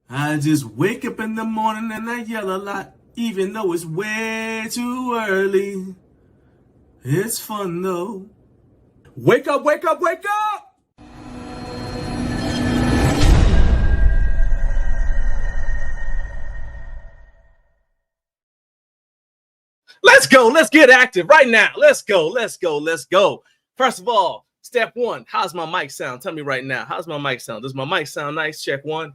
I just wake up in the morning and I yell a lot, even though it's way too early. It's fun though. Wake up, wake up, wake up! Let's go. Let's get active right now. Let's go. Let's go. Let's go. First of all, step one, how's my mic sound? Tell me right now. How's my mic sound? Does my mic sound nice? Check one.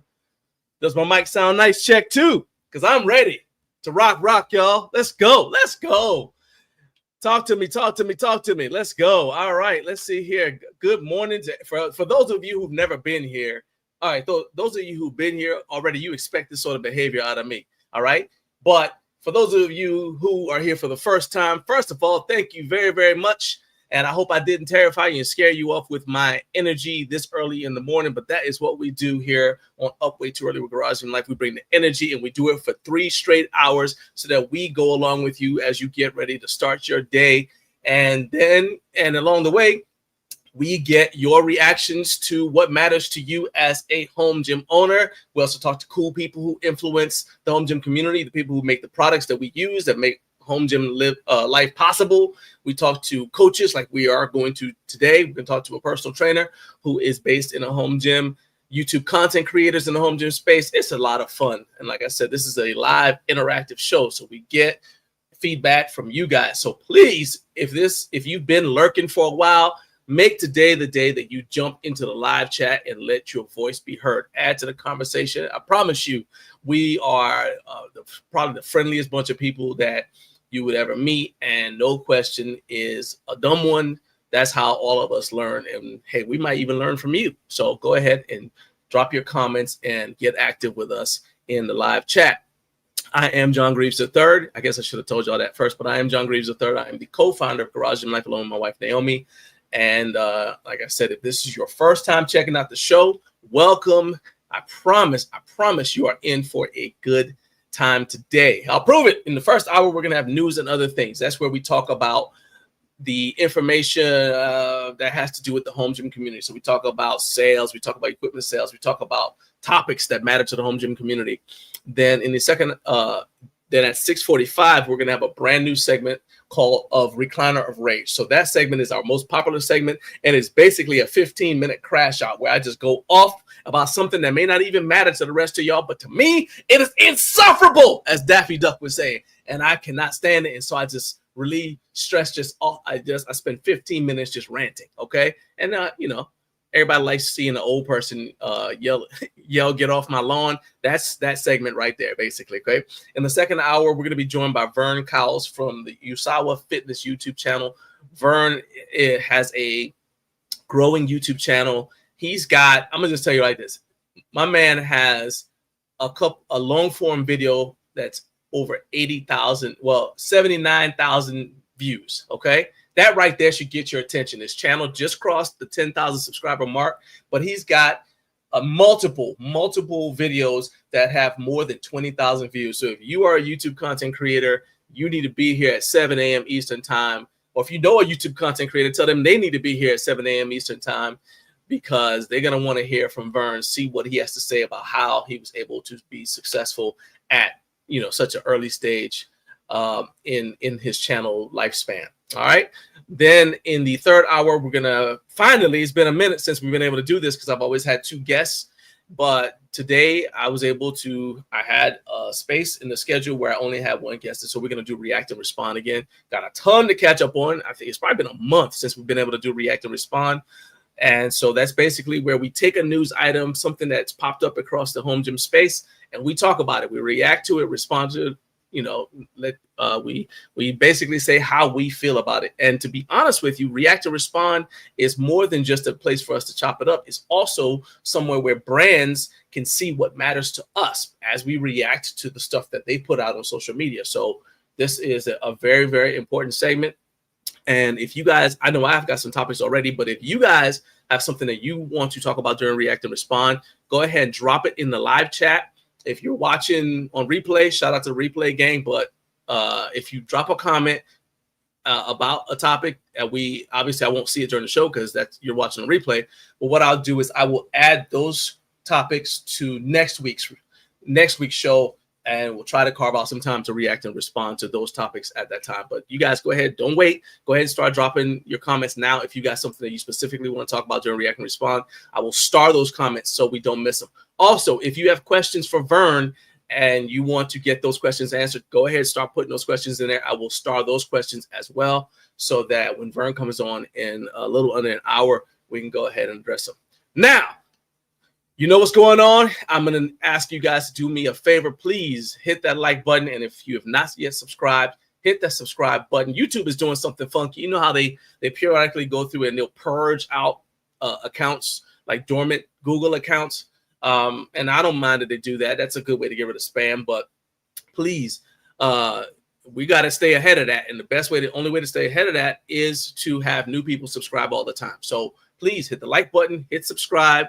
Does my mic sound nice? Check two. Because I'm ready to rock, y'all. Let's go. Let's go. Talk to me. Talk to me. Talk to me. Let's go. All right. Let's see here. Good morning. For those of you who've never been here. All right. Those of you who've been here already, you expect this sort of behavior out of me. All right. But for those of you who are here for the first time, first of all, thank you very, very much. And I hope I didn't terrify you and scare you off with my energy this early in the morning. But that is what we do here on Up Way Too Early with Garage in Life. We bring the energy and we do it for 3 straight hours so that we go along with you as you get ready to start your day. And along the way, we get your reactions to what matters to you as a home gym owner. We also talk to cool people who influence the home gym community, the people who make the products that we use that make home gym life possible. We talk to coaches like we are going to today. We can talk to a personal trainer who is based in a home gym, YouTube content creators in the home gym space. It's a lot of fun. And like I said, this is a live interactive show. So we get feedback from you guys. So please, if you've been lurking for a while, make today the day that you jump into the live chat and let your voice be heard. Add to the conversation. I promise you, we are probably the friendliest bunch of people that you would ever meet, and no question is a dumb one. That's how all of us learn, and hey, we might even learn from you. So go ahead and drop your comments and get active with us in the live chat. I am John Greaves III. I guess I should have told y'all that first, but I am John Greaves III. I am the co-founder of Garage Gym Life along with my wife, Naomi. And like I said, if this is your first time checking out the show, welcome. I promise you are in for a good time today. I'll prove it. In the first hour, we're going to have news and other things. That's where we talk about the information that has to do with the home gym community. So we talk about sales, we talk about equipment sales, we talk about topics that matter to the home gym community. Then in the second, then at 6:45, we're going to have a brand new segment called of Recliner of Rage. So that segment is our most popular segment, and it's basically a 15-minute crash out where I just go off about something that may not even matter to the rest of y'all, but to me, it is insufferable, as Daffy Duck would say, and I cannot stand it. And so I just relieve stress. I spend 15 minutes just ranting, okay? And everybody likes seeing an old person yell, get off my lawn. That's that segment right there, basically, okay? In the second hour, we're going to be joined by Vern Cows from the Usawa Fitness YouTube channel. Vern has a growing YouTube channel. He's got, I'm going to just tell you like this. My man has a long-form video that's over 79,000 views, okay? That right there should get your attention. His channel just crossed the 10,000 subscriber mark, but he's got multiple videos that have more than 20,000 views. So if you are a YouTube content creator, you need to be here at 7 a.m. Eastern time. Or if you know a YouTube content creator, tell them they need to be here at 7 a.m. Eastern time, because they're going to want to hear from Vern, see what he has to say about how he was able to be successful at, such an early stage in his channel lifespan. All right. Then in the third hour, we're going to finally, it's been a minute since we've been able to do this because I've always had 2 guests. But today I had a space in the schedule where I only had 1 guest. And so we're going to do React and Respond again. Got a ton to catch up on. I think it's probably been a month since we've been able to do React and Respond. And so that's basically where we take a news item, something that's popped up across the home gym space, and we talk about it. We react to it, respond to it. We basically say how we feel about it. And to be honest with you, React to Respond is more than just a place for us to chop it up. It's also somewhere where brands can see what matters to us as we react to the stuff that they put out on social media. So this is a very, very important segment. And if you guys, I know I've got some topics already, but if you guys have something that you want to talk about during React and Respond, go ahead and drop it in the live chat. If you're watching on replay, shout out to the replay gang. But if you drop a comment about a topic, I won't see it during the show because you're watching the replay. But what I'll do is I will add those topics to next week's next week's show, and we'll try to carve out some time to react and respond to those topics at that time. But you guys go ahead. Don't wait. Go ahead and start dropping your comments now. If you got something that you specifically want to talk about during react and respond, I will star those comments so we don't miss them. Also, if you have questions for Vern and you want to get those questions answered, go ahead and start putting those questions in there. I will star those questions as well so that when Vern comes on in a little under an hour, we can go ahead and address them. Now, you know what's going on. I'm going to ask you guys to do me a favor. Please hit that like button. And if you have not yet subscribed, hit that subscribe button. YouTube is doing something funky. You know how they periodically go through and they'll purge out accounts, like dormant Google accounts. And I don't mind that they do that. That's a good way to get rid of spam. But please, we got to stay ahead of that. And the only way to stay ahead of that is to have new people subscribe all the time. So please hit the like button, hit subscribe,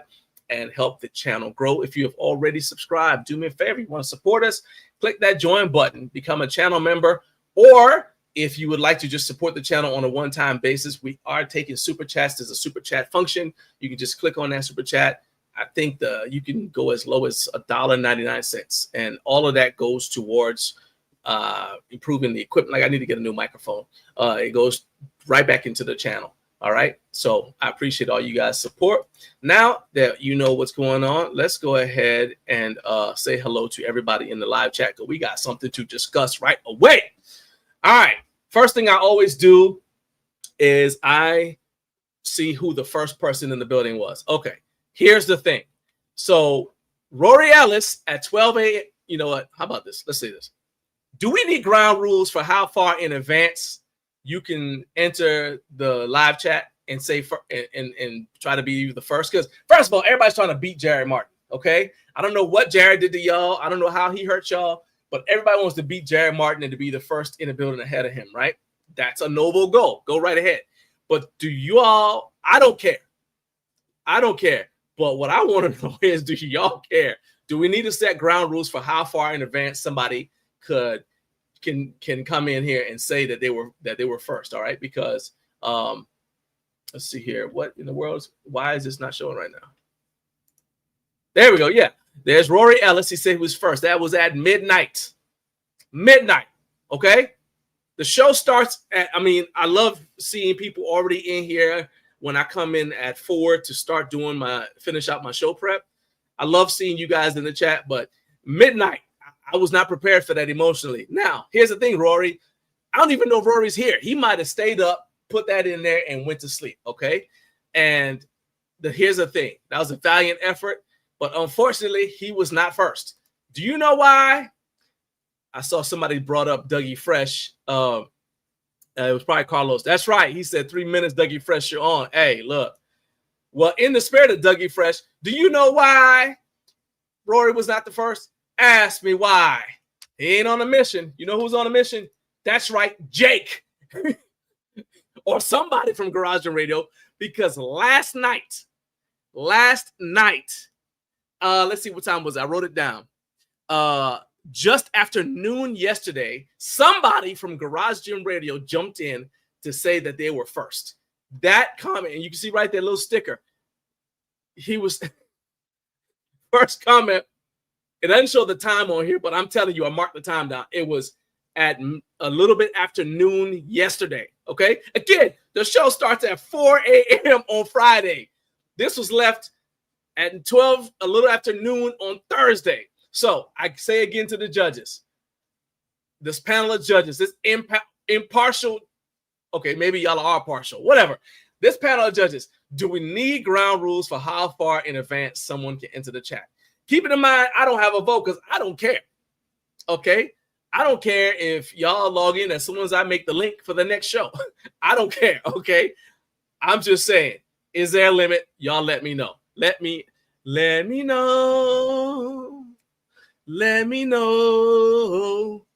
and help the channel grow. If you have already subscribed, do me a favor. You want to support us, click that join button, become a channel member. Or if you would like to just support the channel on a one-time basis, we are taking super chats. There's a super chat function. You can just click on that super chat. I think you can go as low as $1.99, and all of that goes towards improving the equipment. Like I need to get a new microphone. It goes right back into the channel. All right. So I appreciate all you guys' support. Now that you know what's going on, let's go ahead and say hello to everybody in the live chat, because we got something to discuss right away. All right. First thing I always do is I see who the first person in the building was. Okay. Here's the thing. So Rory Ellis at 12 a.m. You know what? How about this? Let's see this. Do we need ground rules for how far in advance you can enter the live chat and say and try to be the first? Because first of all, everybody's trying to beat Jared Martin. Okay, I don't know what Jared did to y'all. I don't know how he hurt y'all, but everybody wants to beat Jared Martin and to be the first in the building ahead of him, right? That's a noble goal. Go right ahead. But do you all? I don't care. I don't care. But what I want to know is, do y'all care? Do we need to set ground rules for how far in advance somebody can come in here and say that they were first? All right, because let's see here. What in the world? Why is this not showing right now? There we go. Yeah, there's Rory Ellis. He said he was first. That was at midnight. Midnight. Okay. The show starts at, I love seeing people already in here when I come in at 4 to start finish out my show prep. I love seeing you guys in the chat, but midnight, I was not prepared for that emotionally. Now, here's the thing, Rory. I don't even know if Rory's here. He might have stayed up, put that in there, and went to sleep, okay? And here's the thing. That was a valiant effort, but unfortunately, he was not first. Do you know why? I saw somebody brought up Dougie Fresh. It was probably Carlos. That's right. He said 3 minutes, Dougie Fresh, you're on. Hey, look. Well, in the spirit of Dougie Fresh, do you know why Rory was not the first? Ask me why. He ain't on a mission. You know who's on a mission? That's right, Jake. Or somebody from Garage and Radio. Because last night, let's see what time was it? I wrote it down. Just after noon yesterday, somebody from Garage Gym Radio jumped in to say that they were first. That comment, and you can see right there, little sticker. He was first comment. It doesn't show the time on here, but I'm telling you, I marked the time down. It was at a little bit after noon yesterday. Okay. Again, the show starts at 4 a.m. on Friday. This was left at 12, a little after noon on Thursday. So I say again to the judges, this panel of judges, this impartial, okay, maybe y'all are partial, whatever. This panel of judges, do we need ground rules for how far in advance someone can enter the chat? Keep it in mind, I don't have a vote because I don't care, okay? I don't care if y'all log in as soon as I make the link for the next show. I don't care, okay? I'm just saying, is there a limit? Y'all let me know. Let me know. Let me know.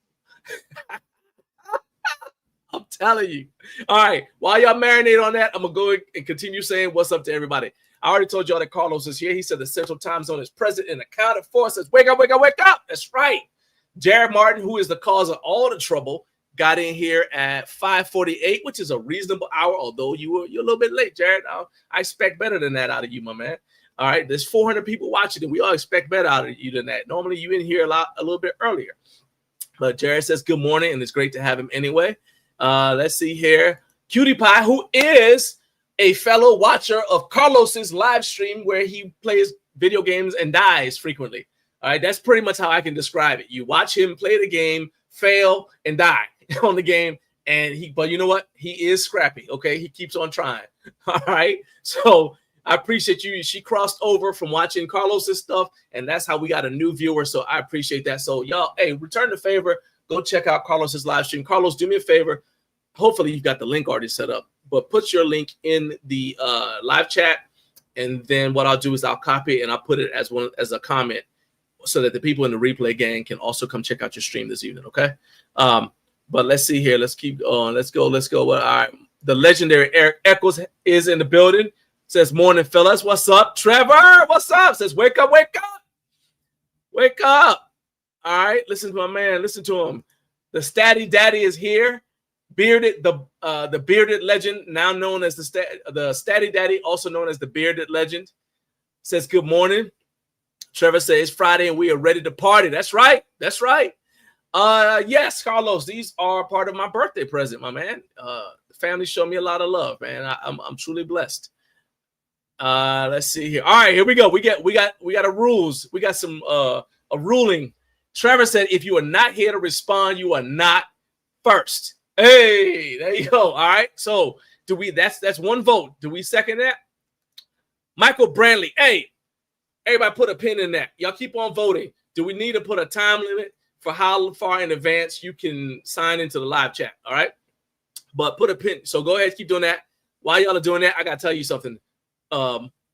I'm telling you. All right. While y'all marinate on that, I'm going to go and continue saying what's up to everybody. I already told y'all that Carlos is here. He said the Central Time Zone is present and accounted for. Says, wake up, wake up, wake up. That's right. Jared Martin, who is the cause of all the trouble, got in here at 5:48, which is a reasonable hour, although you're a little bit late, Jared. I expect better than that out of you, my man. All right, there's 400 people watching, and we all expect better out of you than that. Normally, you in here a little bit earlier. But Jared says good morning, and it's great to have him anyway. Let's see here. Cutie Pie, who is a fellow watcher of Carlos's live stream where he plays video games and dies frequently. All right, that's pretty much how I can describe it. You watch him play the game, fail, and die on the game. But you know what? He is scrappy. Okay, he keeps on trying. All right, so I appreciate you. She crossed over from watching Carlos's stuff, and that's how we got a new viewer. So I appreciate that. So y'all, hey, return the favor. Go check out Carlos's live stream. Carlos, do me a favor. Hopefully you've got the link already set up, but put your link in the live chat, and then what I'll do is I'll copy it and I'll put it as a comment so that the people in the replay gang can also come check out your stream this evening. Okay. But let's see here. Let's keep going. Let's go. Well, all right. The legendary Eric Eccles is in the building. Says, morning, fellas. What's up? Trevor, what's up? Says, wake up. Wake up. All right. Listen to my man. Listen to him. The Statty Daddy is here. Bearded, the bearded legend, now known as the Statty Daddy, also known as the bearded legend, says, good morning. Trevor says, Friday and we are ready to party. That's right. Yes, Carlos, these are part of my birthday present, my man. The family showed me a lot of love, man. I'm truly blessed. Let's see here. All right, here we go. We got a rules. We got some a ruling. Trevor said, if you are not here to respond, you are not first. Hey, there you go. All right. So that's one vote. Do we second that? Michael Brandley. Hey, everybody put a pin in that. Y'all keep on voting. Do we need to put a time limit for how far in advance you can sign into the live chat? All right. But put a pin. So go ahead, keep doing that. While y'all are doing that, I gotta tell you something.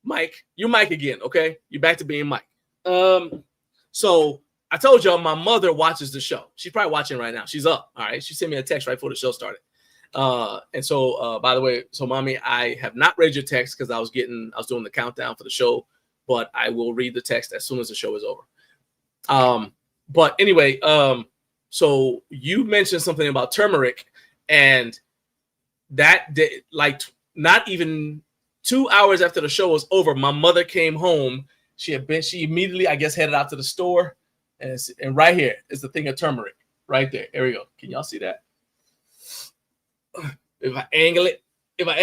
Mike, you're Mike again. Okay. You're back to being Mike. So I told y'all my mother watches the show. She's probably watching right now. She's up. All right. She sent me a text right before the show started. And so, by the way, so mommy, I have not read your text because I was doing the countdown for the show, but I will read the text as soon as the show is over. But anyway, so you mentioned something about turmeric, and that day, like not even 2 hours after the show was over, my mother came home. She immediately, I guess, headed out to the store. And right here is the thing of turmeric. Right there. There we go. Can y'all see that? If I angle it, if I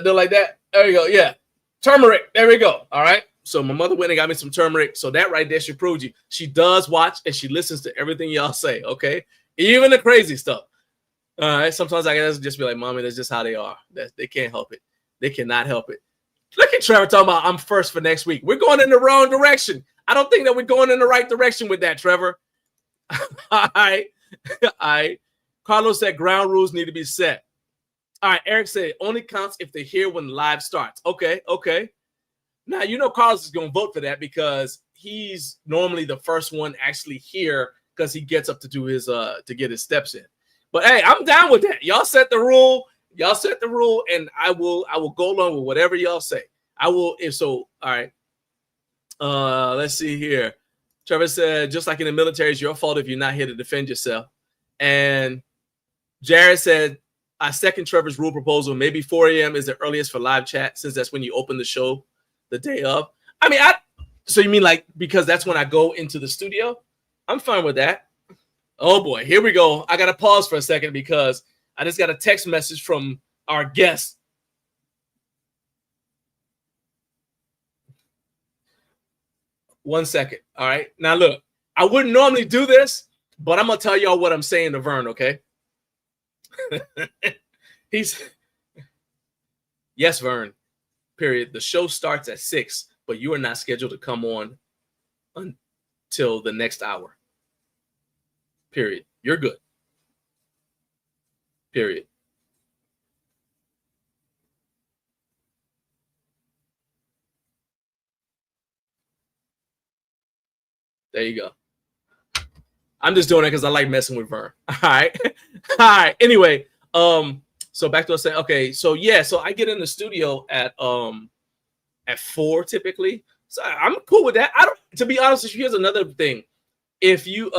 do it like that, there you go. Yeah. Turmeric. There we go. All right. So my mother went and got me some turmeric. So that right there should prove you. She does watch and she listens to everything y'all say. Okay. Even the crazy stuff. All right. Sometimes I can just be like, mommy, that's just how they are. They can't help it. They cannot help it. Look at Trevor talking about I'm first for next week. We're going in the wrong direction. I don't think that we're going in the right direction with that, Trevor. All right. All right. Carlos said ground rules need to be set. All right. Eric said only counts if they're here when live starts. Okay. Now, you know Carlos is going to vote for that because he's normally the first one actually here because he gets up to do his to get his steps in. But hey, I'm down with that. Y'all set the rule. And I will go along with whatever y'all say. I will, if so. All right. Let's see here. Trevor said, just like in the military, it's your fault if you're not here to defend yourself. And Jared said, I second Trevor's rule proposal. Maybe 4 a.m. is the earliest for live chat, since that's when you open the show the day of. I mean, so you mean like because that's when I go into the studio? I'm fine with that. Oh boy, here we go. I gotta pause for a second because I just got a text message from our guest. One second. All right. Now look, I wouldn't normally do this, but I'm gonna tell y'all what I'm saying to Vern, okay? Yes, Vern. Period. The show starts at 6, but you are not scheduled to come on until the next hour. Period. You're good. Period. There you go. I'm just doing it because I like messing with Vern. All right. All right. Anyway, so back to us saying, okay, so yeah, so I get in the studio at 4 typically. So I'm cool with that. To be honest with you, here's another thing. If you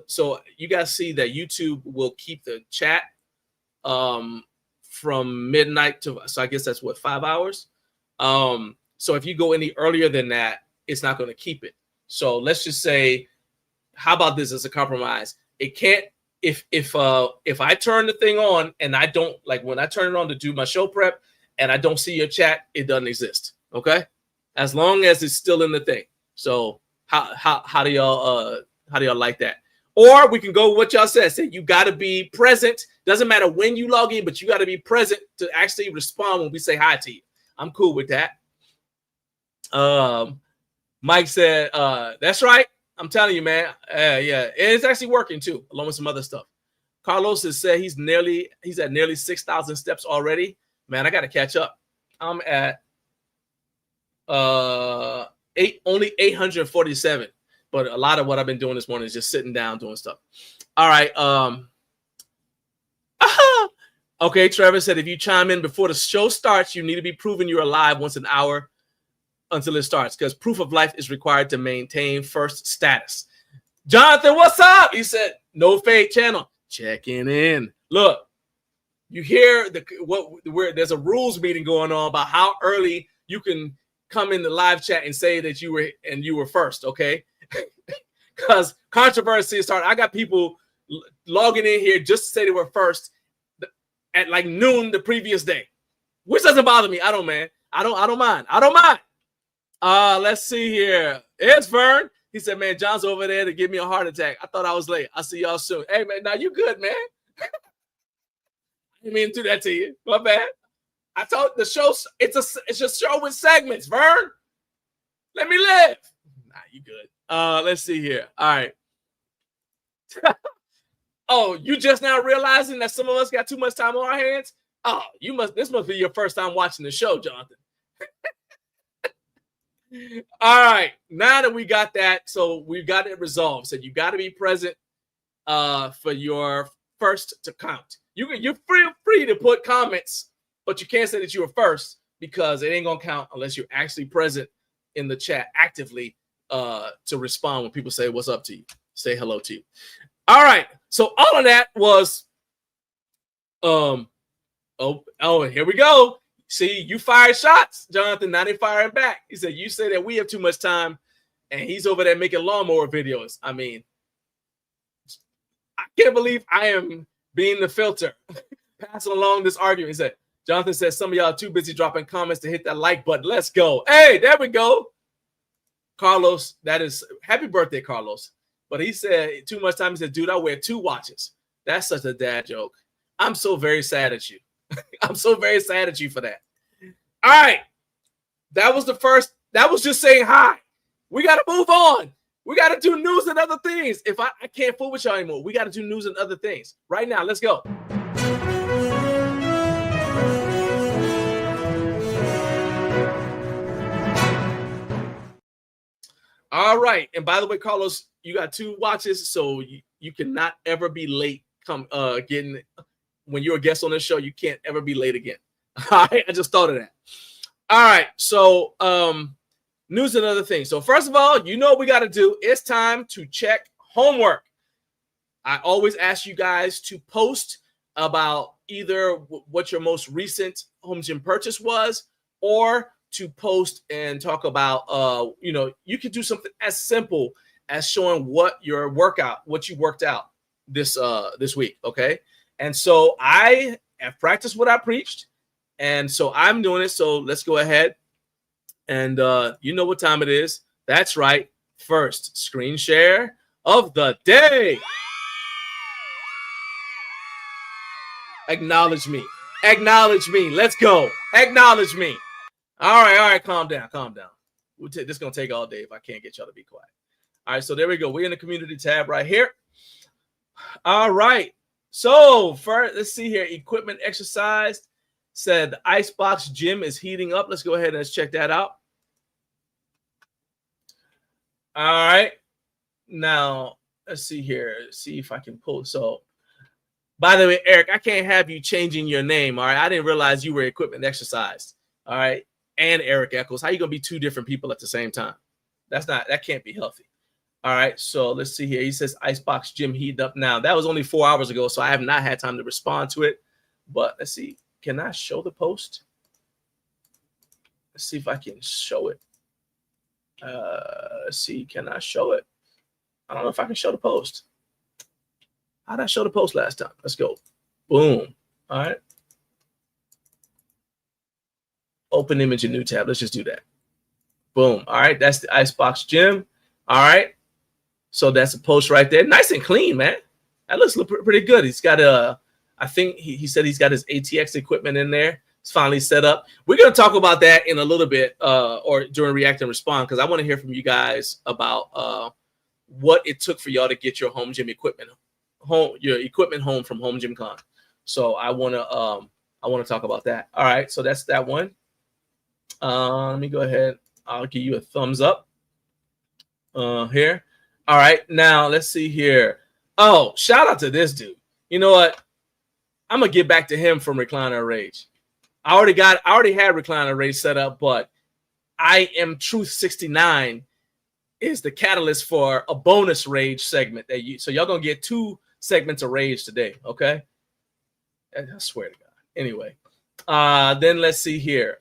so you guys see that YouTube will keep the chat from midnight to, so I guess that's what, 5 hours. So if you go any earlier than that, it's not going to keep it. So let's just say, how about this as a compromise? It can't, if I turn the thing on and I don't, like when I turn it on to do my show prep and I don't see your chat, it doesn't exist. Okay, as long as it's still in the thing. So how do y'all like that? Or we can go with what y'all said. Say you got to be present. Doesn't matter when you log in, but you got to be present to actually respond when we say hi to you. I'm cool with that. Mike said, that's right. I'm telling you, man. Yeah, and it's actually working too, along with some other stuff. Carlos has said he's at nearly 6,000 steps already. Man, I got to catch up. I'm at only 847. But a lot of what I've been doing this morning is just sitting down doing stuff. All right. Okay, Trevor said if you chime in before the show starts, you need to be proven you're alive once an hour until it starts, because proof of life is required to maintain first status. Jonathan, what's up? He said, no fade channel. Checking in. Look, you hear where there's a rules meeting going on about how early you can come in the live chat and say that you were first, okay? Because controversy started. I got people logging in here just to say they were first at like noon the previous day, which doesn't bother me. I don't mind. Let's see here. It's Vern. He said, man, John's over there to give me a heart attack. I thought I was late. I'll see y'all soon. Hey, man, now you good, man. I didn't mean to do that to you. My bad. I told the show, it's a show with segments, Vern. Let me live. Nah, you good. Let's see here. All right. Oh, you just now realizing that some of us got too much time on our hands? Oh, this must be your first time watching the show, Jonathan. All right. Now that we got that, so we've got it resolved. So you got to be present for your first to count. You're free to put comments, but you can't say that you were first because it ain't gonna count unless you're actually present in the chat actively to respond when people say what's up to you, say hello to you. All right. So all of that was oh, here we go. See, you fired shots, Jonathan. Now they firing back. He said, you say that we have too much time, and he's over there making lawnmower videos. I mean, I can't believe I am being the filter, passing along this argument. He said, Jonathan says some of y'all are too busy dropping comments to hit that like button. Let's go. Hey, there we go. Carlos, that is happy birthday, Carlos. But he said too much time. He said, dude, I wear 2 watches. That's such a dad joke. I'm so very sad at you. I'm so very sad at you for that. All right. That was the first. That was just saying hi. We got to move on. We got to do news and other things. If I can't fool with y'all anymore, we got to do news and other things. Right now, let's go. All right. And by the way, Carlos, you got 2 watches, so you cannot ever be late getting when you're a guest on this show. You can't ever be late again. All right. I just thought of that. All right. So news and other things. So first of all, you know what we got to do. It's time to check homework. I always ask you guys to post about either what your most recent home gym purchase was, or to post and talk about, you could do something as simple as showing what you worked out this week. Okay. And so I have practiced what I preached. And so I'm doing it. So let's go ahead. And you know what time it is. That's right. First screen share of the day. Acknowledge me. Acknowledge me. Let's go. Acknowledge me. All right. Calm down. This is going to take all day if I can't get y'all to be quiet. All right. So there we go. We're in the community tab right here. All right. So first, let's see here. Equipment exercised. Said the Icebox gym is heating up. Let's go ahead and let's check that out. All right. Now, let's see here. See if I can pull. So, by the way, Eric, I can't have you changing your name. All right. I didn't realize you were equipment exercised. All right. And Eric Eccles. How are you going to be 2 different people at the same time? That can't be healthy. All right. So let's see here. He says Icebox gym heated up now. That was only 4 hours ago, so I have not had time to respond to it. But let's see. Can I show the post? Let's see if I can show it. Let's see, can I show it? I don't know if I can show the post. How did I show the post last time? Let's go. Boom. All right. Open image in new tab. Let's just do that. Boom. All right. That's the Icebox Gym. All right. So that's a post right there. Nice and clean, man. That looks pretty good. He's got I think he said he's got his ATX equipment in there. It's finally set up. We're going to talk about that in a little bit or during React and Respond, because I want to hear from you guys about what it took for y'all to get your home gym equipment home from Home Gym Con. So I want to talk about that. All right. So that's that one. Let me go ahead. I'll give you a thumbs up here. All right. Now let's see here. Oh, shout out to this dude. You know what? I'm going to get back to him from Recliner Rage. I already had Recliner Rage set up, but I Am Truth 69 is the catalyst for a bonus Rage segment. So y'all going to get 2 segments of Rage today, okay? I swear to God. Anyway, then let's see here.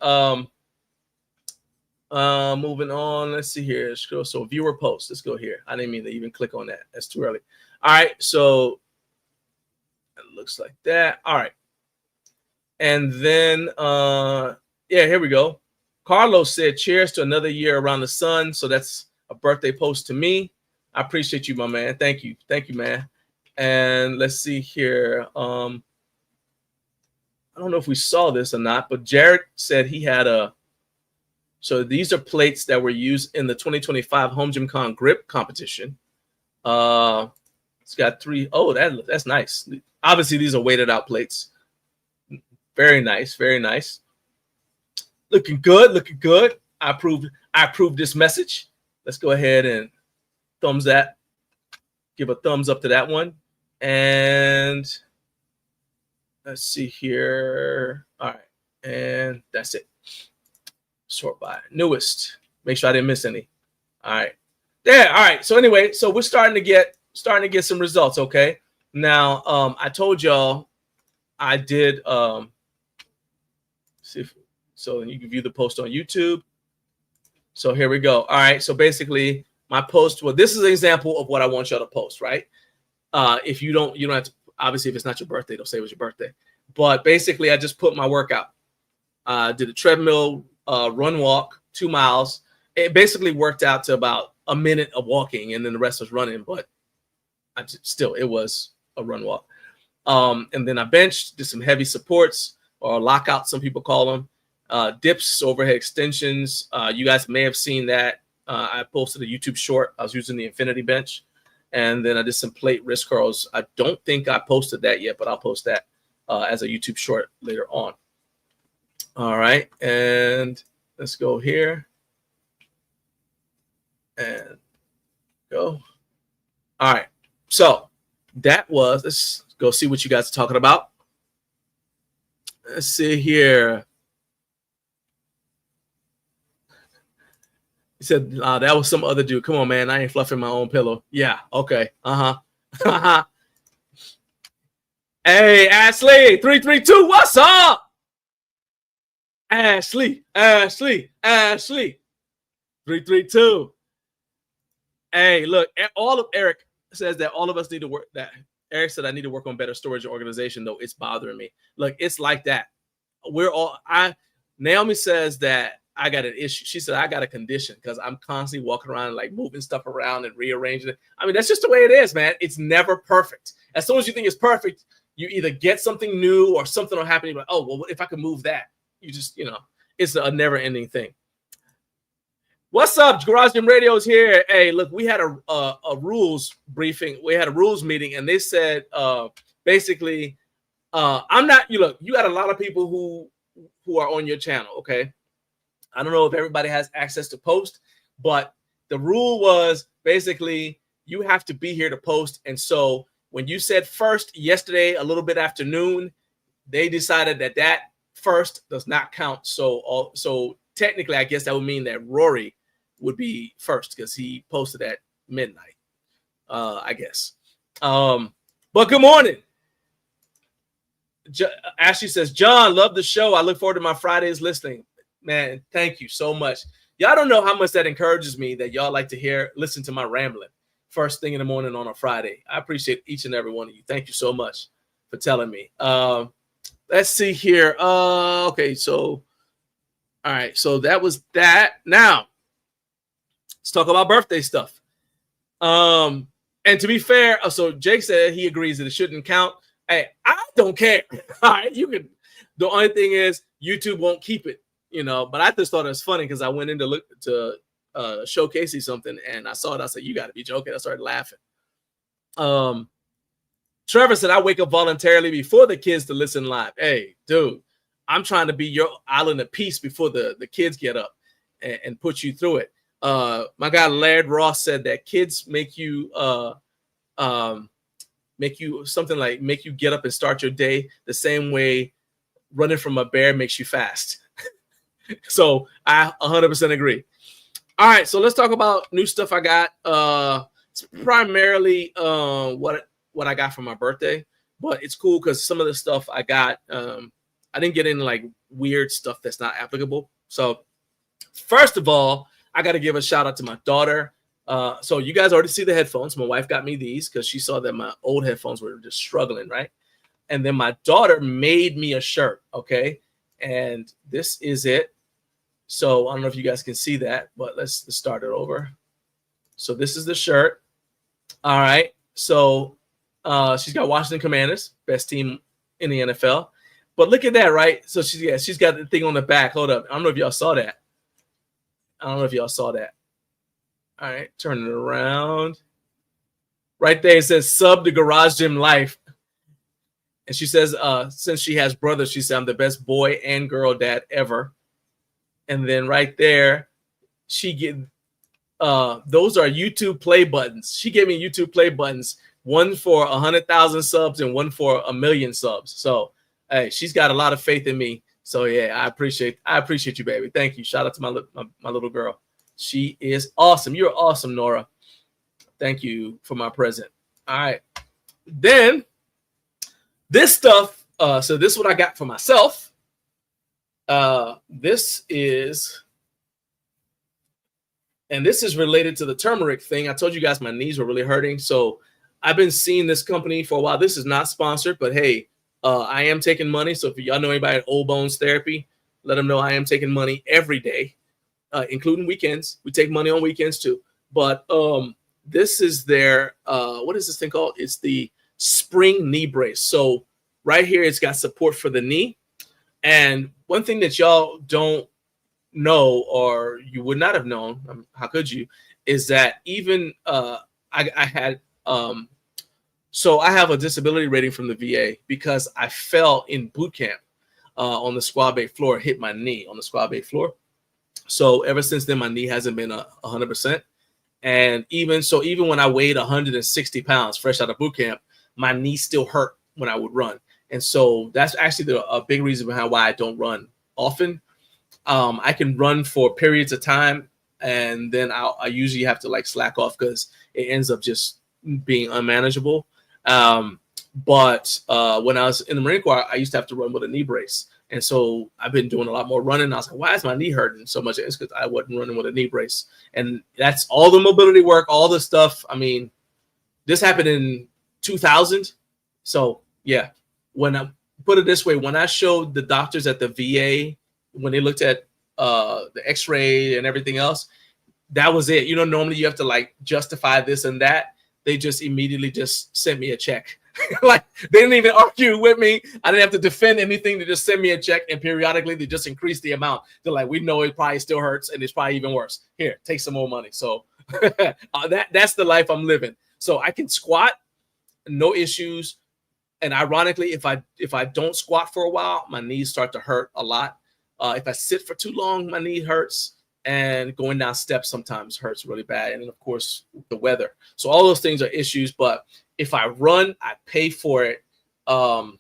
Moving on. Let's see here. So viewer post. Let's go here. I didn't mean to even click on that. That's too early. All right. So it looks like that. All right. And then, yeah, here we go. Carlos said, cheers to another year around the sun. So that's a birthday post to me. I appreciate you, my man. Thank you. Thank you, man. And let's see here. I don't know if we saw this or not, but Jared said he had so these are plates that were used in the 2025 Home Gym Con grip competition. It's got 3. Oh, that's nice. Obviously, these are weighted out plates. Very nice, very nice. Looking good, looking good. I approved this message. Let's go ahead and thumbs that. Give a thumbs up to that one. And let's see here. All right, and that's it. Sort by newest. Make sure I didn't miss any. All right. There. All right. So anyway, so we're starting to get some results. Okay. Now, I told y'all I did see if, so you can view the post on YouTube. So here we go. All right. So basically my post, well, this is an example of what I want y'all to post, right? If you don't have to, obviously if it's not your birthday, don't say it was your birthday. But basically I just put my workout. Did a treadmill run walk 2 miles. It basically worked out to about a minute of walking, and then the rest was running. But it was a run walk. And then I benched, did some heavy supports or lockout, some people call them, dips, overhead extensions. You guys may have seen that. I posted a YouTube short. I was using the infinity bench, and then I did some plate wrist curls. I don't think I posted that yet, but I'll post that as a YouTube short later on. All right, and let's go here and go. All right, so that was, let's go see what you guys are talking about. Let's see here. He said, that was some other dude. Come on, man, I ain't fluffing my own pillow. Yeah, okay, uh-huh. Hey, Ashley, 332, what's up? Ashley, 332. Hey, look, all of Eric says that all of us need to work. That Eric said I need to work on better storage and organization, though it's bothering me. Look, it's like that. Naomi says that I got an issue. She said I got a condition because I'm constantly walking around and like moving stuff around and rearranging it. I mean, that's just the way it is, man. It's never perfect. As soon as you think it's perfect, you either get something new or something will happen. You're like, oh, well, if I could move that. You just, it's a never-ending thing. What's up? Garage Gym Radio's here. Hey, look, we had a rules briefing. We had a rules meeting, and they said basically, I'm not. You got a lot of people who are on your channel. Okay, I don't know if everybody has access to post, but the rule was basically you have to be here to post. And so when you said first yesterday, a little bit after noon, they decided that first does not count. So technically, I guess that would mean that Rory would be first because he posted at midnight, I guess. But good morning. Ashley says, John, love the show. I look forward to my Fridays listening. Man, thank you so much. Y'all don't know how much that encourages me that y'all like to listen to my rambling first thing in the morning on a Friday. I appreciate each and every one of you. Thank you so much for telling me. Let's see here. Okay, so all right, so that was that. Now let's talk about birthday stuff. And to be fair, so Jake said he agrees that it shouldn't count. Hey, I don't care. All right, you can. The only thing is YouTube won't keep it, But I just thought it was funny because I went in to look to show Casey something, and I saw it. I said, "You got to be joking!" I started laughing. Trevor said, "I wake up voluntarily before the kids to listen live." Hey, dude, I'm trying to be your island of peace before the kids get up and put you through it. My guy Laird Ross said that kids make you something like make you get up and start your day the same way running from a bear makes you fast. So I 100% agree. All right, so let's talk about new stuff I got. It's primarily what I got for my birthday, but it's cool because some of the stuff I got, I didn't get into like weird stuff that's not applicable. So first of all, I got to give a shout out to my daughter. So you guys already see the headphones. My wife got me these because she saw that my old headphones were just struggling, right? And then my daughter made me a shirt, okay? And this is it. So I don't know if you guys can see that, but let's start it over. So this is the shirt. All right. So she's got Washington Commanders, best team in the NFL. But look at that, right? So she's got the thing on the back. Hold up. I don't know if y'all saw that. All right, turn it around. Right there, it says sub to Garage Gym Life. And she says, since she has brothers, she said, I'm the best boy and girl dad ever. And then right there, she those are YouTube play buttons. She gave me YouTube play buttons, one for 100,000 subs and one for 1 million subs. So, hey, she's got a lot of faith in me. So yeah, I appreciate you, baby. Thank you. Shout out to my little girl. She is awesome. You're awesome, Nora. Thank you for my present. All right. Then this stuff. So this is what I got for myself. This is related to the turmeric thing. I told you guys my knees were really hurting. So I've been seeing this company for a while. This is not sponsored, but hey, I am taking money. So if y'all know anybody at Old Bones Therapy, let them know I am taking money every day, including weekends. We take money on weekends too. But this is their, what is this thing called? It's the spring knee brace. So right here, it's got support for the knee. And one thing that y'all don't know, or you would not have known, how could you, is that even I had, so I have a disability rating from the VA because I fell in boot camp on the squad bay floor, hit my knee on the squad bay floor. So ever since then, my knee hasn't been 100%. And even when I weighed 160 pounds fresh out of boot camp, my knee still hurt when I would run. And so that's actually a big reason behind why I don't run often. I can run for periods of time, and then I usually have to like slack off because it ends up just being unmanageable. But when I was in the Marine Corps, I used to have to run with a knee brace. And so I've been doing a lot more running. I was like, why is my knee hurting so much? It's because I wasn't running with a knee brace. And that's all the mobility work, all the stuff. I mean, this happened in 2000. So yeah, when I put it this way, when I showed the doctors at the VA, when they looked at the x-ray and everything else, that was it. Normally you have to like justify this and that. They just immediately just sent me a check. Like they didn't even argue with me. I didn't have to defend anything. They just send me a check, and periodically they just increase the amount. They're like, we know it probably still hurts, and it's probably even worse. Here, take some more money. So that's the life I'm living. So I can squat, no issues. And ironically, if I don't squat for a while, my knees start to hurt a lot. If I sit for too long, my knee hurts. And going down steps sometimes hurts really bad. And then, of course, the weather. So all those things are issues. But if I run, I pay for it for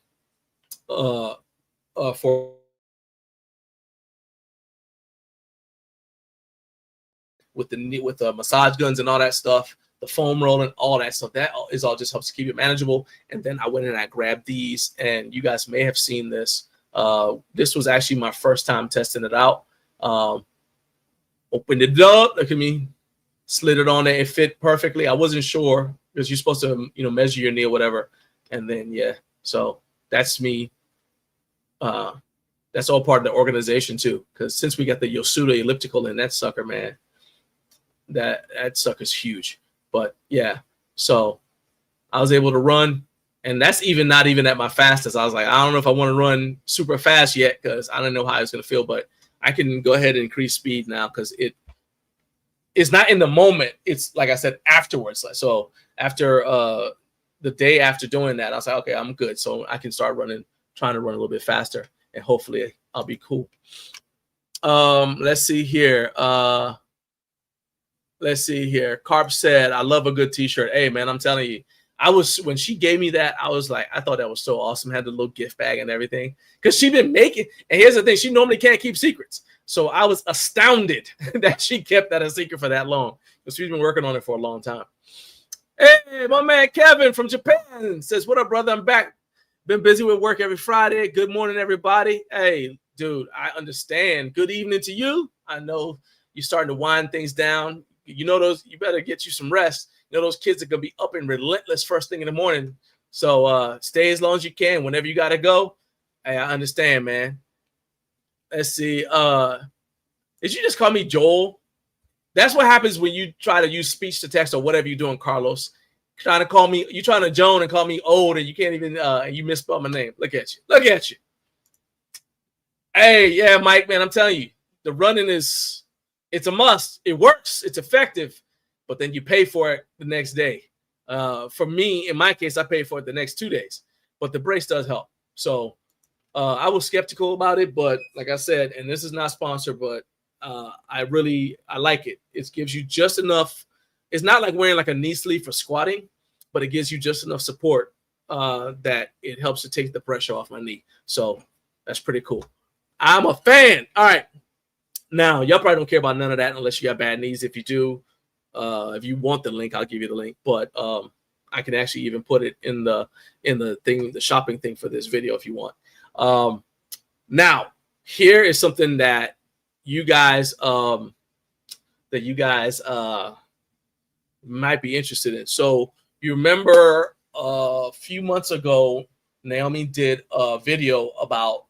with the massage guns and all that stuff, the foam rolling, all that stuff. That is all just helps keep it manageable. And then I went and I grabbed these, and you guys may have seen this. This was actually my first time testing it out. Um, opened it up. Look at me, slid it on there. It fit perfectly. I wasn't sure because you're supposed to, measure your knee or whatever. And then, yeah, so that's me. That's all part of the organization too. Because since we got the Yosuda elliptical in that sucker, man, that sucker's huge. But yeah, so I was able to run, and that's not even at my fastest. I was like, I don't know if I want to run super fast yet because I don't know how it's going to feel, but I can go ahead and increase speed now because it's not in the moment. It's like I said, afterwards. So after the day after doing that, I was like, okay, I'm good. So I can start trying to run a little bit faster, and hopefully I'll be cool. Let's see here. Carp said, I love a good t-shirt. Hey man, I'm telling you, when she gave me that, I was like, I thought that was so awesome. Had the little gift bag and everything. Because she been making, and here's the thing, she normally can't keep secrets. So I was astounded that she kept that a secret for that long. Because she's been working on it for a long time. Hey, my man Kevin from Japan says, what up, brother? I'm back. Been busy with work every Friday. Good morning, everybody. Hey, dude, I understand. Good evening to you. I know you're starting to wind things down. You better get you some rest. Those kids are going to be up and relentless first thing in the morning. So stay as long as you can. Whenever you got to go, hey, I understand, man. Let's see. Did you just call me Joel? That's what happens when you try to use speech to text or whatever you're doing, Carlos. Trying to call me, you're trying to Joan and call me old, and you can't even, you misspelled my name. Look at you. Hey, yeah, Mike, man, I'm telling you, the running it's a must. It works. It's effective. But then you pay for it the next day. For me, in my case, I pay for it the next 2 days. But the brace does help. So I was skeptical about it, but like I said, and this is not sponsored, but I like it. It gives you just enough. It's not like wearing like a knee sleeve for squatting, but it gives you just enough support that it helps to take the pressure off my knee. So that's pretty cool. I'm a fan. All right. Now, y'all probably don't care about none of that unless you got bad knees. If you do, if you want the link, I'll give you the link. But I can actually even put it in the thing, the shopping thing for this video if you want. Now, here is something that you guys might be interested in. So you remember a few months ago, Naomi did a video about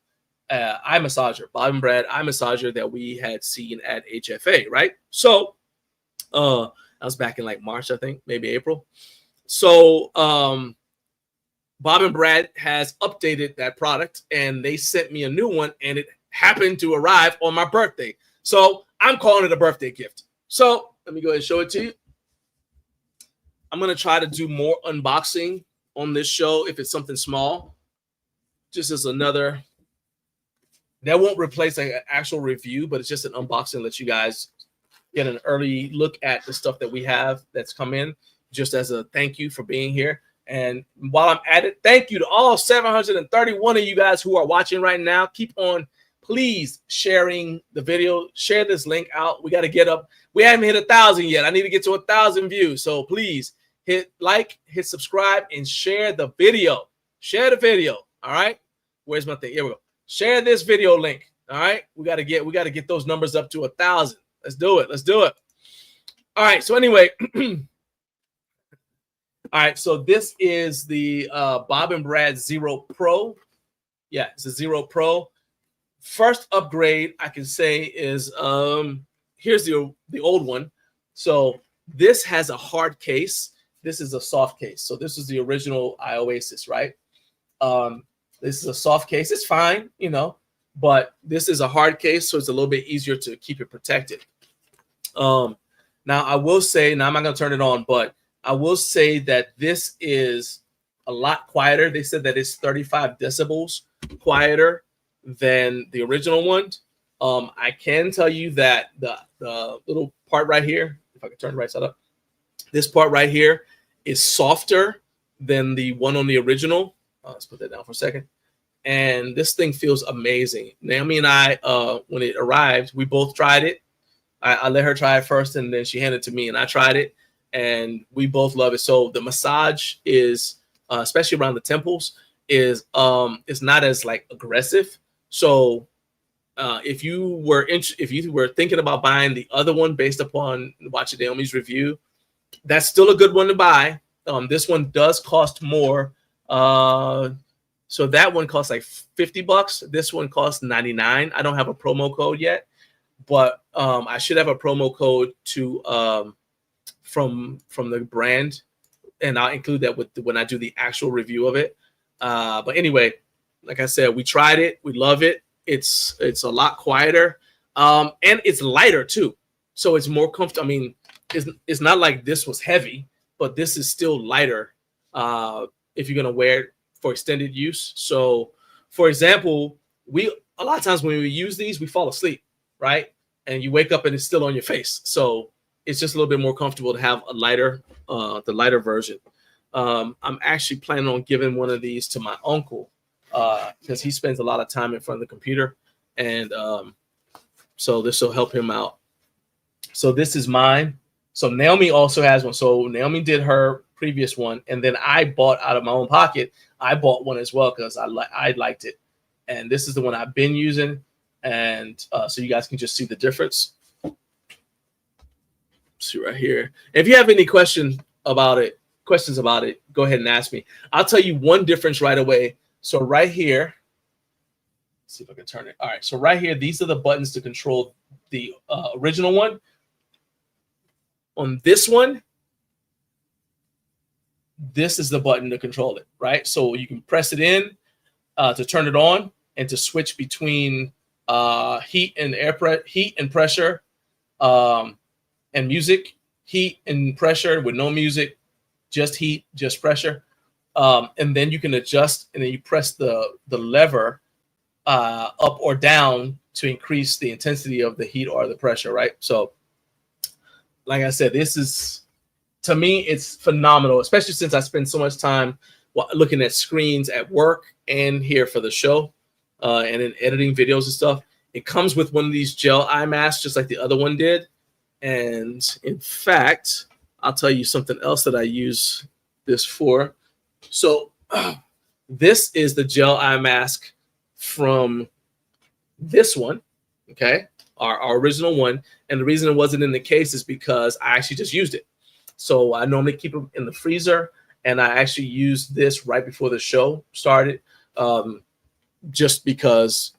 eye massager, Bob and Brad eye massager that we had seen at HFA, right? So that was back in like March, I think, maybe April. So Bob and Brad has updated that product, and they sent me a new one, and it happened to arrive on my birthday. So I'm calling it a birthday gift. So let me go ahead and show it to you. I'm going to try to do more unboxing on this show if it's something small. Just as another, that won't replace like an actual review, but it's just an unboxing, let you guys get an early look at the stuff that we have that's come in, just as a thank you for being here. And while I'm at it, thank you to all 731 of you guys who are watching right now. Keep on, please, sharing the video. Share this link out. We got to get up. We haven't hit 1,000 yet. I need to get to 1,000 views. So please hit like, hit subscribe, and share the video. Share the video. All right. Where's my thing? Here we go. Share this video link. All right. We got to get those numbers up to 1,000. Let's do it. All right. So anyway, all right. So this is the Bob and Brad Zero Pro. Yeah, it's a Zero Pro. First upgrade I can say is here's the old one. So this has a hard case. This is a soft case. So this is the original iOasis, right? This is a soft case. It's fine, but this is a hard case, so it's a little bit easier to keep it protected. Now I will say, now I'm not going to turn it on, but I will say that this is a lot quieter. They said that it's 35 decibels quieter than the original one. I can tell you that the little part right here, if I can turn it right side up, this part right here is softer than the one on the original. Let's put that down for a second. And this thing feels amazing. Naomi and I, when it arrived, we both tried it. I let her try it first, and then she handed it to me, and I tried it, and we both love it. So the massage is, especially around the temples, is not as like aggressive. So if you were thinking about buying the other one based upon watching Naomi's review, that's still a good one to buy. This one does cost more. So that one costs like $50. This one costs $99. I don't have a promo code yet, but I should have a promo code to from the brand, and I'll include that when I do the actual review of it. But anyway, like I said, we tried it. We love it. It's a lot quieter, and it's lighter too, so it's more comfortable. I mean, it's not like this was heavy, but this is still lighter if you're gonna wear it for extended use. So, for example, a lot of times when we use these, we fall asleep, right? And you wake up and it's still on your face. So it's just a little bit more comfortable to have a lighter, the lighter version. I'm actually planning on giving one of these to my uncle because he spends a lot of time in front of the computer, and so this will help him out. So this is mine. So Naomi also has one. So Naomi did her previous one, and then I bought out of my own pocket. I bought one as well because I liked it, and this is the one I've been using, and so you guys can just see the difference. See right here. If you have any questions about it, go ahead and ask me. I'll tell you one difference right away. So right here, let's see if I can turn it. All right. So right here, these are the buttons to control the original one. On this one, this is the button to control it, right? So you can press it in to turn it on and to switch between heat and pressure, and music, heat and pressure with no music, just heat, just pressure. And then you can adjust, and then you press the lever up or down to increase the intensity of the heat or the pressure, right? So like I said, this is, to me, it's phenomenal, especially since I spend so much time looking at screens at work and here for the show and in editing videos and stuff. It comes with one of these gel eye masks, just like the other one did. And in fact, I'll tell you something else that I use this for. So this is the gel eye mask from this one, okay? Our original one. And the reason it wasn't in the case is because I actually just used it. So I normally keep them in the freezer, and I actually used this right before the show started, just because.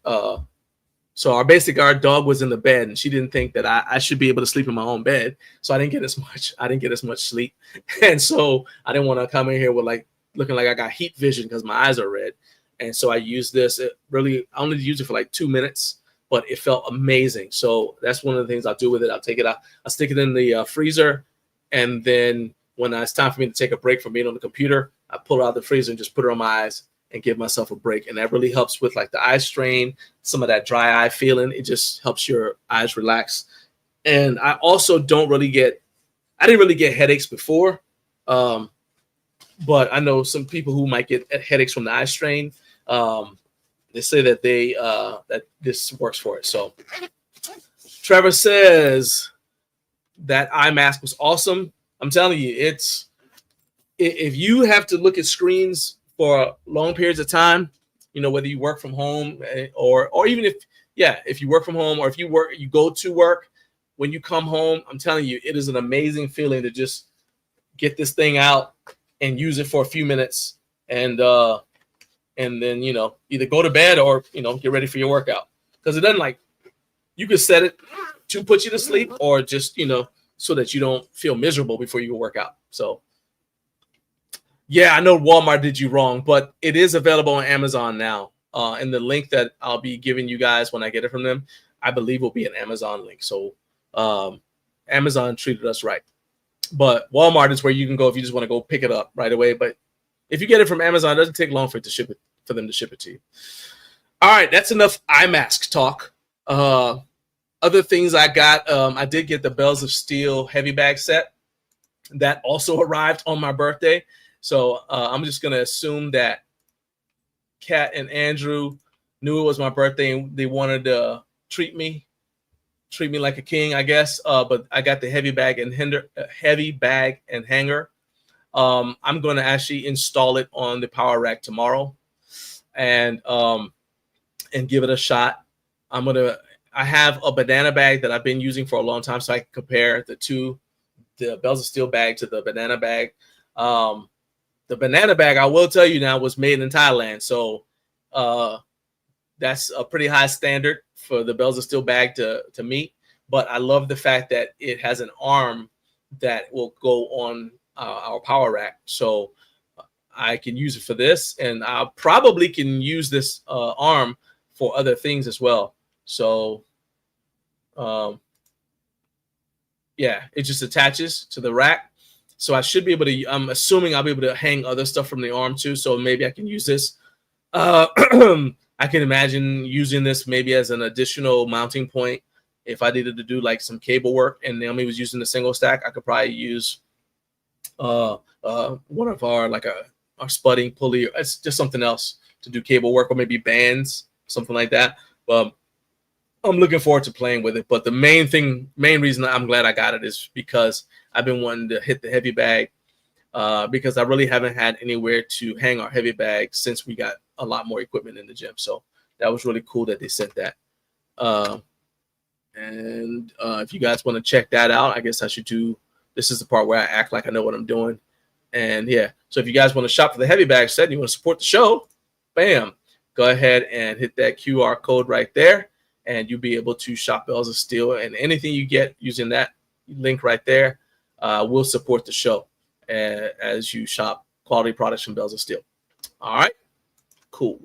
So our dog was in the bed, and she didn't think that I should be able to sleep in my own bed. So I didn't get as much sleep, and so I didn't want to come in here with looking like I got heat vision because my eyes are red. And so I used this. I only used it for like 2 minutes, but it felt amazing. So that's one of the things I'll do with it. I'll take it out. I'll stick it in the freezer. And then when it's time for me to take a break from being on the computer, I pull it out of the freezer and just put it on my eyes and give myself a break. And that really helps with like the eye strain, some of that dry eye feeling. It just helps your eyes relax. And I also I didn't really get headaches before. But I know some people who might get headaches from the eye strain. They say that that this works for it. So Trevor says that eye mask was awesome. I'm telling you, if you have to look at screens for long periods of time, whether you work from home or even if you work from home or if you go to work, when you come home, I'm telling you, it is an amazing feeling to just get this thing out and use it for a few minutes and then, either go to bed or, get ready for your workout. Because it doesn't you could set it to put you to sleep or just, so that you don't feel miserable before you work out. So, yeah, I know Walmart did you wrong, but it is available on Amazon now. And the link that I'll be giving you guys when I get it from them, I believe will be an Amazon link. So Amazon treated us right. But Walmart is where you can go if you just want to go pick it up right away. But if you get it from Amazon, it doesn't take long for them to ship it to you. All right, that's enough eye mask talk. Other things I got, I did get the Bells of Steel heavy bag set. That also arrived on my birthday. So I'm just going to assume that Kat and Andrew knew it was my birthday and they wanted to treat me like a king, I guess. But I got the heavy bag and hanger. I'm going to actually install it on the power rack tomorrow and give it a shot. I have a banana bag that I've been using for a long time, so I can compare the Bells of Steel bag to the banana bag. The banana bag, I will tell you now, was made in Thailand, so that's a pretty high standard for the Bells of Steel bag to meet. But I love the fact that it has an arm that will go on our power rack, so I can use it for this, and I probably can use this arm for other things as well. So, yeah, it just attaches to the rack. So I should be able to, I'm assuming I'll be able to hang other stuff from the arm too. So maybe I can use this. I can imagine using this maybe as an additional mounting point. If I needed to do like some cable work and Naomi was using the single stack, I could probably use one of our our spudding pulley. It's just something else to do cable work, or maybe bands, something like that. But I'm looking forward to playing with it. But the main reason I'm glad I got it is because I've been wanting to hit the heavy bag because I really haven't had anywhere to hang our heavy bag since we got a lot more equipment in the gym. So that was really cool that they sent that. And if you guys want to check that out, I guess I should do, this is the part where I act like I know what I'm doing. And yeah, so if you guys want to shop for the heavy bag set and you want to support the show, bam, go ahead and hit that QR code right there, and you'll be able to shop Bells of Steel, and anything you get using that link right there will support the show as you shop quality products from Bells of Steel. All right, cool.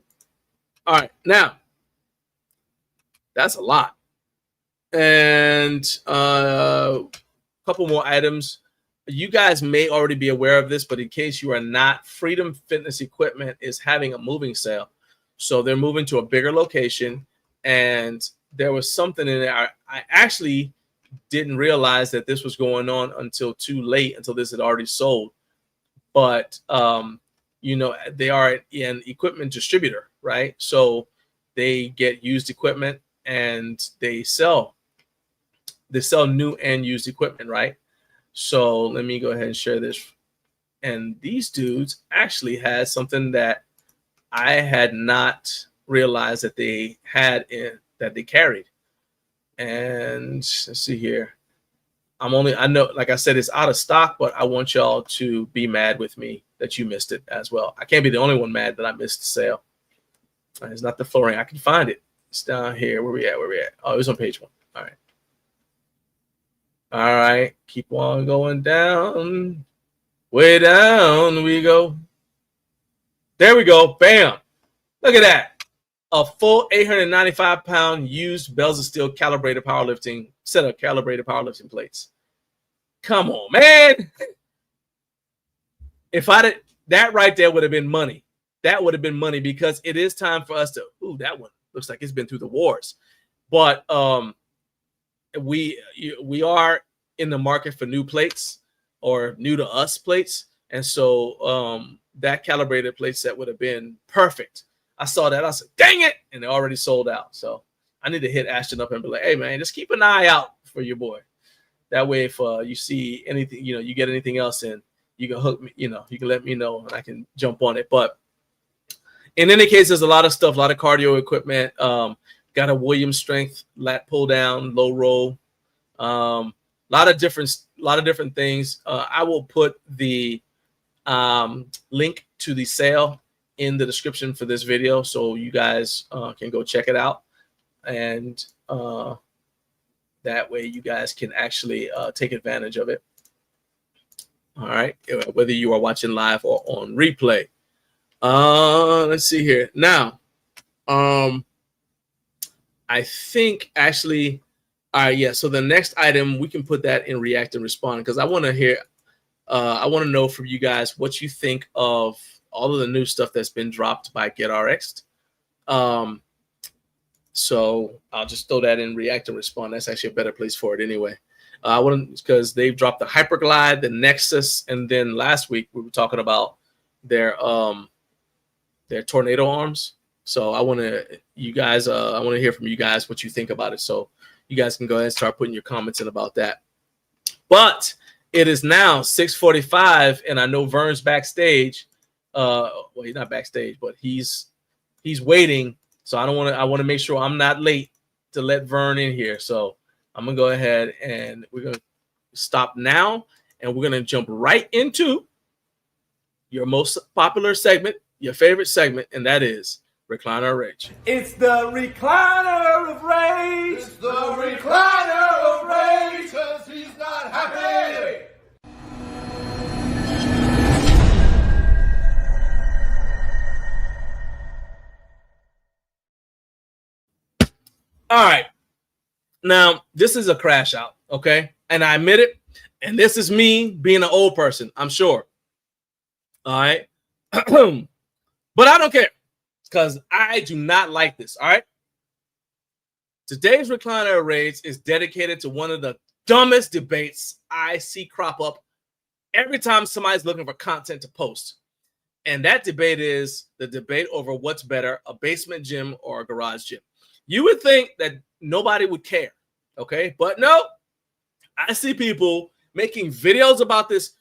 All right, now that's a lot. And a couple more items. You guys may already be aware of this, but in case you are not, Freedom Fitness Equipment is having a moving sale. So they're moving to a bigger location, and there was something in there. I actually didn't realize that this was going on until too late, until this had already sold. But, you know, they are an equipment distributor, right? So they get used equipment and they sell new and used equipment, right? So let me go ahead and share this. And these dudes actually had something that I had not realized that they had that they carried. And let's see here. I know, like I said, it's out of stock, but I want y'all to be mad with me that you missed it as well. I can't be the only one mad that I missed the sale. It's not the flooring. I can find it. It's down here. Where we at? Oh, it was on page 1. All right. All right, keep on going down. Way down we go. There we go. Bam. Look at that. A full 895-pound used Bells of Steel calibrated powerlifting set of calibrated powerlifting plates. Come on, man. If I did that right there would have been money. That would have been money, because it is time for us to, ooh, that one looks like it's been through the wars. But we are in the market for new plates, or new to us plates, and so that calibrated plate set would have been perfect. I saw that, I said, dang it, and it already sold out. So I need to hit Ashton up and be like, hey man, just keep an eye out for your boy. That way, if you see anything, you know, you get anything else in, you can hook me, you know, you can let me know and I can jump on it. But in any case, there's a lot of stuff, a lot of cardio equipment. Got a Williams strength lat pull down, low roll. A lot of different things. I will put the link to the sale in the description for this video, so you guys can go check it out, and that way you guys can actually take advantage of it. All right, whether you are watching live or on replay. Let's see here now. I think actually, all right, yeah. So the next item, we can put that in react and respond, because I want to hear, I want to know from you guys what you think of all of the new stuff that's been dropped by GetRx. So I'll just throw that in react and respond. That's actually a better place for it anyway. I want, because they've dropped the Hyperglide, the Nexus, and then last week we were talking about their tornado arms. So I want to, you guys, I want to hear from you guys what you think about it. So you guys can go ahead and start putting your comments in about that. But it is now 6:45, and I know Vern's backstage. Well, he's not backstage, but he's waiting. So I want to make sure I'm not late to let Vern in here. So I'm going to go ahead and we're going to stop now. And we're going to jump right into your most popular segment, your favorite segment, and that is Recliner of Rage. It's the Recliner of Rage. It's the Recliner of Rage, 'cause he's not happy. All right. Now, this is a crash out, okay? And I admit it. And this is me being an old person, I'm sure. All right. But I don't care because I do not like this. All right. Today's Recliner of Rage is dedicated to one of the dumbest debates I see crop up every time somebody's looking for content to post. And that debate is the debate over what's better, a basement gym or a garage gym. You would think that nobody would care. Okay. But no, I see people making videos about this.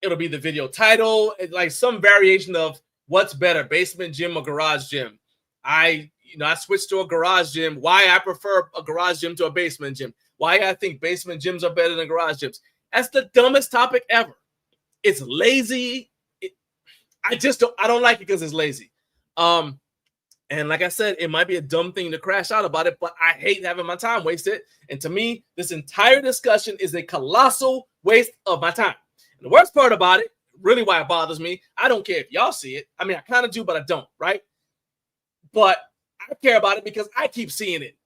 It'll be the video title, like some variation of what's better, basement gym or garage gym. I switched to a garage gym. Why I prefer a garage gym to a basement gym. Why I think basement gyms are better than garage gyms. That's the dumbest topic ever. It's lazy. I don't like it because it's lazy. And like I said, it might be a dumb thing to crash out about it, but I hate having my time wasted. And to me, this entire discussion is a colossal waste of my time. And the worst part about it, really why it bothers me, I don't care if y'all see it. I mean, I kind of do, but I don't, right? But I care about it because I keep seeing it.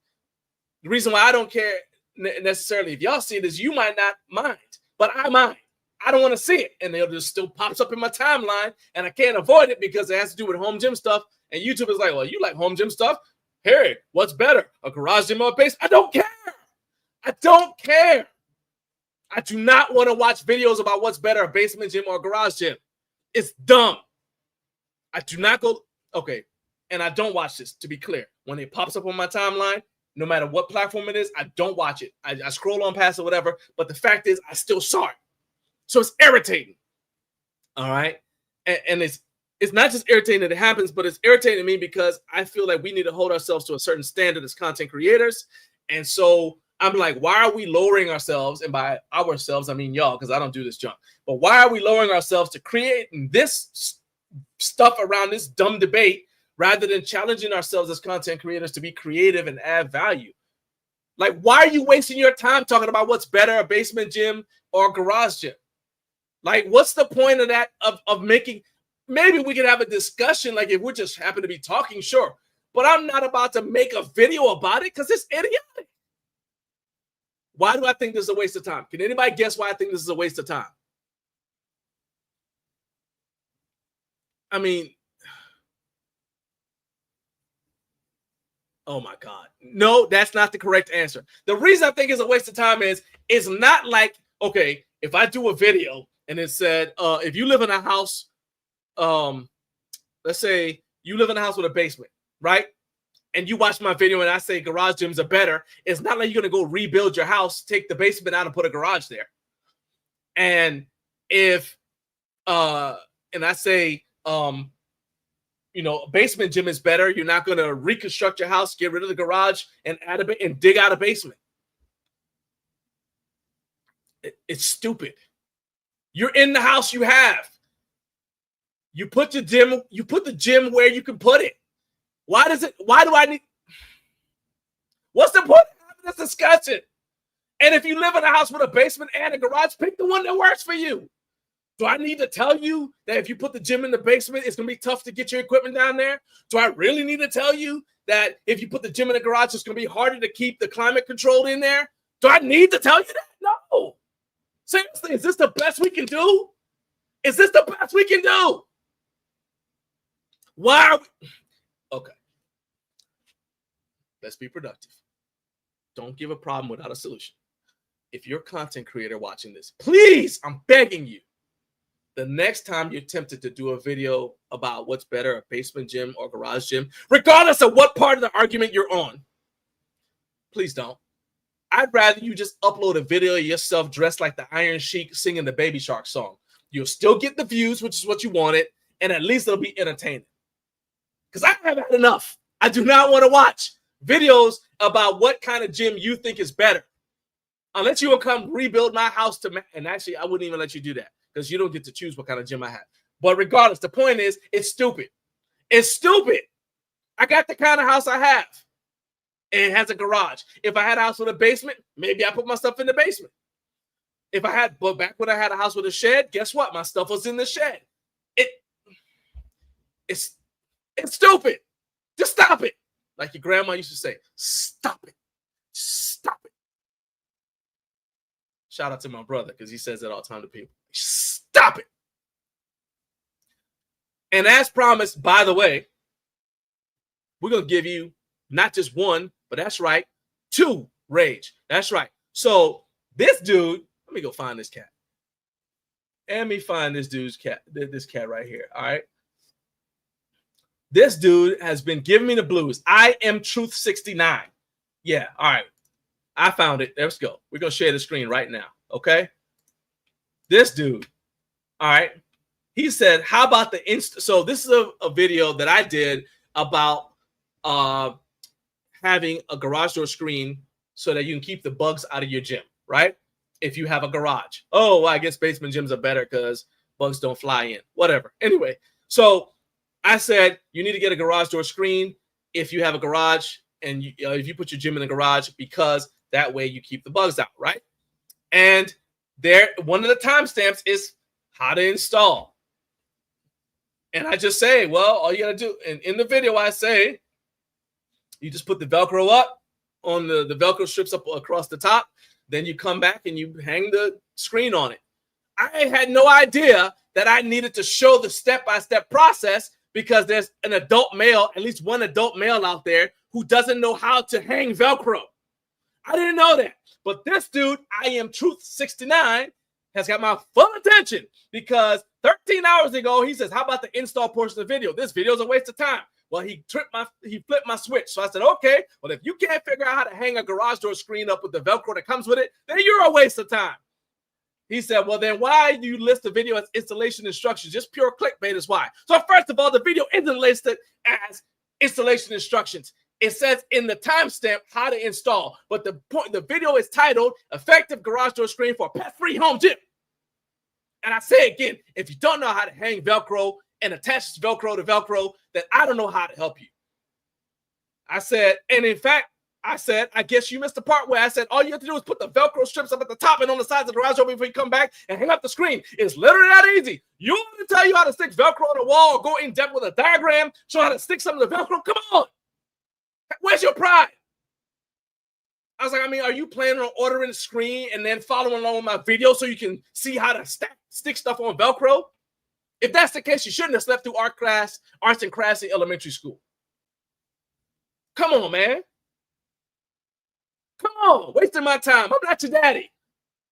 The reason why I don't care necessarily if y'all see it is you might not mind, but I mind. I don't want to see it. And it just still pops up in my timeline, and I can't avoid it because it has to do with home gym stuff. And YouTube is like, well, you like home gym stuff? Hey, what's better, a garage gym or a basement? I don't care. I don't care. I do not want to watch videos about what's better, a basement gym or a garage gym. It's dumb. I do not go. Okay. And I don't watch this, to be clear. When it pops up on my timeline, no matter what platform it is, I don't watch it. I scroll on past or whatever. But the fact is, I still saw it. So it's irritating. All right. And it's not just irritating that it happens, but it's irritating to me because I feel like we need to hold ourselves to a certain standard as content creators. And so I'm like, why are we lowering ourselves? And by ourselves, I mean y'all, because I don't do this junk. But why are we lowering ourselves to creating this stuff around this dumb debate rather than challenging ourselves as content creators to be creative and add value? Like, why are you wasting your time talking about what's better, a basement gym or a garage gym? Like, what's the point of that, of making... Maybe we could have a discussion, like if we just happen to be talking, sure. But I'm not about to make a video about it because it's idiotic. Why do I think this is a waste of time? Can anybody guess why I think this is a waste of time? I mean, oh my God. No, that's not the correct answer. The reason I think it's a waste of time is it's not like, okay, if I do a video and it said, if you live in a house, let's say you live in a house with a basement, right? And you watch my video and I say garage gyms are better. It's not like you're going to go rebuild your house, take the basement out and put a garage there. And if, and I say, a basement gym is better. You're not going to reconstruct your house, get rid of the garage and add a bit and dig out a basement. It's stupid. You're in the house you have. You put the gym where you can put it. Why do I need? What's the point of having this discussion? And if you live in a house with a basement and a garage, pick the one that works for you. Do I need to tell you that if you put the gym in the basement, it's going to be tough to get your equipment down there? Do I really need to tell you that if you put the gym in the garage, it's going to be harder to keep the climate controlled in there? Do I need to tell you that? No. Seriously, is this the best we can do? Is this the best we can do? Why are we? Okay. Let's be productive. Don't give a problem without a solution. If you're a content creator watching this, please, I'm begging you, the next time you're tempted to do a video about what's better, a basement gym or garage gym, regardless of what part of the argument you're on, please don't. I'd rather you just upload a video of yourself dressed like the Iron Sheik singing the Baby Shark song. You'll still get the views, which is what you wanted, and at least it'll be entertaining. Because I have had enough. I do not want to watch videos about what kind of gym you think is better. Unless you will come rebuild my house and actually I wouldn't even let you do that because you don't get to choose what kind of gym I have. But regardless, the point is it's stupid. It's stupid. I got the kind of house I have. And it has a garage. If I had a house with a basement, maybe I put my stuff in the basement. But back when I had a house with a shed, guess what? My stuff was in the shed. It's stupid. Just stop it. Like your grandma used to say, stop it. Stop it. Shout out to my brother because he says that all the time to people. Stop it. And as promised, by the way, we're going to give you not just one, but that's right, 2 rage. That's right. So this dude, let me go find this cat. Let me find this dude's cat, this cat right here. All right. This dude has been giving me the blues. I am Truth 69. Yeah. All right. I found it. Let's go. We're going to share the screen right now. Okay. This dude. All right. He said, how about the so this is a video that I did about having a garage door screen so that you can keep the bugs out of your gym, right? If you have a garage. Oh, well, I guess basement gyms are better because bugs don't fly in. Whatever. Anyway, so I said you need to get a garage door screen if you have a garage and if you put your gym in the garage because that way you keep the bugs out, right? And there, one of the timestamps is how to install. And I just say, well, all you got to do, and in the video I say, you just put the Velcro up on the Velcro strips up across the top. Then you come back and you hang the screen on it. I had no idea that I needed to show the step-by-step process because there's an adult male, at least one adult male out there who doesn't know how to hang Velcro. I didn't know that. But this dude, I am Truth 69, has got my full attention because 13 hours ago, he says, how about the install portion of the video? This video is a waste of time. Well, he flipped my switch. So I said, okay, well, if you can't figure out how to hang a garage door screen up with the Velcro that comes with it, then you're a waste of time. He said, well, then why do you list the video as installation instructions? Just pure clickbait is why. So first of all, the video isn't listed as installation instructions. It says in the timestamp how to install, but the video is titled Effective Garage Door Screen for a Pet-Free Home Gym. And I say again, if you don't know how to hang Velcro and attach Velcro to Velcro, then I don't know how to help you. I said, and in fact, I guess you missed the part where I said, all you have to do is put the Velcro strips up at the top and on the sides of the garage door before you come back and hang up the screen. It's literally that easy. You want me to tell you how to stick Velcro on the wall or go in depth with a diagram, show how to stick some of the Velcro? Come on. Where's your pride? I was like, I mean, are you planning on ordering a screen and then following along with my video so you can see how to stick stuff on Velcro? If that's the case, you shouldn't have slept through arts and crafts in elementary school. Come on, man. Come on, wasting my time. I'm not your daddy.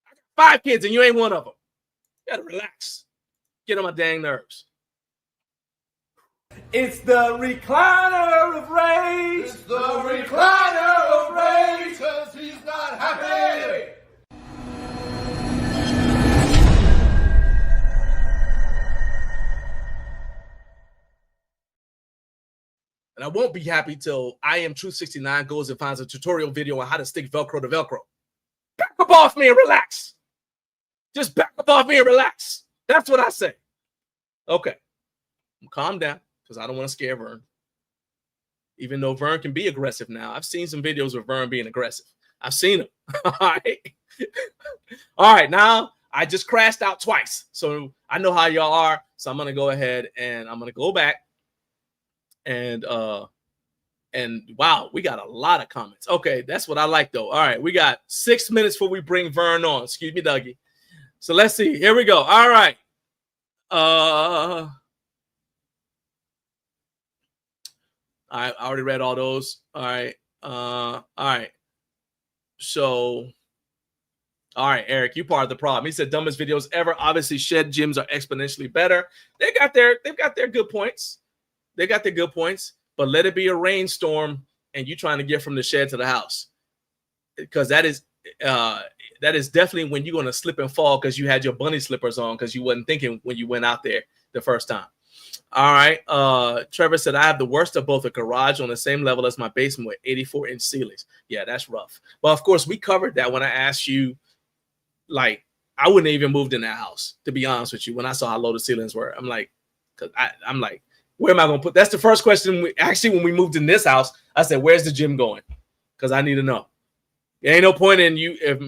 I got 5 kids and you ain't one of them. You gotta relax. Get on my dang nerves. It's the recliner of rage. It's the recliner of rage, 'cause he's not happy. And I won't be happy till I am Truth 69 goes and finds a tutorial video on how to stick Velcro to Velcro. Back up off me and relax. Just back up off me and relax. That's what I say. Okay. Calm down because I don't want to scare Vern. Even though Vern can be aggressive now. I've seen some videos of Vern being aggressive. I've seen him. All right. All right. Now, I just crashed out twice. So I know how y'all are. So I'm going to go ahead and I'm going to go back. And wow, we got a lot of comments. Okay, that's what I like though. All right, we got 6 minutes before we bring Vern on. Excuse me, Dougie. So let's see. Here we go. All right. I already read all those. All right. All right. So, all right, Eric, you part of the problem. He said dumbest videos ever. Obviously, shed gyms are exponentially better. They've got their good points. They got their good points, but let it be a rainstorm and you trying to get from the shed to the house, because that is definitely when you're going to slip and fall because you had your bunny slippers on because you wasn't thinking when you went out there the first time. All right. Trevor said, I have the worst of both, a garage on the same level as my basement with 84-inch ceilings. Yeah, that's rough. Well, of course, we covered that when I asked you, like, I wouldn't even moved in that house, to be honest with you. When I saw how low the ceilings were, I'm like, I'm like, where am I going to put? That's the first question. Actually, when we moved in this house, I said, where's the gym going? Because I need to know. There ain't no point in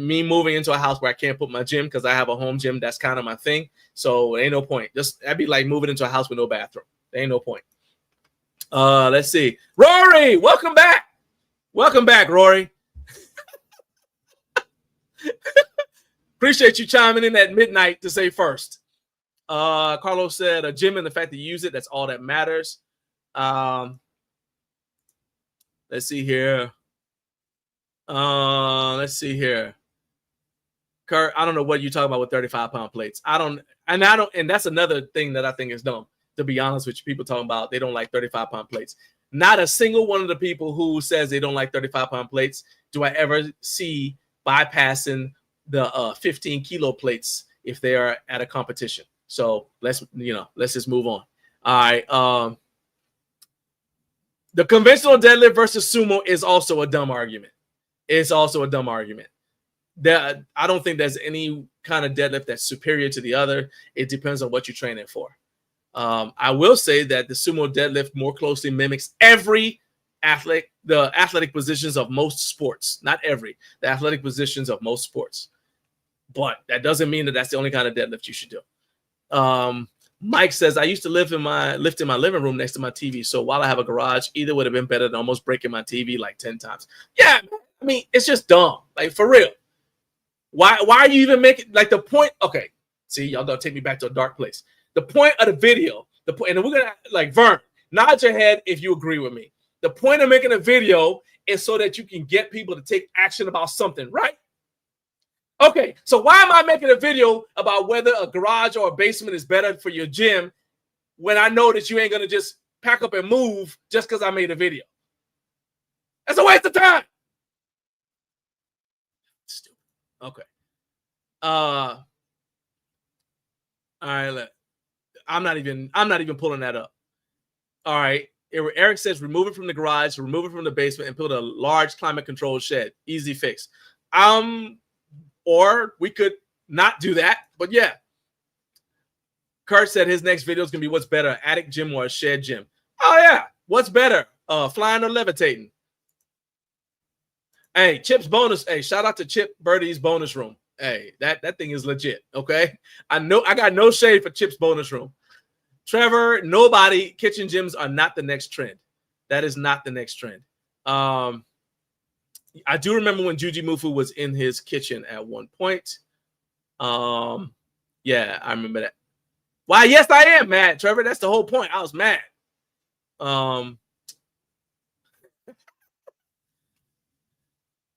me moving into a house where I can't put my gym because I have a home gym. That's kind of my thing. So there ain't no point. That'd be like moving into a house with no bathroom. There ain't no point. Let's see. Rory, welcome back. Welcome back, Rory. Appreciate you chiming in at midnight to say first. Carlos said a gym and the fact that you use it, that's all that matters. Let's see here. Let's see here. Kurt, I don't know what you're talking about with 35-pound plates. And that's another thing that I think is dumb, to be honest with you. People talking about they don't like 35-pound plates. Not a single one of the people who says they don't like 35-pound plates do I ever see bypassing the 15-kilo plates if they are at a competition. So let's just move on. All right. The conventional deadlift versus sumo is also a dumb argument. It's also a dumb argument. I don't think there's any kind of deadlift that's superior to the other. It depends on what you're training for. I will say that the sumo deadlift more closely mimics the athletic positions of most sports. Not every, the athletic positions of most sports. But that doesn't mean that that's the only kind of deadlift you should do. Mike says, I used to lift in my living room next to my TV. So while I have a garage, either would have been better than almost breaking my TV like 10 times. Yeah, I mean, it's just dumb. Like, for real. Why are you even making, like, the point? Okay, see, y'all don't take me back to a dark place. The point of the video, and we're going to, like, Vern, nod your head if you agree with me. The point of making a video is so that you can get people to take action about something, right? Okay, so why am I making a video about whether a garage or a basement is better for your gym when I know that you ain't going to just pack up and move just because I made a video? That's a waste of time. Stupid. Okay. All right, look. I'm not even pulling that up. All right. Eric says remove it from the garage, remove it from the basement, and build a large climate-controlled shed. Easy fix. Or we could not do that, but yeah. Kurt said his next video is going to be what's better, an attic gym or a shed gym. Oh, yeah. What's better, flying or levitating? Hey, Chip's bonus. Hey, shout out to Chip Birdie's bonus room. Hey, that thing is legit, okay? I got no shade for Chip's bonus room. Trevor, kitchen gyms are not the next trend. That is not the next trend. I do remember when Juji Mufu was in his kitchen at one point. Yeah, I remember that. Why, yes, I am mad, Trevor. That's the whole point. I was mad.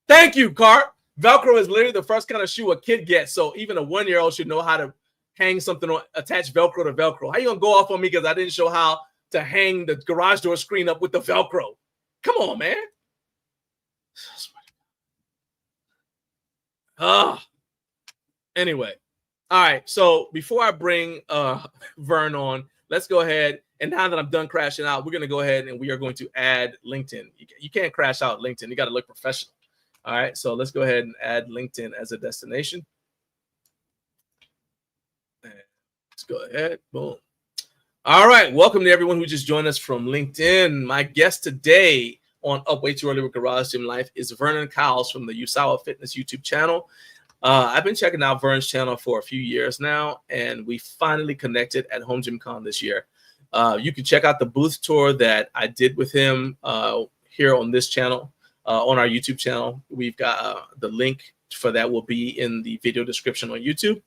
Thank you, Cart. Velcro is literally the first kind of shoe a kid gets. So even a 1-year-old should know how to hang something or attach Velcro to Velcro. How you gonna go off on me because I didn't show how to hang the garage door screen up with the Velcro? Come on, man. Anyway, all right. So before I bring Vern on, let's go ahead. And now that I'm done crashing out, we're going to go ahead and we are going to add LinkedIn. You can't crash out LinkedIn. You got to look professional. All right. So let's go ahead and add LinkedIn as a destination. And let's go ahead. Boom. All right. Welcome to everyone who just joined us from LinkedIn. My guest today on Up Way Too Early with Garage Gym Life is Vern Cows from the Usawa Fitness YouTube channel. I've been checking out Vern's channel for a few years now, and we finally connected at Home Gym Con this year. You can check out the booth tour that I did with him here on this channel, on our YouTube channel. We've got the link for that will be in the video description on YouTube.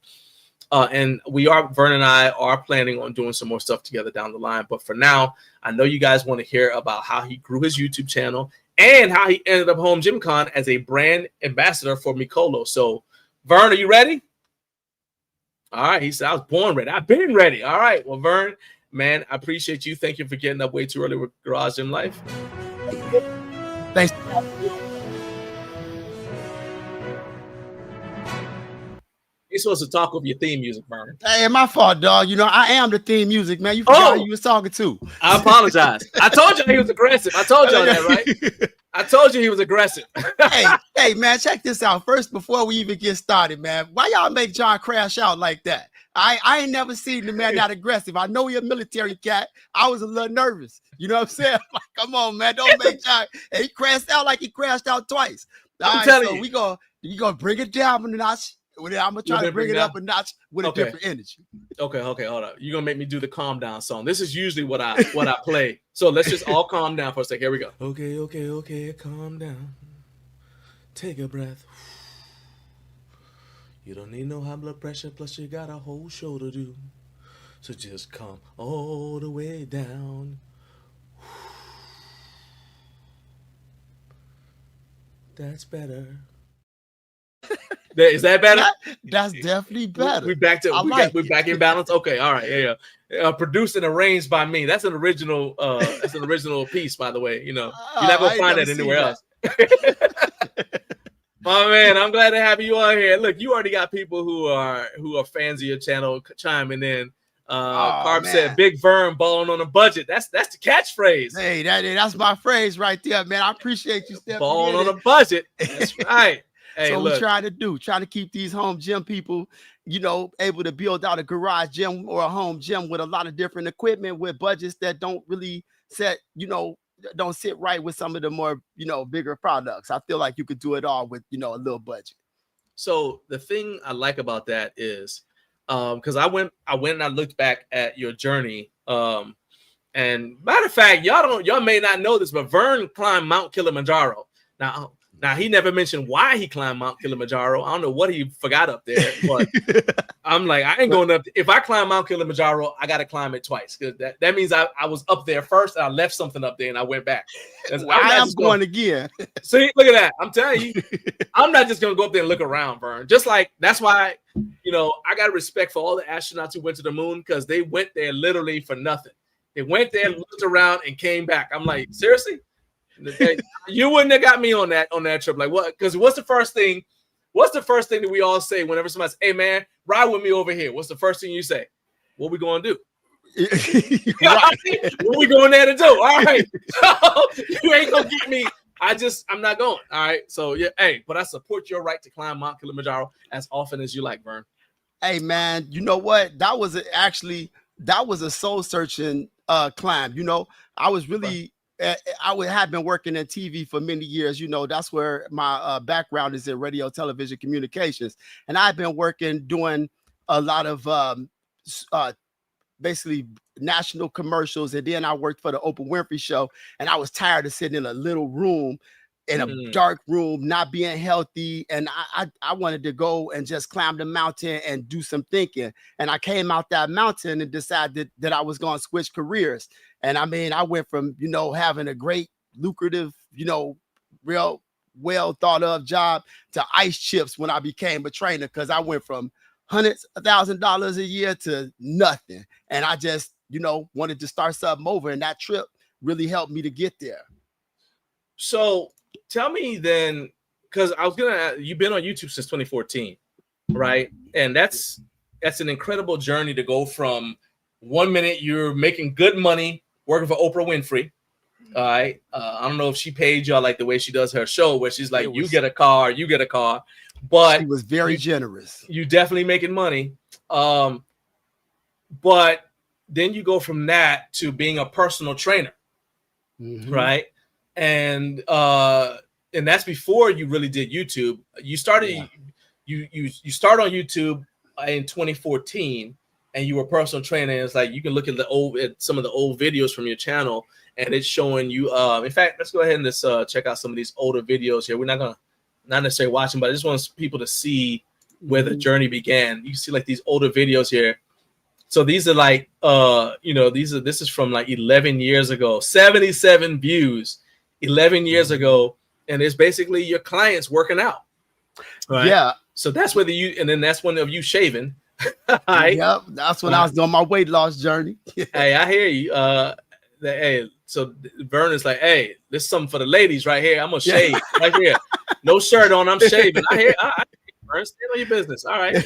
And Vern and I are planning on doing some more stuff together down the line. But for now, I know you guys want to hear about how he grew his YouTube channel and how he ended up Home Gym Con as a brand ambassador for Mikolo. So, Vern, are you ready? All right. He said, I was born ready. I've been ready. All right. Well, Vern, man, I appreciate you. Thank you for getting up way too early with Garage Gym Life. Thanks. You're supposed to talk over your theme music, Vern. Hey, my fault, dog. You know, I am the theme music, man. You forgot who you was talking to. I apologize. I told you he was aggressive. I told y'all that, right? I told you he was aggressive. hey, man, check this out. First, before we even get started, man, why y'all make John crash out like that? I ain't never seen the man that aggressive. I know you're a military cat. I was a little nervous. You know what I'm saying? Like, come on, man. Don't make John. And he crashed out like he crashed out twice. I'm telling you. We gonna bring it down a notch. I'm gonna try to bring it up a notch with a different energy. Okay, hold up. You're gonna make me do the calm down song. This is usually what I play. So let's just all calm down for a second. Here we go. Okay, calm down. Take a breath. You don't need no high blood pressure, plus you got a whole show to do. So just calm all the way down. That's better. Is that better? That's definitely better. We're back back in balance. Okay, all right, yeah. Produced and arranged by me. That's an original. That's an original piece, by the way. You know, you're not gonna find that anywhere else. My man, I'm glad to have you on here. Look, you already got people who are fans of your channel chiming in. Carb said, "Big Vern balling on a budget." That's the catchphrase. Hey, that's my phrase right there, man. I appreciate you stepping balling on a budget. That's right. Hey, so look. we trying to keep these home gym people, you know, able to build out a garage gym or a home gym with a lot of different equipment with budgets that don't really don't sit right with some of the more, bigger products. I feel like you could do it all with, a little budget. So the thing I like about that is, because I went and I looked back at your journey. And matter of fact, y'all may not know this, but Vern climbed Mount Kilimanjaro. Now he never mentioned why he climbed Mount Kilimanjaro. I don't know what he forgot up there, but I'm like, I ain't going up. If I climb Mount Kilimanjaro, I got to climb it twice, because that means I was up there first and I left something up there and I went back. I'm going again. See, look at that. I'm telling you, I'm not just going to go up there and look around, Vern. Just like, that's why, I got respect for all the astronauts who went to the moon, because they went there literally for nothing. They went there, looked around, and came back. I'm like, seriously? You wouldn't have got me on that trip. Like, what? Because what's the first thing that we all say whenever somebody says, "Hey man, ride with me over here"? What's the first thing you say? What we gonna do? What we going there to do? All right. So, you ain't gonna get me. I'm not going. All right. So yeah, hey, but I support your right to climb Mount Kilimanjaro as often as you like, Vern. Hey man, you know what? That was a soul searching climb. I was really I had been working in TV for many years. That's where my background is in radio, television, communications. And I've been doing a lot of basically national commercials. And then I worked for the Oprah Winfrey Show. And I was tired of sitting in a little room, in a dark room, not being healthy. And I wanted to go and just climb the mountain and do some thinking. And I came out that mountain and decided that I was going to switch careers. And I mean, I went from, having a great, lucrative, real well thought of job to ice chips when I became a trainer, because I went from hundreds of $1,000s a year to nothing. And I just, wanted to start something over. And that trip really helped me to get there. So tell me then, because you've been on YouTube since 2014, right? And that's an incredible journey to go from 1 minute you're making good money working for Oprah Winfrey. All right. I don't know if she paid y'all like the way she does her show, where she's like, you get a car. But she was very generous. You definitely making money. But then you go from that to being a personal trainer, right? And that's before you really did YouTube. You started you start on YouTube in 2014, and you were a personal trainer. And it's like, you can look at some of the old videos from your channel, and it's showing you. In fact, let's go ahead and just check out some of these older videos here. We're not necessarily watching, but I just want people to see where the journey began. You can see like these older videos here. So these are like, this is from like 11 years ago, 77 views, 11 years ago. And it's basically your clients working out. Right? Yeah. So that's where and then that's one of you shaving. Right? Yep. That's when I was doing my weight loss journey. Hey, I hear you. Hey, so Vern is like, hey, this is something for the ladies right here. I'm gonna shave right here. No shirt on, I'm shaving. I hear, Vern. Stay on your business. All right.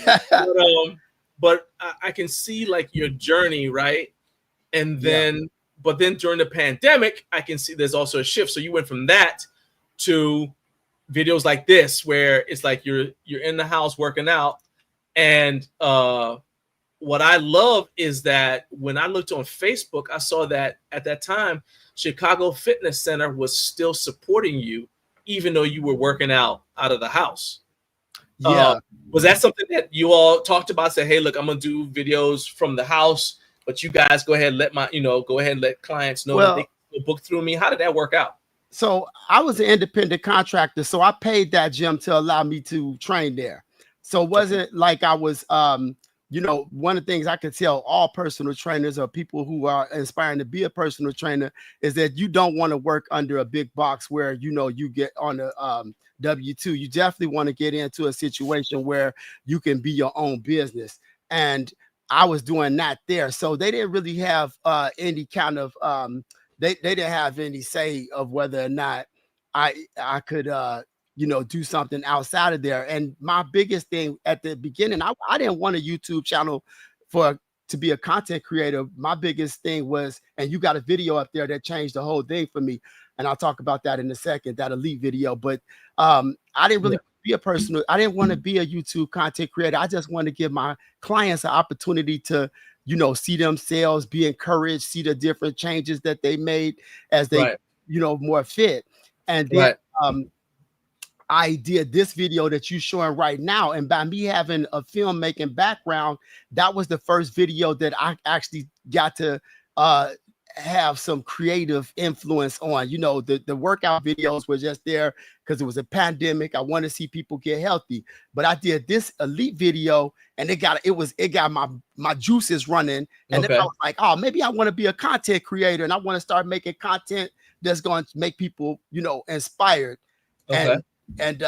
But I can see like your journey, right? And then, but then during the pandemic, I can see there's also a shift. So you went from that to videos like this, where it's like you're in the house working out. And what I love is that when I looked on Facebook, I saw that at that time, Chicago Fitness Center was still supporting you, even though you were working out of the house. Was that something that you all talked about? Say, hey, look, I'm gonna do videos from the house, but you guys go ahead and let go ahead and let clients know that they can book through me. How did that work out? So I was an independent contractor, so I paid that gym to allow me to train there. So it wasn't like I was, one of the things I could tell all personal trainers or people who are inspiring to be a personal trainer is that you don't want to work under a big box where, you get on a W-2. You definitely want to get into a situation where you can be your own business. And I was doing that there. So they didn't really have any kind of, they didn't have any say of whether or not I could, do something outside of there. And my biggest thing at the beginning, I didn't want a YouTube channel to be a content creator. My biggest thing was, and you got a video up there that changed the whole thing for me. And I'll talk about that in a second, that elite video. But I didn't really be I didn't want to be a YouTube content creator. I just want to give my clients an opportunity to, see themselves, be encouraged, see the different changes that they made as they, more fit. And then I did this video that you're showing right now. And by me having a filmmaking background, that was the first video that I actually got to have some creative influence on. The workout videos were just there because it was a pandemic. I want to see people get healthy. But I did this elite video and it got my juices running. And then I was like, oh, maybe I want to be a content creator and I want to start making content that's going to make people, inspired. And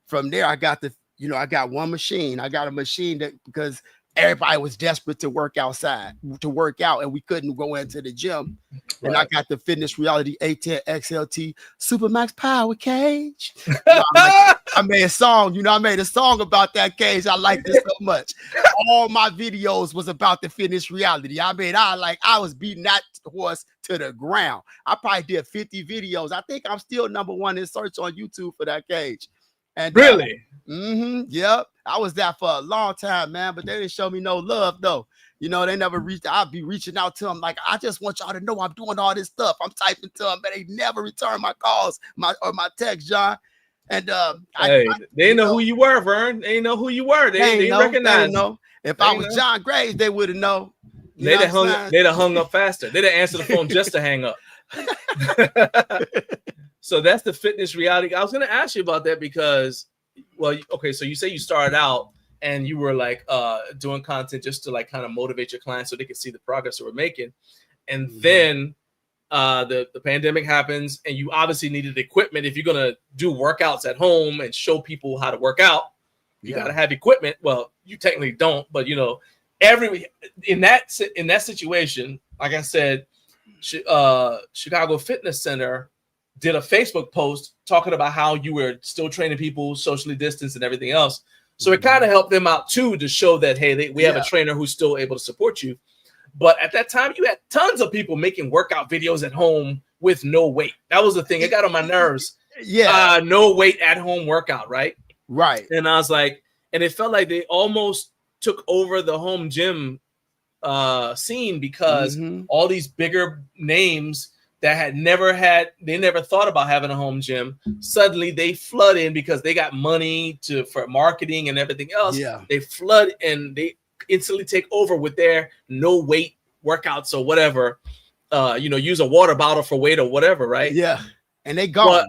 from there, I got I got one machine. I got a machine because everybody was desperate to work out, and we couldn't go into the gym. And I got the Fitness Reality A10 XLT Supermax Power Cage. I made a song, I made a song about that cage. I liked it so much. All my videos was about the Fitness Reality. I was beating that horse to the ground. I probably did 50 videos. I think I'm still #1 in search on YouTube for that cage. And really? Yep. I was there for a long time, man, but they didn't show me no love though. They never reached. I'd be reaching out to them like, I just want y'all to know I'm doing all this stuff. I'm typing to them, but they never return my calls, my text, John. And they didn't know who you were, Vern. They didn't know who you were. They didn't recognize you. If I was John Graves, they would have known. They'd have hung up faster. They'd have answered the phone just to hang up. So that's the Fitness Reality. I was going to ask you about that because, so you say you started out and you were like doing content just to like kind of motivate your clients so they could see the progress that we're making. And then the pandemic happens and you obviously needed equipment. If you're going to do workouts at home and show people how to work out, you got to have equipment. Well, you technically don't, but in that situation, like I said, Chicago Fitness Center did a Facebook post talking about how you were still training people socially distanced and everything else. So it kind of helped them out too, to show that, hey, we have a trainer who's still able to support you. But at that time, you had tons of people making workout videos at home with no weight. That was the thing. It got on my nerves. No weight at home workout, right? Right. And I was like, and it felt like they almost took over the home gym scene because all these bigger names that they never thought about having a home gym, suddenly they flood in because they got money for marketing and everything else. They flood and they instantly take over with their no weight workouts or whatever. Use a water bottle for weight or whatever, right? Yeah. And they gone.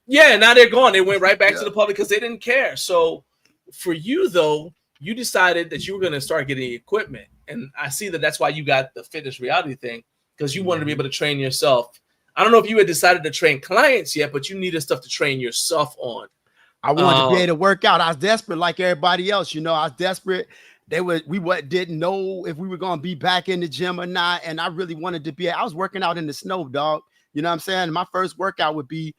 Now they're gone. They went right back to the public because they didn't care. So for you though, you decided that you were going to start getting equipment. And I see that's why you got the Fitness Reality thing, because you wanted to be able to train yourself. I don't know if you had decided to train clients yet, but you needed stuff to train yourself on. I wanted to be able to work out. I was desperate like everybody else. I was desperate. We didn't know if we were going to be back in the gym or not. And I really wanted to I was working out in the snow, dog. You know what I'm saying? My first workout would be,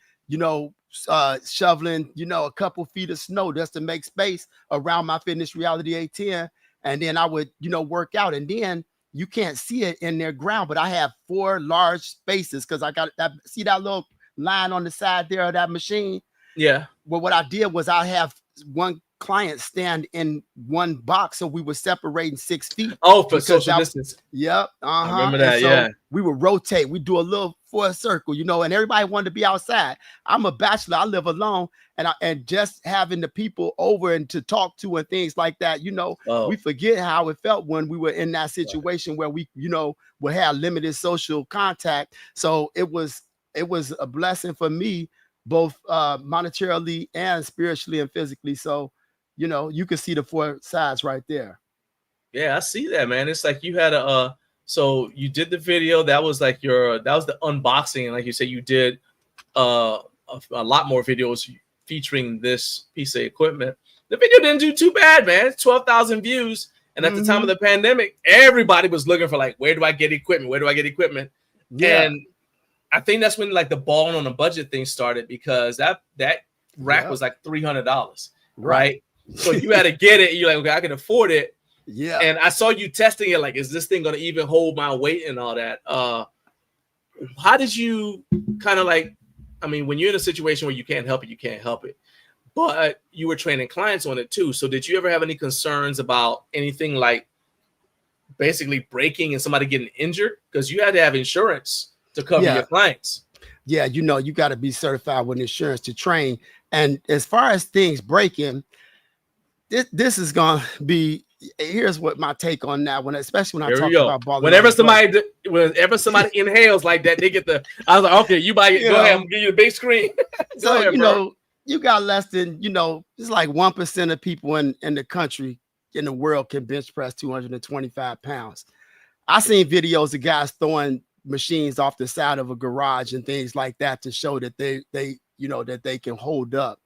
shoveling, a couple feet of snow just to make space around my Fitness Reality 810. And then I would, work out. And then you can't see it in their ground, but I have 4 large spaces because I got that. See that little line on the side there of that machine? Yeah. Well, what I did was I have one client stand in one box, so we were separating 6 feet. Oh, for social distance. Yep. I remember that. So yeah. We would rotate. We do a little 4 circle, and everybody wanted to be outside. I'm a bachelor. I live alone, and just having the people over and to talk to and things like that, we forget how it felt when we were in that situation where we, would have limited social contact. So it was a blessing for me, both monetarily and spiritually and physically. So, you can see the 4 sides right there. Yeah, I see that, man. It's like you had so you did the video. That was like that was the unboxing. And like you said, you did a lot more videos featuring this piece of equipment. The video didn't do too bad, man. 12,000 views. And at the time of the pandemic, everybody was looking for like, where do I get equipment? Where do I get equipment? Yeah. And I think that's when like the balling on a budget thing started, because that rack was like $300, right? So you had to get it. You're like, okay, I can afford it. Yeah. And I saw you testing it. Like, is this thing going to even hold my weight and all that? How did you kind of like, I mean, when you're in a situation where you can't help it, you can't help it. But you were training clients on it too. So did you ever have any concerns about anything like basically breaking and somebody getting injured? Because you had to have insurance to cover your clients. Yeah, you got to be certified with insurance to train. And as far as things breaking, this is going to be, here's what my take on that one, especially when I talk about balling. Whenever somebody inhales like that, they get I was like, okay, you buy it. Go ahead, I'm gonna give you the big screen. So, you got less than, it's like 1% of people in the country, in the world, can bench press 225 pounds. I seen videos of guys throwing machines off the side of a garage and things like that to show that that they can hold up.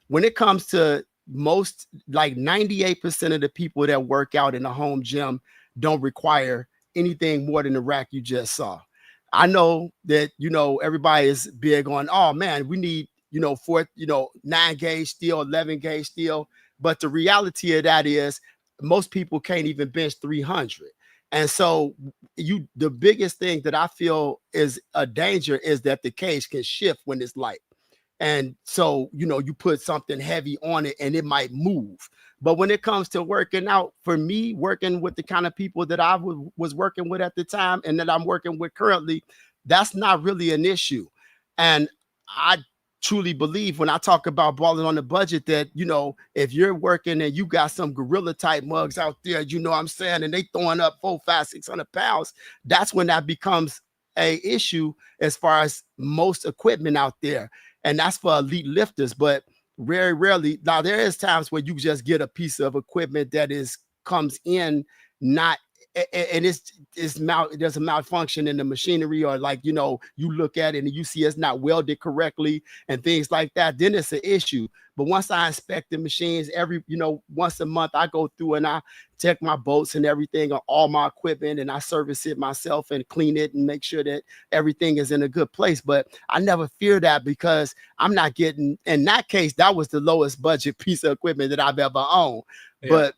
When it comes to most, like 98% of the people that work out in a home gym don't require anything more than the rack you just saw. I know that, everybody is big on, oh man, we need, 9 gauge steel, 11 gauge steel. But the reality of that is most people can't even bench 300. And so the biggest thing that I feel is a danger is that the cage can shift when it's light. And so, you put something heavy on it and it might move. But when it comes to working out, for me, working with the kind of people that I was working with at the time and that I'm working with currently, that's not really an issue. And I truly believe when I talk about balling on the budget that, if you're working and you got some gorilla type mugs out there, what I'm saying, and they throwing up 400, 500, 600 pounds, that's when that becomes a issue as far as most equipment out there. And that's for elite lifters, but very rarely. Now there is times where you just get a piece of equipment that comes in not, and there's a malfunction in the machinery, or like, you look at it and you see it's not welded correctly and things like that, then it's an issue. But once I inspect the machines once a month, I go through and I check my bolts and everything on all my equipment, and I service it myself and clean it and make sure that everything is in a good place. But I never fear that, because I'm not getting, in that case, that was the lowest budget piece of equipment that I've ever owned. Yeah.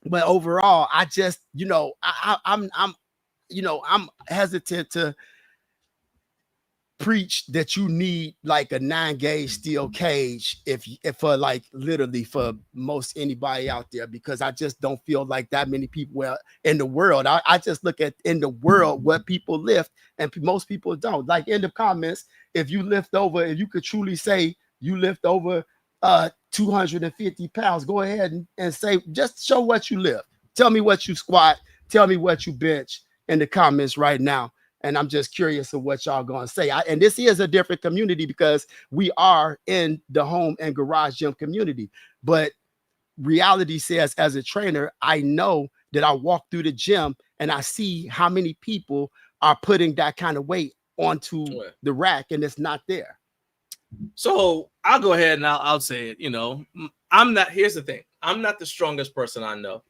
But overall, I just, I'm hesitant to preach that you need like a 9 gauge steel cage if for like literally for most anybody out there, because I just don't feel like that many people in the world. I just look at in the world what people lift, and most people don't. Like in the comments, if you could truly say you lift over 250 pounds, go ahead and say, just show what you lift. Tell me what you squat. Tell me what you bench in the comments right now. And I'm just curious of what y'all going to say. And this is a different community because we are in the home and garage gym community. But reality says, as a trainer, I know that I walk through the gym and I see how many people are putting that kind of weight onto the rack, and it's not there. So I'll go ahead and I'll say it. Here's the thing. I'm not the strongest person I know.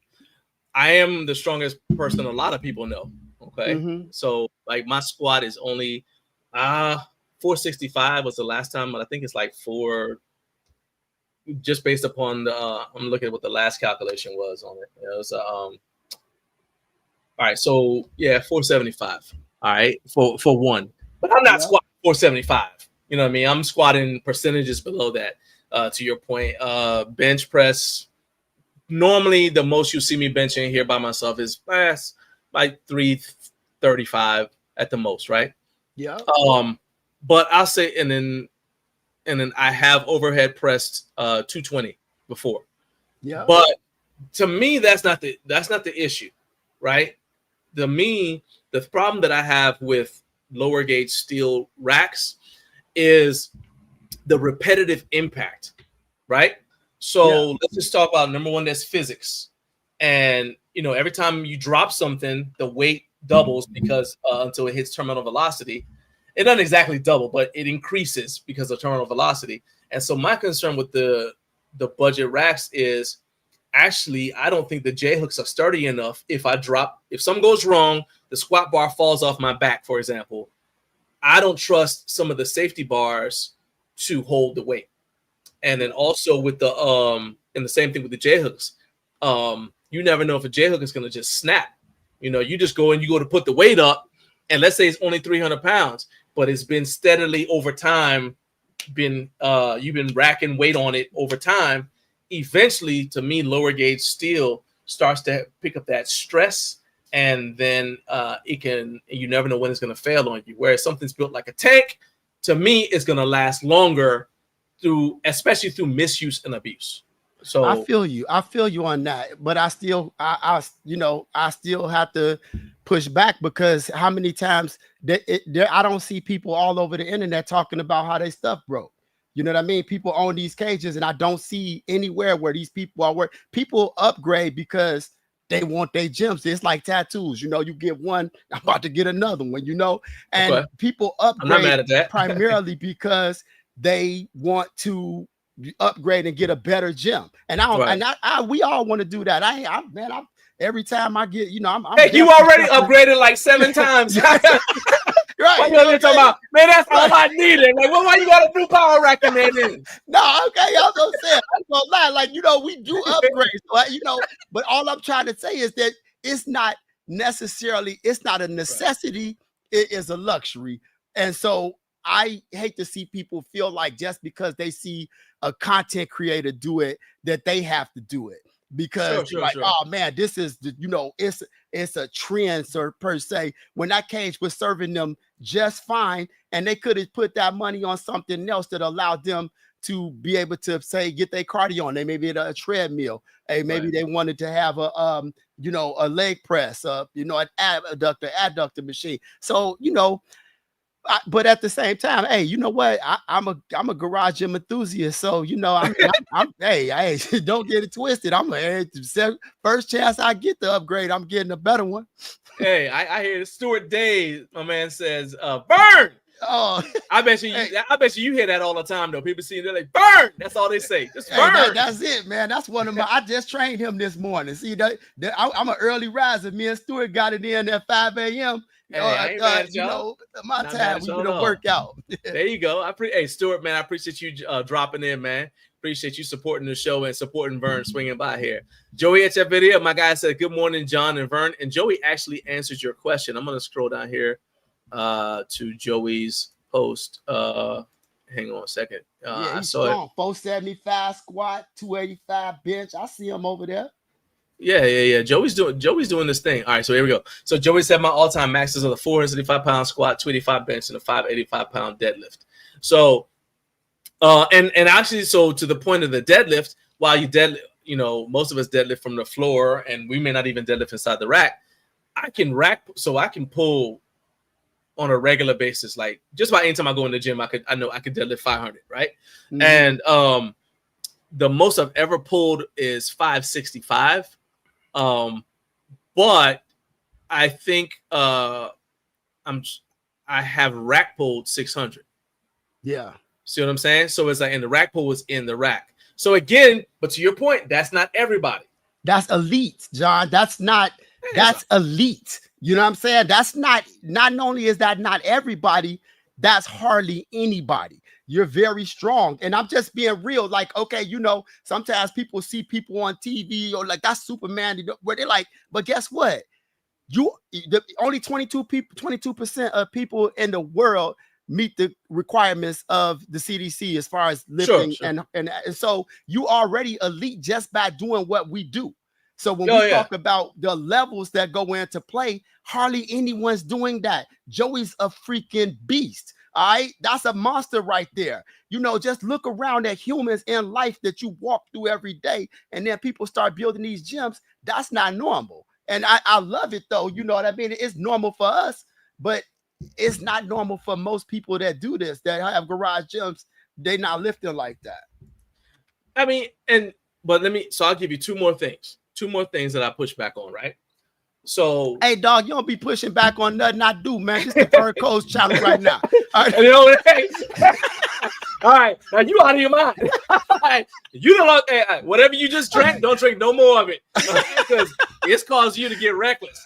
I am the strongest person a lot of people know. Okay. Mm-hmm. So like my squat is only 465 was the last time, but I think it's like just based upon the I'm looking at what the last calculation was on it. It was all right, so yeah, 475. All right, for one. But I'm not squatting 475. You know what I mean? I'm squatting percentages below that. To your point, bench press. Normally, the most you see me benching here by myself is like 335 at the most, right? Yeah. But I'll say, and then I have overhead pressed 220 before. Yeah. But to me, that's not the issue, right? The problem that I have with lower gauge steel racks is the repetitive impact, right? So let's just talk about number one, that's physics. And every time you drop something, the weight doubles because until it hits terminal velocity. It doesn't exactly double, but it increases because of terminal velocity. And so my concern with the budget racks is actually I don't think the J hooks are sturdy enough. If something goes wrong, the squat bar falls off my back, for example, I don't trust some of the safety bars to hold the weight. And then also with the and the same thing with the J hooks. You never know if a J hook is going to just snap. You just go and you go to put the weight up, and let's say it's only 300 pounds, but it's been steadily over time, you've been racking weight on it over time. Eventually, to me, lower gauge steel starts to pick up that stress, and then you never know when it's going to fail on you. Whereas something's built like a tank, to me, it's going to last longer especially through misuse and abuse. So I feel you on that, but I still have to push back, because how many times I don't see people all over the internet talking about how they stuff broke. You know what I mean? People own these cages, and I don't see anywhere where these people are people upgrade because they want their gyms. It's like tattoos. You get one, I'm about to get another one, and people upgrade I'm not mad at that. primarily because they want to upgrade and get a better gym. And we all want to do that. Every time I get, hey, you already upgraded like 7 times. Right. What you talking about? Man, that's all I needed. Like, why you got a new power rack in there then? No, okay, I was gonna say, I'm gonna lie. Like, we do upgrades, but all I'm trying to say is that it's not a necessity, it is a luxury. And so I hate to see people feel like just because they see a content creator do it, that they have to do it. Because oh man, this is it's a trend, per se. When that cage was serving them just fine, and they could have put that money on something else that allowed them to be able to get their cardio on. They maybe a treadmill. Hey, maybe they wanted to have a leg press, an adductor machine. So but at the same time, hey, you know what? I'm a garage gym enthusiast, so hey, don't get it twisted. First chance I get the upgrade, I'm getting a better one. Hey, I hear Stuart Day, my man says, Vern. Oh, I bet you hear that all the time though. People see it, they're like, Vern. That's all they say. Just Vern. That's it, man. That's one of my. I just trained him this morning. See, I'm an early riser. Me and Stuart got it in at 5 a.m. Hey, I ain't mad at y'all. My time we gonna work out. There you go. Hey, Stuart, man, I appreciate you dropping in, man. Appreciate you supporting the show and supporting Vern swinging by here. Joey at your video, my guy said, "Good morning, John and Vern." And Joey actually answered your question. I'm gonna scroll down here to Joey's post. Hang on a second. I saw it. 475 squat, 285 bench. I see him over there. Yeah. Joey's doing this thing. All right, so here we go. So Joey said my all-time maxes are the 475-pound squat, 285 bench, and a 585-pound deadlift. So, and actually, so to the point of the deadlift, while you most of us deadlift from the floor, and we may not even deadlift inside the rack. I can pull on a regular basis, like just about anytime I go in the gym, I know I could deadlift 500, right? Mm-hmm. And the most I've ever pulled is 565. But I think I have rack pulled 600. Yeah. See what I'm saying? So it's like, and the rack pull was in the rack. So again, but to your point, that's not everybody. That's elite, John. That's elite. You know what I'm saying? That's not only is that not everybody, that's hardly anybody. You're very strong. And I'm just being real. Like, okay, you know, sometimes people see people on TV or like that's Superman, where they're like, but guess what? Only 22% of people in the world meet the requirements of the CDC as far as lifting. Sure. And so you already elite just by doing what we do. So when we talk about the levels that go into play, hardly anyone's doing that. Joey's a freaking beast. All right, that's a monster right there. You know, just look around at humans in life that you walk through every day, and then people start building these gyms. That's not normal. And I love it though. You know what I mean? It's normal for us, but it's not normal for most people that do this, that have garage gyms. They're not lifting like that. I mean, so I'll give you two more things that I push back on, right? So, hey, dog, you don't be pushing back on nothing I do, man. This is the Vern Cows channel right now. All right. You know, hey. All right, now you out of your mind. You don't know, whatever you just drank, don't drink no more of it, because it's caused you to get reckless.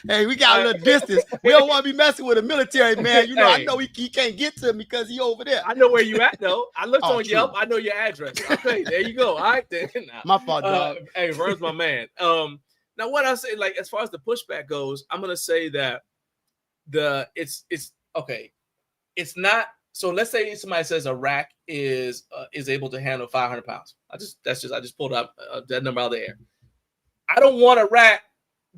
Hey, we got a little distance. We don't want to be messing with a military man. You know, Hey. I know he can't get to me because he over there. I know where you at, though. I looked on true. Yelp. I know your address. Okay, there you go. All right, then. Nah. My fault, dog. Hey, Vern's my man. Now what I say, like as far as the pushback goes, I'm gonna say that it's okay. It's not. So let's say somebody says a rack is able to handle 500 pounds. I just pulled up that number out of the air. I don't want a rack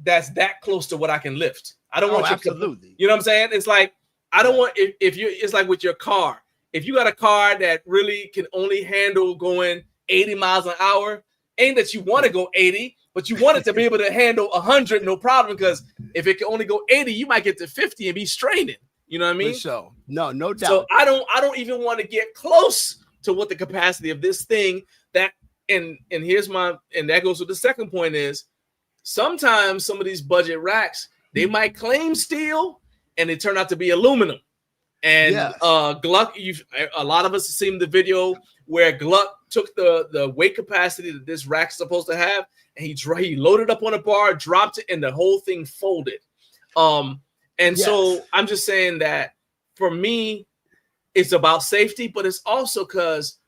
that's that close to what I can lift. I don't want absolutely. You know what I'm saying? It's like I don't want if you. It's like with your car. If you got a car that really can only handle going 80 miles an hour, ain't that you want to go 80, but you want it to be able to handle 100, no problem. Because if it can only go 80, you might get to 50 and be straining. You know what I mean? For sure. No doubt. So I don't even want to get close to what the capacity of this thing that and that goes with the second point is sometimes some of these budget racks, they might claim steel and they turn out to be aluminum. And Gluck, a lot of us have seen the video where Gluck took the weight capacity that this rack's supposed to have, and he loaded up on a bar, dropped it, and the whole thing folded. So I'm just saying that for me, it's about safety, but it's also because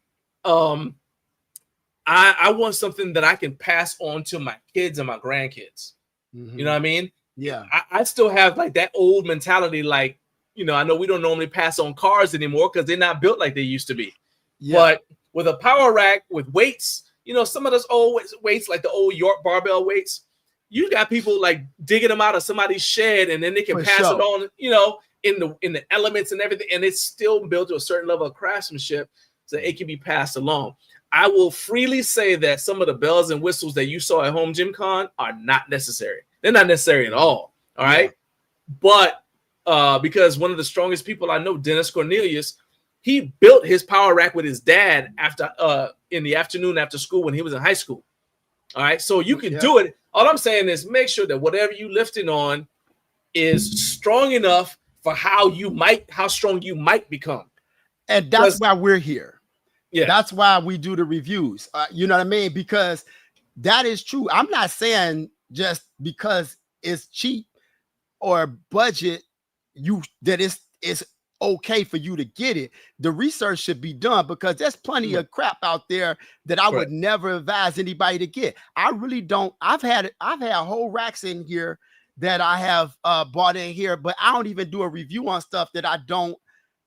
I want something that I can pass on to my kids and my grandkids. Mm-hmm. You know what I mean? Yeah. I still have like that old mentality, like, you know, I know we don't normally pass on cars anymore because they're not built like they used to be. Yeah. But with a power rack with weights, you know, some of those old weights, like the old York barbell weights, you got people like digging them out of somebody's shed and then they can pass it on, you know, in the elements and everything. And it's still built to a certain level of craftsmanship so it can be passed along. I will freely say that some of the bells and whistles that you saw at Home Gym Con are not necessary. They're not necessary at all. All right. Yeah. But because one of the strongest people I know, Dennis Cornelius, he built his power rack with his dad after in the afternoon after school when he was in high school. All right. So you can do it. All I'm saying is make sure that whatever you lifting on is strong enough for how strong you might become. And that's why we're here. Yeah. That's why we do the reviews. You know what I mean? Because that is true. I'm not saying just because it's cheap or budget, that it's okay for you to get it. The research should be done because there's plenty of crap out there that I would never advise anybody to get. I really don't. I've had whole racks in here that I have bought in here, but I don't even do a review on stuff that I don't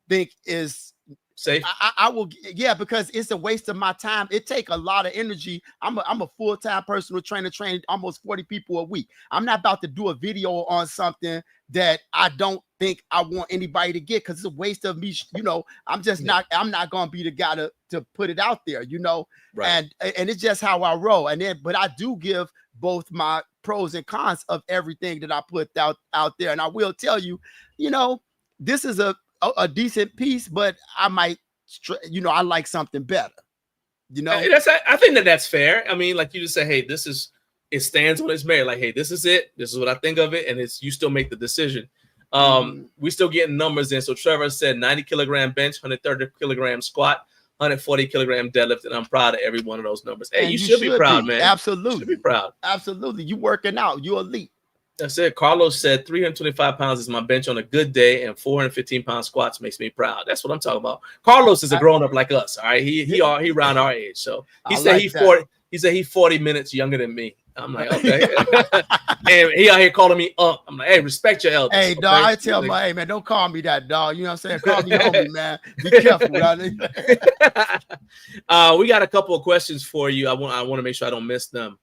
think is safe. I will, because it's a waste of my time. It take a lot of energy. I'm a full-time personal trainer, training almost 40 people a week. I'm not about to do a video on something that I don't think I want anybody to get because it's a waste of me. You know, I'm not going to be the guy to put it out there, you know, and it's just how I roll. But I do give both my pros and cons of everything that I put out there. And I will tell you, you know, this is a decent piece, but I might, you know, I like something better. You know, I think that's fair. I mean, like you just say, hey, it stands on its merit. Like, hey, this is it. This is what I think of it, and you still make the decision. We still getting numbers in. So Trevor said 90 kilogram bench, 130 kilogram squat, 140 kilogram deadlift, and I'm proud of every one of those numbers. Hey, you should be proud, man. Absolutely, you should be proud. Absolutely, you working out. You elite. That's it. Carlos said 325 pounds is my bench on a good day, and 415 pound squats makes me proud. That's what I'm talking about. Carlos is a grown up like us. All right, he around our age. So he said he's 40. He said he's 40 minutes younger than me. I'm like, okay. And he out here calling me up. I'm like, hey, respect your elders. Hey, dog, I tell him, hey, man, don't call me that, dog. You know what I'm saying? Call me homie, man. Be careful, brother. We got a couple of questions for you. I want to make sure I don't miss them.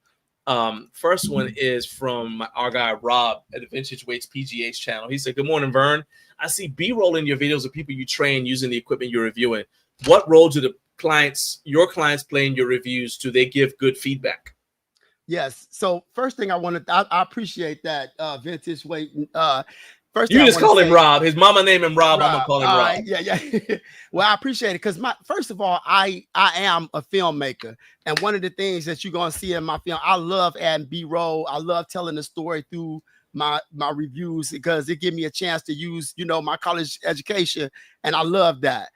First one is from our guy Rob at the Vintage Weights PGH channel. He said, good morning, Vern. I see B-roll in your videos of people you train using the equipment you're reviewing. What role do your clients play in your reviews? Do they give good feedback? Yes. So first thing I appreciate that Vintage Weight. First, you just call him Rob. His mama named him Rob. I'm gonna call him Rob. Right, yeah. Well, I appreciate it because first of all, I am a filmmaker, and one of the things that you're gonna see in my film, I love adding B-roll. I love telling the story through my reviews because it gives me a chance to use, my college education, and I love that.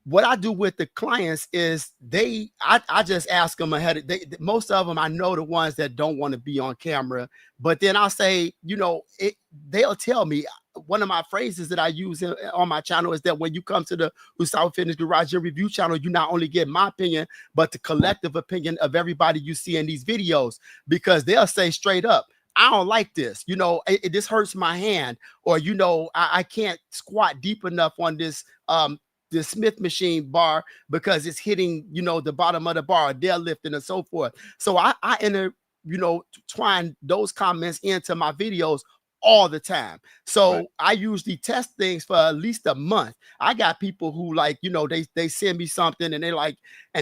What I do with the clients is I just ask them ahead. Most of them, I know the ones that don't want to be on camera, but then I'll say, they'll tell me. One of my phrases that I use on my channel is that when you come to the Usawa Fitness Garage Gym Review channel, you not only get my opinion, but the collective opinion of everybody you see in these videos, because they'll say straight up, I don't like this, this hurts my hand, or, I can't squat deep enough on this, the Smith machine bar because it's hitting, the bottom of the bar, deadlifting and so forth. So I twine those comments into my videos all the time. So right. I usually test things for at least a month. I got people who they send me something and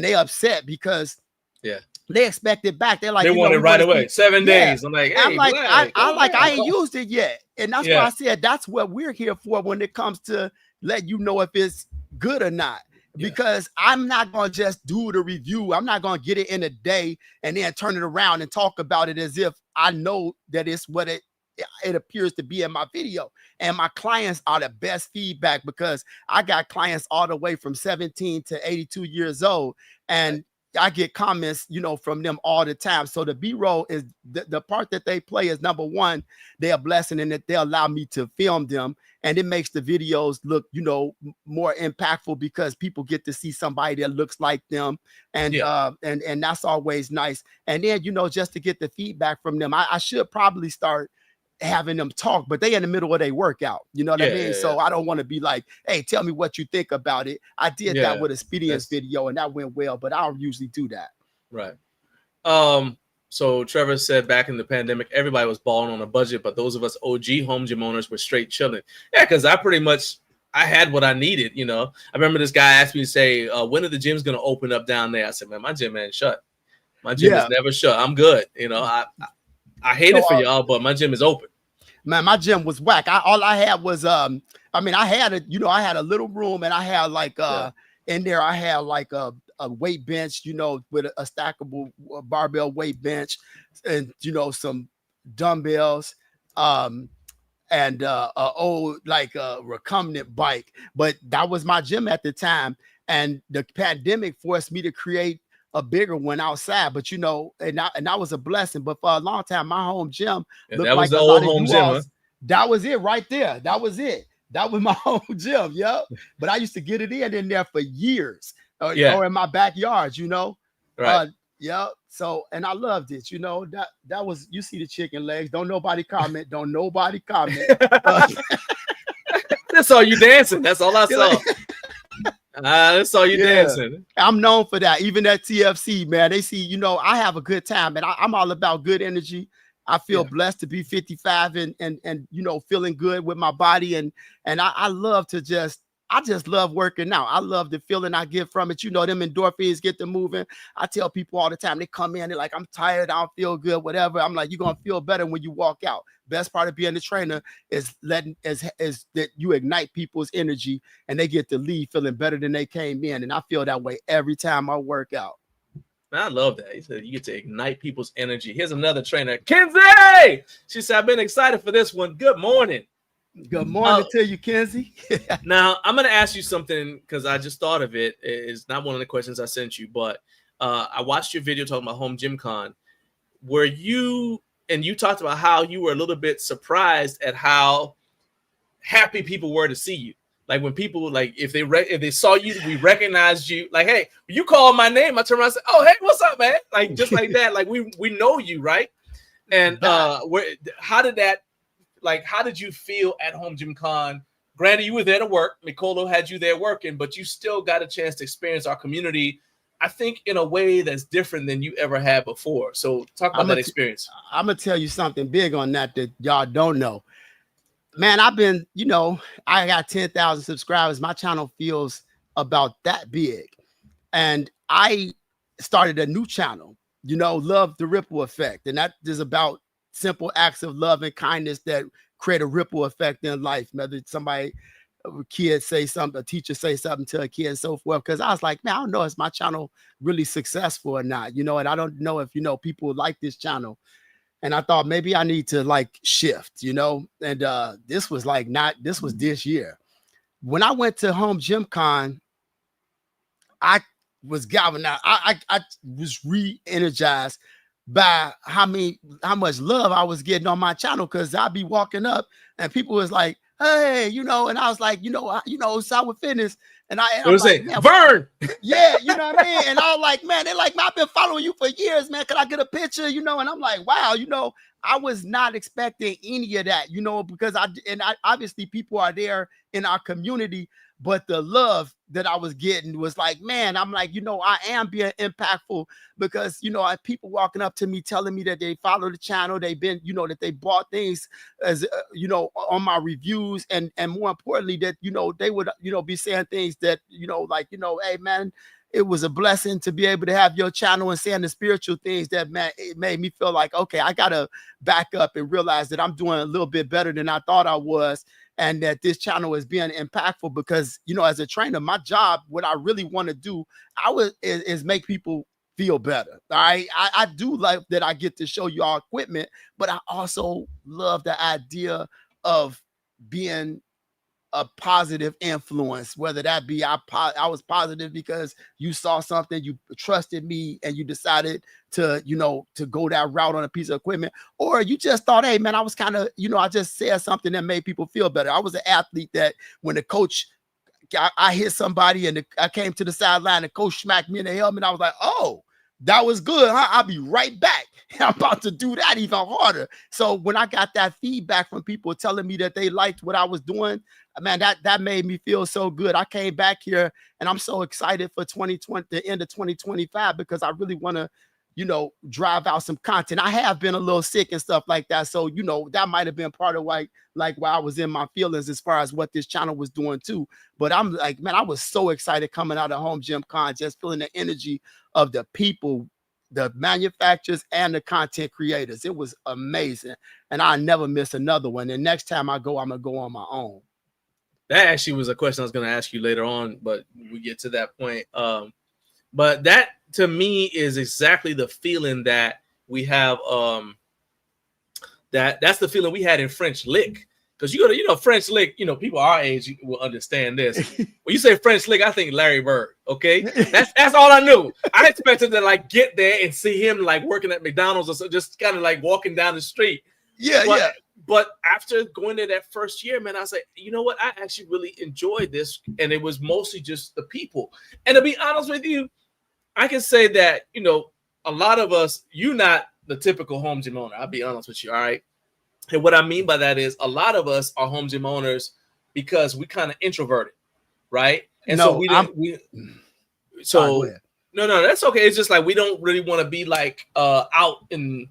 they upset because they expect it back. They're like, they want it right away. 7 days. I'm like, hey, I ain't used it yet. And that's why I said that's what we're here for when it comes to let you know if it's good or not, because I'm not going to just do the review. I'm not going to get it in a day and then turn it around and talk about it as if I know that it's what it appears to be in my video. And my clients are the best feedback, because I got clients all the way from 17 to 82 years old, and I get comments, from them all the time. So the B-roll is the part that they play is, number one, they're a blessing in that they allow me to film them. And it makes the videos look, more impactful because people get to see somebody that looks like them. And and that's always nice. And then, just to get the feedback from them, I should probably start having them talk, but they in the middle of their workout. You know what I mean? So I don't want to be like, hey, tell me what you think about it. I did that with a Expedience video and that went well, but I don't usually do that. Right. So Trevor said back in the pandemic, everybody was balling on a budget, but those of us OG home gym owners were straight chilling. Yeah, because I had what I needed. I remember this guy asked me to say, when are the gyms going to open up down there? I said, man, my gym ain't shut. My gym is never shut. I'm good. I hate it for y'all, but my gym is open. Man, my gym was whack. All I had was I had a little room, and I had in there I had a weight bench, with a stackable barbell weight bench, and some dumbbells, and a old recumbent bike. But that was my gym at the time, and the pandemic forced me to create a bigger one outside, but and that was a blessing. But for a long time, my home gym looked like the old home gym. Huh? That was it right there. That was it. That was my home gym. Yep. But I used to get it in there for years, or in my backyard. Right. Yeah. So, and I loved it. That was, you see the chicken legs. Don't nobody comment. Don't nobody comment. That's all you dancing. That's all I saw. That's all you dancing. I'm known for that. Even at TFC, man, they see, I have a good time, and I'm all about good energy. I feel blessed to be 55 and feeling good with my body. And I love to I just love working out. I love the feeling I get from it. Them endorphins get them moving. I tell people all the time, they come in, they're like, I'm tired, I don't feel good, whatever. I'm like, you're going to feel better when you walk out. Best part of being a trainer is that you ignite people's energy and they get to leave feeling better than they came in. And I feel that way every time I work out. I love that. He said you get to ignite people's energy. Here's another trainer, Kenzie. She said, I've been excited for this one. Good morning. Good morning to you, Kenzie. Now, I'm going to ask you something because I just thought of it. It's not one of the questions I sent you, but I watched your video talking about Home Gym Con. Were you and you talked about how you were a little bit surprised at how happy people were to see you. Like when people, like if they saw you, we recognized you. Like, hey, you call my name, I turn around and say, "Oh, hey, what's up, man?" Like just like that. Like we know you, right? And how did you feel at Home Gym Con? Granted, you were there to work. Nicolo had you there working, but you still got a chance to experience our community, I think, in a way that's different than you ever had before. So talk about that experience. I'm going to tell you something big on that y'all don't know. Man, I've been, I got 10,000 subscribers. My channel feels about that big. And I started a new channel, Love the Ripple Effect. And that is about simple acts of love and kindness that create a ripple effect in life. Whether somebody, a kid say something, a teacher say something to a kid and so forth. Because I was like, man, I don't know if my channel really successful or not, and I don't know if, people like this channel. And I thought maybe I need to like shift, and this was this year. When I went to Home Gym Con, I was galvanized. I was re-energized by how much love I was getting on my channel, because I'd be walking up and people was like, hey, and I was like, Usawa Fitness. And I was like, Vern. Yeah, you know what I mean? And I was like, man, they're like, I've been following you for years, man. Can I get a picture? And I'm like, wow, I was not expecting any of that, because obviously people are there in our community, but the love that I was getting was like, man, I'm like, I am being impactful, because, people walking up to me telling me that they follow the channel, they've been, that they bought things as, on my reviews, and more importantly that, they would, be saying things that, like, hey man, it was a blessing to be able to have your channel, and saying the spiritual things that, man, it made me feel like, okay, I got to back up and realize that I'm doing a little bit better than I thought I was. And that this channel is being impactful, because, as a trainer, my job, what I really want to do, is make people feel better. All right. I do like that I get to show you all equipment, but I also love the idea of being a positive influence, whether that be I was positive because you saw something, you trusted me, and you decided to, to go that route on a piece of equipment, or you just thought, hey man, I was kind of, I just said something that made people feel better. I was an athlete that when the coach, I hit somebody and I came to the sideline, the coach smacked me in the helmet, I was like, oh, that was good, huh? I'll be right back. I'm about to do that even harder. So when I got that feedback from people telling me that they liked what I was doing, man, that made me feel so good. I came back here and I'm so excited for 2020, the end of 2025, because I really want to, drive out some content. I have been a little sick and stuff like that. So, that might have been part of why I was in my feelings as far as what this channel was doing too. But I'm like, man, I was so excited coming out of Home Gym Con, just feeling the energy of the people, the manufacturers and the content creators. It was amazing. And I never miss another one. And next time I go, I'm going to go on my own. That actually was a question I was going to ask you later on, but we get to that point. But that to me is exactly the feeling that we have. That's the feeling we had in French Lick. Because you go to, French Lick, people our age will understand this. When you say French Lick, I think Larry Bird. Okay, that's all I knew. I expected to like get there and see him like working at McDonald's or so, just kind of like walking down the street. Yeah. But after going there that first year, man, I was like, you know what? I actually really enjoyed this, and it was mostly just the people. And to be honest with you, I can say that a lot of us, you're not the typical home gym owner. I'll be honest with you. All right. And what I mean by that is a lot of us are home gym owners because we kind of introverted, right? And no, no, that's okay. It's just like we don't really want to be like out in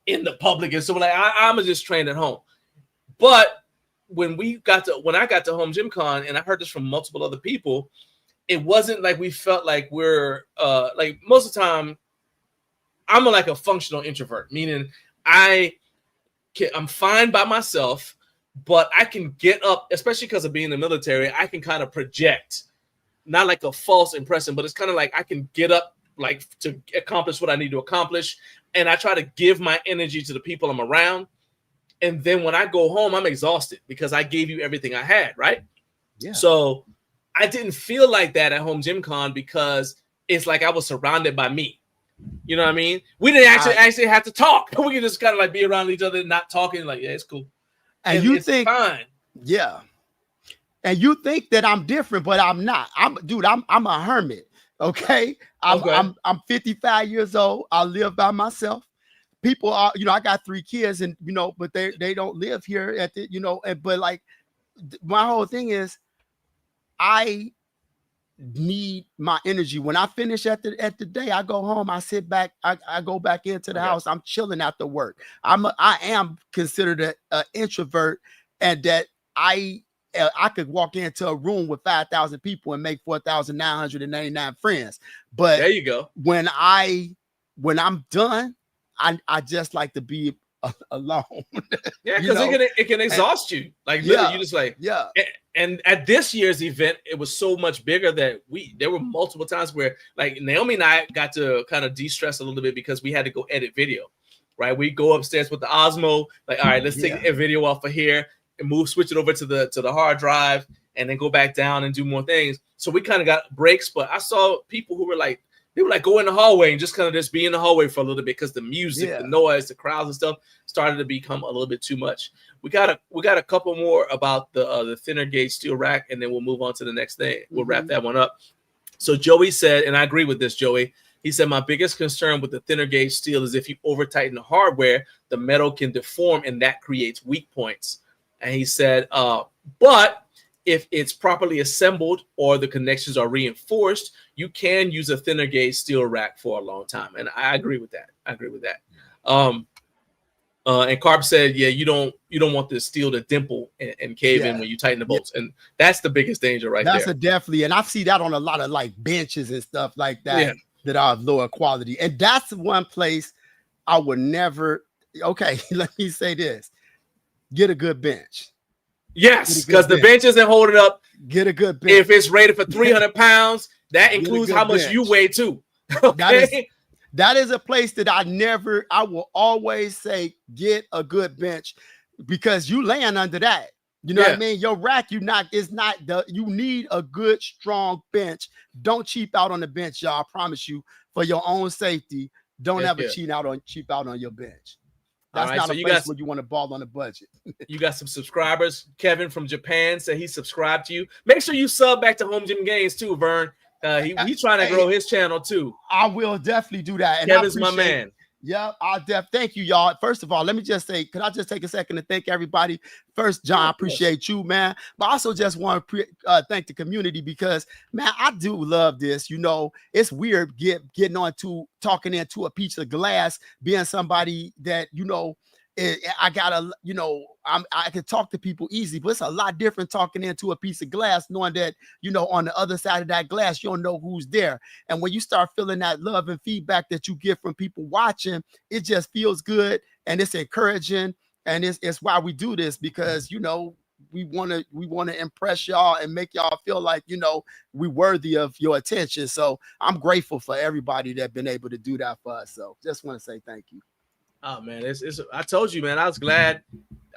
the public, and so like I'm just trained at home. But when I got to Home Gym Con, and I heard this from multiple other people, it wasn't like we felt like we're like most of the time. I'm like a functional introvert, meaning I'm fine by myself, but I can get up, especially because of being in the military. I can kind of project, not like a false impression, but it's kind of like I can get up like to accomplish what I need to accomplish. And I try to give my energy to the people I'm around. And then when I go home, I'm exhausted because I gave you everything I had, right? Yeah. So I didn't feel like that at Home Gym Con because it's like I was surrounded by me. You know what I mean? We didn't actually have to talk. We could just kind of like be around each other, not talking. Like, yeah, it's cool. And you think, fine. Yeah. And you think that I'm different, but I'm not. I'm a hermit. Okay. I'm 55 years old. I live by myself. People are, I got 3 kids, and but they don't live here at the, but like my whole thing is I need my energy. When I finish at the day, I go home, I sit back, I go back into the house. I'm chilling after work. I am considered an introvert, and that I could walk into a room with 5,000 people and make 4,999 friends. But there you go. When I'm done, I just like to be alone. Yeah, because it can exhaust you. Like literally, you just like And at this year's event, it was so much bigger that there were multiple times where like Naomi and I got to kind of de-stress a little bit because we had to go edit video. Right, we go upstairs with the Osmo. Like, all right, let's take a video off of here and switch it over to the hard drive, and then go back down and do more things. So we kind of got breaks. But I saw people who were like, they would like go in the hallway and just kind of just be in the hallway for a little bit because the music, the noise, the crowds and stuff started to become a little bit too much. We got a couple more about the thinner gauge steel rack, and then we'll move on to the next thing. We'll wrap that one up. So Joey said, and I agree with this, Joey. He said, my biggest concern with the thinner gauge steel is if you over tighten the hardware, the metal can deform, and that creates weak points. And he said, but if it's properly assembled or the connections are reinforced, you can use a thinner gauge steel rack for a long time. And I agree with that. And Carp said, yeah, you don't want the steel to dimple and cave in when you tighten the bolts. And that's the biggest danger there. That's definitely, and I see that on a lot of like benches and stuff like that that are lower quality. And that's one place I would never, okay, let me say this. Get a good bench. Yes, because the bench isn't holding up. Get a good bench. If it's rated for 300 pounds, that includes how much you weigh too. Okay? That is a place that I will always say, get a good bench, because you laying under that. You know what I mean? Your rack, you need a good, strong bench. Don't cheap out on the bench, y'all. I promise you, for your own safety, don't ever cheap out on your bench. That's not a place where you want to ball on a budget. You got some subscribers. Kevin from Japan said he subscribed to you. Make sure you sub back to Home Gym Gains too, Vern. He's trying to grow his channel too. I will definitely do that. And Kevin's my man. Yeah, thank you, y'all. First of all, let me just say, could I just take a second to thank everybody? First, John, I appreciate you, man. But I also just want to thank the community, because, man, I do love this. It's weird getting on to talking into a piece of glass, being somebody that, I gotta, I can talk to people easy, but it's a lot different talking into a piece of glass, knowing that, on the other side of that glass, you don't know who's there. And when you start feeling that love and feedback that you get from people watching, it just feels good, and it's encouraging. And it's why we do this, because, we want to impress y'all and make y'all feel like, we worthy of your attention. So I'm grateful for everybody that been able to do that for us. So just want to say thank you. Oh man, I told you, man, I was glad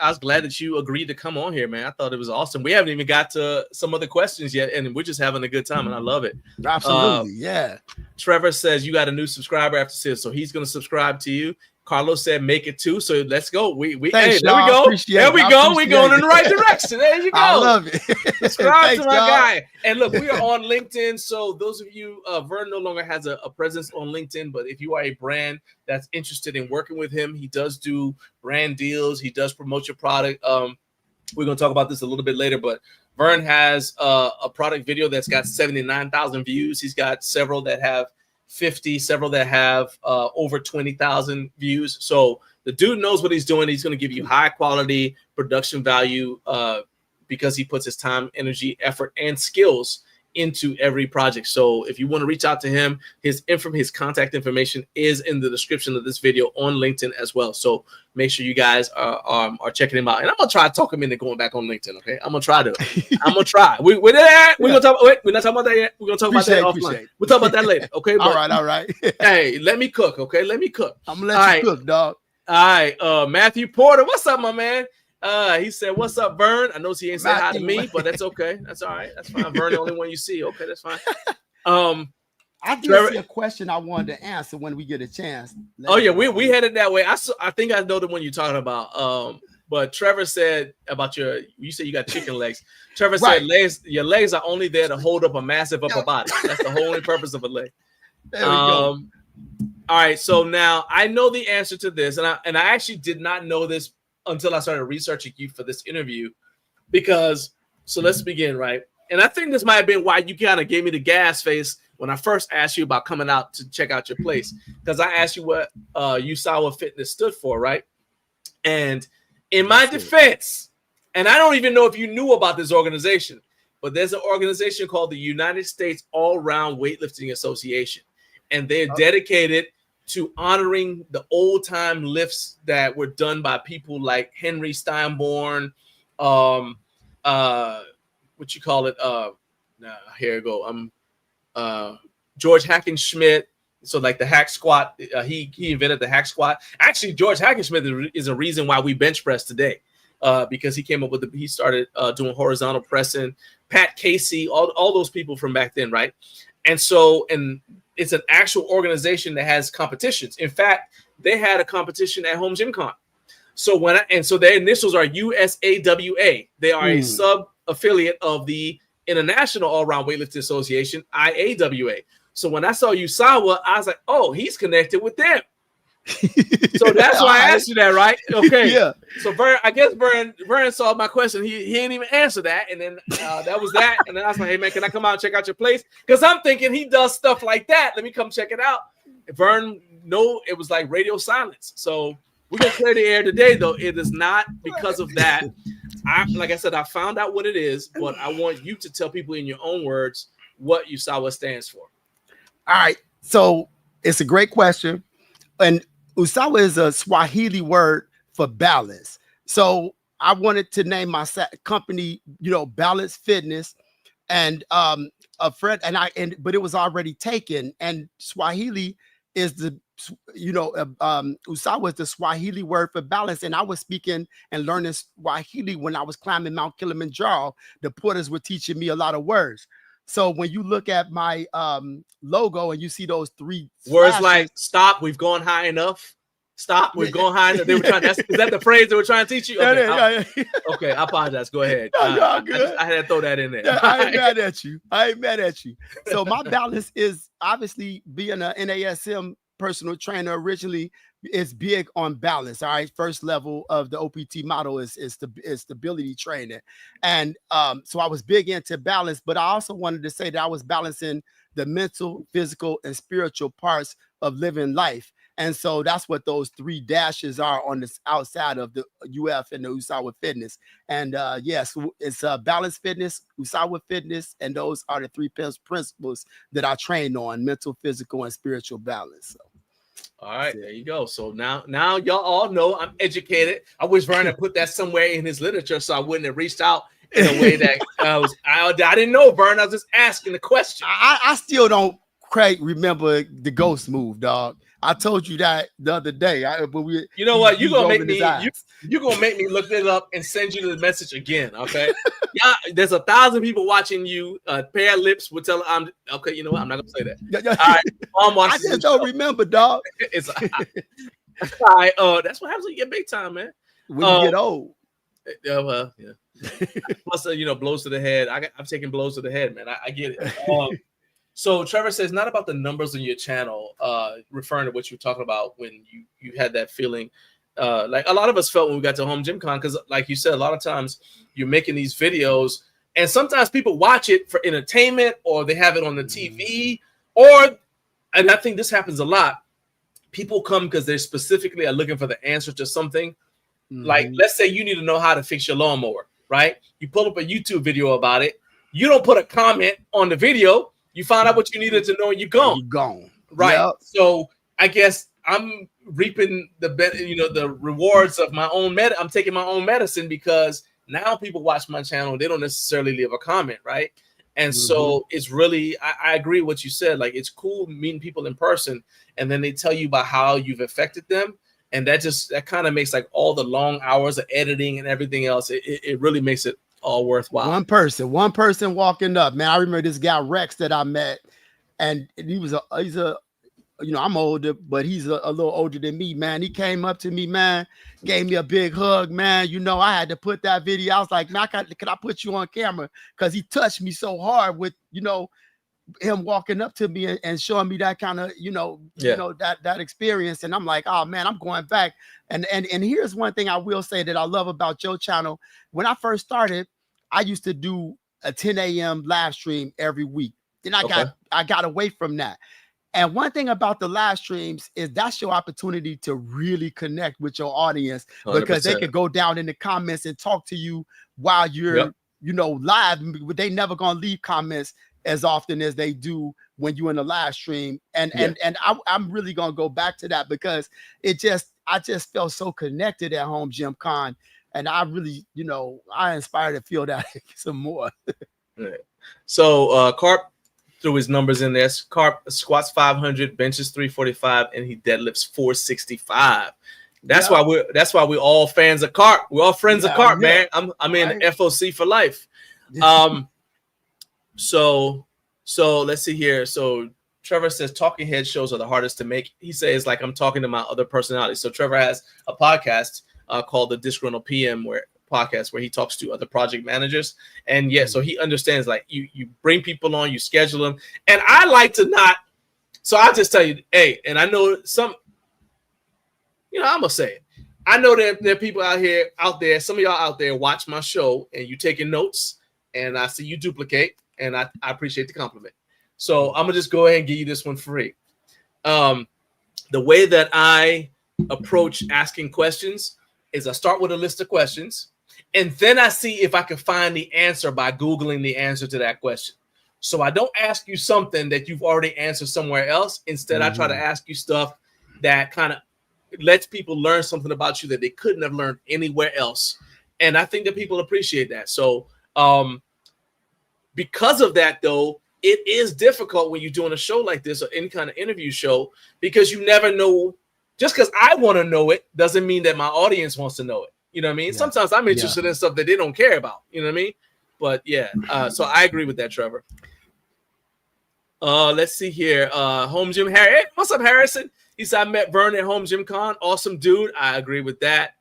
that you agreed to come on here, man. I thought it was awesome. We haven't even got to some other questions yet, and we're just having a good time, and I love it. Absolutely, yeah. Trevor says you got a new subscriber after Sid, so he's gonna subscribe to you. Carlos said make it 2, so let's go. Thanks, there we go. There we go. We're going in the right direction. There you go. I love it. Subscribe to my guy. And look, we are on LinkedIn. So those of you, Vern no longer has a presence on LinkedIn, but if you are a brand that's interested in working with him, he does do brand deals. He does promote your product. We're going to talk about this a little bit later, but Vern has a product video that's got 79,000 views. He's got several that have 50, several that have over 20,000 views. So the dude knows what he's doing. He's going to give you high quality production value because he puts his time, energy, effort, and skills into every project. So if you want to reach out to him, his contact information is in the description of this video on LinkedIn as well. So make sure you guys are checking him out. And I'm gonna try to talk him into going back on LinkedIn. Okay, I'm gonna try. We're there. We're gonna talk. Wait, we're not talking about that yet. We're gonna talk about that offline. We'll talk about that later. Okay. All right. Hey, let me cook. Okay, let me cook. I'm gonna let you cook, dog. All right. Matthew Porter, what's up, my man? He said, "What's up, Vern?" I know he ain't saying hi to me, but that's okay. That's all right. That's fine. Vern, the only one you see. Okay, that's fine. I did Trevor, see a question I wanted to answer when we get a chance. Oh yeah, we headed that way. I think I know the one you're talking about. But Trevor said about you said you got chicken legs. Trevor said your legs are only there to hold up a massive upper body. That's the only purpose of a leg. There we go. All right, so now I know the answer to this, and I actually did not know this until I started researching you for this interview. Because so let's begin, right? And I think this might have been why you kind of gave me the gas face when I first asked you about coming out to check out your place, because I asked you what Usawa Fitness stood for, right? And in my defense, and I don't even know if you knew about this organization, but there's an organization called the United States All-Round Weightlifting Association, and they're dedicated to honoring the old-time lifts that were done by people like Henry Steinborn, what you call it? Here we go. George Hackenschmidt. So like the hack squat, he invented the hack squat. Actually, George Hackenschmidt is a reason why we bench press today, because he came up with he started doing horizontal pressing. Pat Casey, all those people from back then, right? And it's an actual organization that has competitions. In fact, they had a competition at Home Gym Con. So so their initials are USAWA. They are a sub affiliate of the International All-Round Weightlifting Association, IAWA. So when I saw Usawa, I was like, oh, he's connected with them. So that's why I asked you that, right? Okay. Yeah. So I guess Vern saw my question. He didn't even answer that. And then that was that. And then I was like, hey, man, can I come out and check out your place? Because I'm thinking he does stuff like that. Let me come check it out. Vern, no, it was like radio silence. So we're going to clear the air today, though. It is not because of that. Like I said, I found out what it is, but I want you to tell people in your own words what Usawa stands for. All right. So it's a great question. And Usawa is a Swahili word for balance. So I wanted to name my company, Balance Fitness. And a friend but it was already taken. And Swahili is Usawa is the Swahili word for balance. And I was speaking and learning Swahili when I was climbing Mount Kilimanjaro. The porters were teaching me a lot of words. So when you look at my logo and you see those three words slashes, like "stop," "we've gone high enough," "stop," "we've gone high enough." They were trying. Is that the phrase they were trying to teach you? Okay, okay, I apologize. Go ahead. I had to throw that in there. Yeah, I ain't mad at you. I ain't mad at you. So my balance is obviously being an NASM personal trainer originally is big on balance. All right. First level of the OPT model is stability training. And so I was big into balance, but I also wanted to say that I was balancing the mental, physical, and spiritual parts of living life. And so that's what those three dashes are on the outside of the UF and the Usawa Fitness. And yes, it's Balance Fitness, Usawa Fitness, and those are the three principles that I train on: mental, physical, and spiritual balance. So. All right, there you go. So now y'all all know I'm educated. I wish Vern had put that somewhere in his literature so I wouldn't have reached out in a way that I didn't know, Vern. I was just asking the question. I still don't quite remember the ghost move, dog. I told you that the other day. You know what? You're gonna make me look it up and send you the message again. Okay. Yeah, there's 1,000 people watching you. Pair lips would tell. I'm okay. You know what? I'm not gonna say that. All right. I just don't remember, dog. It's all right. That's what happens when you get big time, man. When you get old. Yeah. Well, yeah. Plus, blows to the head. I'm taking blows to the head, man. I get it. So Trevor says, not about the numbers on your channel, referring to what you were talking about when you had that feeling. Like a lot of us felt when we got to Home Gym Con, because like you said, a lot of times you're making these videos and sometimes people watch it for entertainment or they have it on the TV and I think this happens a lot. People come because they specifically are looking for the answer to something. Like, let's say you need to know how to fix your lawnmower, right? You pull up a YouTube video about it. You don't put a comment on the video. You find out what you needed to know and you're gone. You're gone. Right. Yep. So I guess I'm reaping the rewards of my own I'm taking my own medicine, because now people watch my channel. They don't necessarily leave a comment. Right. And so it's really, I agree with what you said. Like, it's cool meeting people in person and then they tell you about how you've affected them. And that kind of makes like all the long hours of editing and everything else. It really makes it all worthwhile. One person walking up, man. I remember this guy Rex that I met and he's a you know, I'm older, but he's a little older than me, man. He came up to me, man, gave me a big hug, man. You know, I had to put that video. I was like, man, can I put you on camera? Because he touched me so hard with, you know, him walking up to me and showing me that kind of, you know, that experience. And I'm like, oh man, I'm going back. And here's one thing I will say that I love about your channel. When I first started, I used to do a 10 a.m. live stream every week. Then I got away from that. And one thing about the live streams is that's your opportunity to really connect with your audience, because 100%. They could go down in the comments and talk to you while you're, you know, live. They never gonna leave comments as often as they do when you're in the live stream. And I'm really gonna go back to that, because I just felt so connected at Home Gym Con, and I really, you know, I inspired to feel that some more. Right. So Carp threw his numbers in there. Carp squats 500, benches 345, and he deadlifts 465. That's why we're all fans of Carp. We're all friends of Carp, man. I'm in FOC for life. So let's see here. So Trevor says talking head shows are the hardest to make. He says, like, I'm talking to my other personalities. So Trevor has a podcast called the Disgruntled PM podcast where he talks to other project managers. And so he understands, like, you bring people on, you schedule them. And I like to not. So I'll just tell you, hey, and I know some, you know, I'm gonna say it. I know that there are people out there, some of y'all out there watch my show and you taking notes, and I see you duplicate, and I appreciate the compliment. So I'm gonna just go ahead and give you this one free. The way that I approach asking questions is I start with a list of questions, and then I see if I can find the answer by Googling the answer to that question. So I don't ask you something that you've already answered somewhere else. Instead, I try to ask you stuff that kind of lets people learn something about you that they couldn't have learned anywhere else. And I think that people appreciate that. So because of that, though, it is difficult when you're doing a show like this or any kind of interview show, because you never know. Just because I want to know it doesn't mean that my audience wants to know it. You know what I mean? Yeah. Sometimes I'm interested in stuff that they don't care about. You know what I mean? But so I agree with that, Trevor. Let's see here. Home Gym Harry. Hey, what's up, Harrison? He said, I met Vern at Home Gym Con. Awesome dude. I agree with that.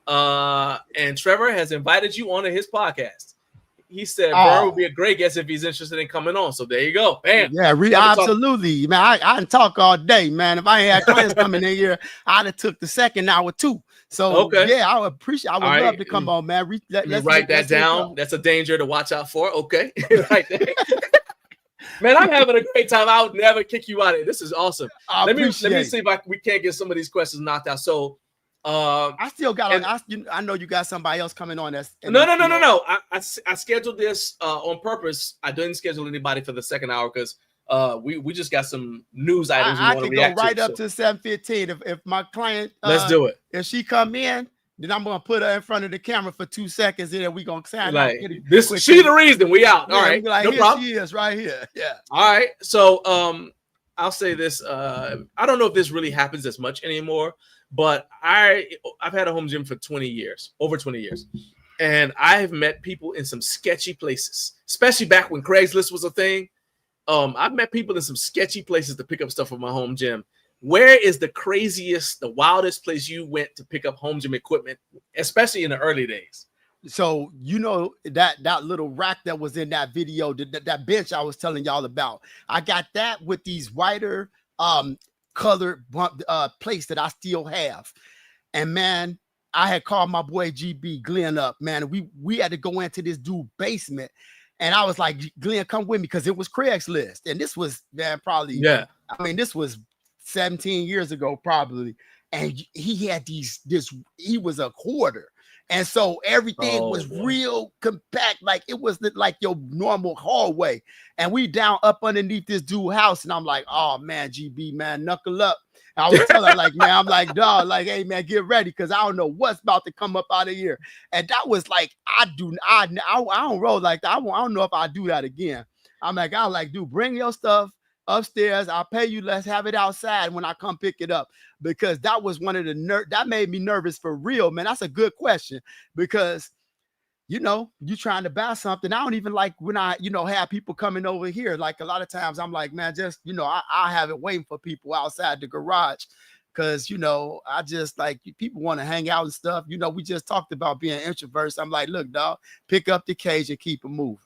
And Trevor has invited you onto his podcast. He said Vern would be a great guest if he's interested in coming on. So there you go. Bam. Yeah, absolutely, man. I can talk all day, man. If I ain't had clients coming in here, I'd have took the second hour too. So yeah, I would appreciate. I would love to come on, man. Let's write that down. That's a danger to watch out for. Okay, right there. Man, I'm having a great time. I would never kick you out of it. This is awesome. Let me see if we can't get some of these questions knocked out. So I still got to ask you. I know you got somebody else coming on. No. I scheduled this on purpose. I didn't schedule anybody for the second hour because we just got some news items. I can go right up to 7:15 if my client. Let's do it. If she come in, then I'm gonna put her in front of the camera for 2 seconds, and then we gonna sign like this. She the reason we out. All right, like, no problem. She is right here. Yeah. All right. So I'll say this. I don't know if this really happens as much anymore. But I've had a home gym for 20 years, over 20 years. And I have met people in some sketchy places, especially back when Craigslist was a thing. I've met people in some sketchy places to pick up stuff for my home gym. Where is the craziest, the wildest place you went to pick up home gym equipment, especially in the early days? So, you know, that little rack that was in that video, that bench I was telling y'all about, I got that with these wider colored plates that I still have. And man, I had called my boy GB Glenn up, man. We had to go into this dude's basement, and I was like, Glenn, come with me, because it was Craigslist. And this was, man, probably, I mean, this was 17 years ago, probably. And he had he was a hoarder. And so everything was real compact, like it was like your normal hallway. And we down up underneath this dude's house, and I'm like, oh man, GB, man, knuckle up. And I was telling her, like, man, I'm like, dog, like, hey man, get ready, because I don't know what's about to come up out of here. And that was like, I don't roll like that. I don't know if I do that again. I'm like, dude, bring your stuff upstairs. I'll pay you. Let's have it outside when I come pick it up, because that was one of the that made me nervous for real, man. That's a good question, because you know, you trying to buy something. I don't even like when I, you know, have people coming over here. Like a lot of times I'm like, man, just, you know, I have it waiting for people outside the garage. Cause, you know, I just like people want to hang out and stuff. You know, we just talked about being introverts. I'm like, look, dog, pick up the cage and keep it moving.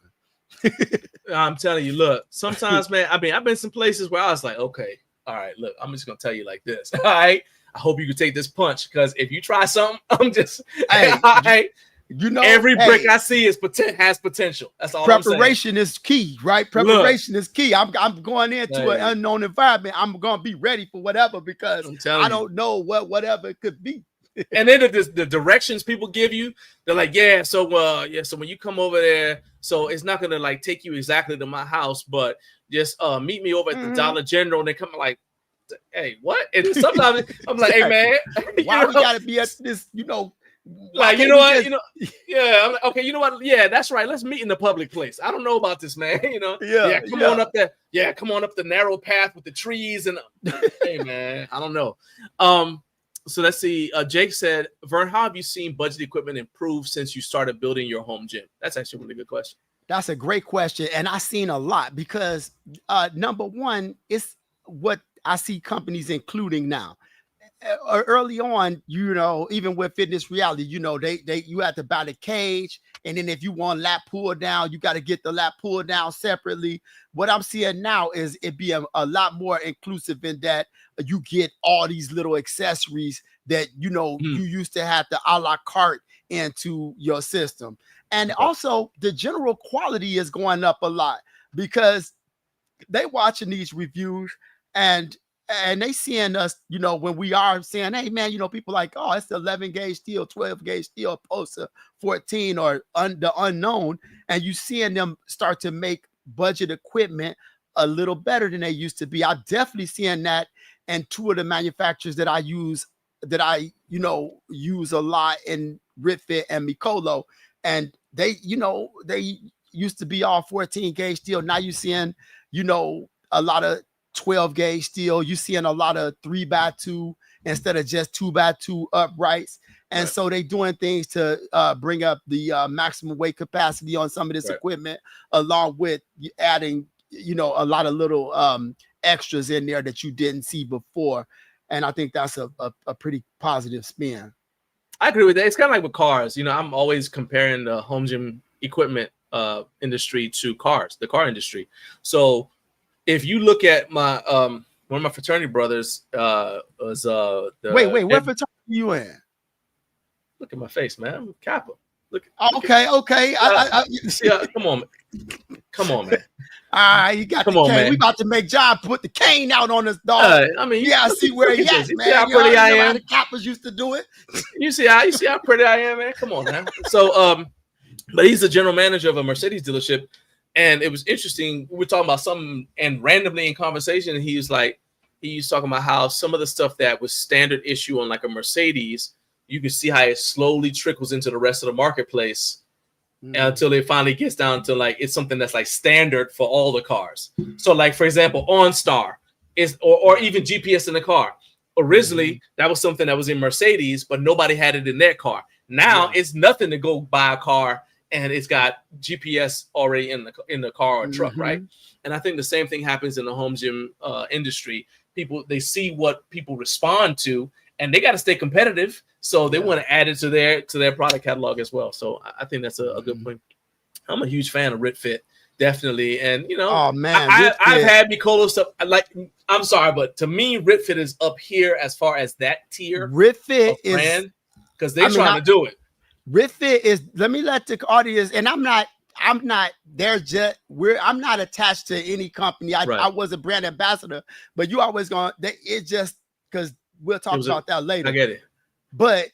I'm telling you, look, sometimes, man, I mean, I've been some places where I was like, okay, all right, look, I'm just gonna tell you like this. All right. I hope you can take this punch, because if you try something, I'm just Hey, all right. You know, Every brick I see has potential. That's all. Preparation is key, right? Preparation is key. I'm going into an unknown environment. I'm gonna be ready for whatever, because I don't know whatever it could be. And then the directions people give you, they're like, yeah, so when you come over there, so it's not gonna like take you exactly to my house, but just meet me over at the Dollar General. And they come like, hey, what? And sometimes I'm like, hey man, why we gotta be at this, you know? Like, you know what, yeah, I'm like, okay, you know what, yeah, that's right, let's meet in the public place. I don't know about this, man. You know, come on up there, come on up the narrow path with the trees, and hey man, I don't know. So let's see. Jake said, Vern, how have you seen budget equipment improve since you started building your home gym? That's actually a really good question. That's a great question, and I've seen a lot, because number one, it's what I see companies including now. Early on, you know, even with Fitness Reality, you know, you have to buy the cage, and then if you want lap pull down, you got to get the lap pull down separately. What I'm seeing now is it be a lot more inclusive in that you get all these little accessories that, you know, you used to have to a la carte into your system. And also the general quality is going up a lot, because they watching these reviews and they seeing us, you know, when we are saying, hey man, you know, people like, oh, it's the 11 gauge steel, 12 gauge steel, opposed to 14 or the unknown. And you seeing them start to make budget equipment a little better than they used to be. I'm definitely seeing that. And two of the manufacturers that I use a lot in Ritfit and Mikolo, and they, you know, they used to be all 14 gauge steel. Now you're seeing, you know, a lot of 12 gauge steel. You're seeing a lot of 3x2 instead of just 2x2 uprights. And so they doing things to bring up the maximum weight capacity on some of this equipment, along with adding, you know, a lot of little extras in there that you didn't see before. And I think that's a pretty positive spin. I agree with that. It's kind of like with cars. You know, I'm always comparing the home gym equipment industry to cars, the car industry. So if you look at my one of my fraternity brothers was wait, what fraternity you in? Look at my face, man. I'm Kappa. Look. Okay. Yeah, come on, man. All right, you got come the on, cane. man. We about to make John put the cane out on us, dog. I mean, yeah, I see where he at, man. See how pretty I am. The Kappas used to do it. You see how pretty I am, man. Come on, man. So, but he's the general manager of a Mercedes dealership. And it was interesting. We were talking about something, and randomly in conversation, he was talking about how some of the stuff that was standard issue on like a Mercedes, you can see how it slowly trickles into the rest of the marketplace until it finally gets down to like it's something that's like standard for all the cars. So, like for example, OnStar is or even GPS in the car. Originally, that was something that was in Mercedes, but nobody had it in their car. Now it's nothing to go buy a car and it's got GPS already in the car or truck, right? And I think the same thing happens in the home gym industry. People, they see what people respond to, and they got to stay competitive, so they want to add it to their product catalog as well. So I think that's a good point. I'm a huge fan of Ritfit, definitely, and you know, oh man, I've had Mikolo stuff. I'm sorry, but to me, Ritfit is up here as far as that tier. Ritfit is brand because they're trying to do it. Ritfit is, let me let the audience, and I'm not attached to any company. I was a brand ambassador, but you always going, it just, because we'll talk about that later. I get it. But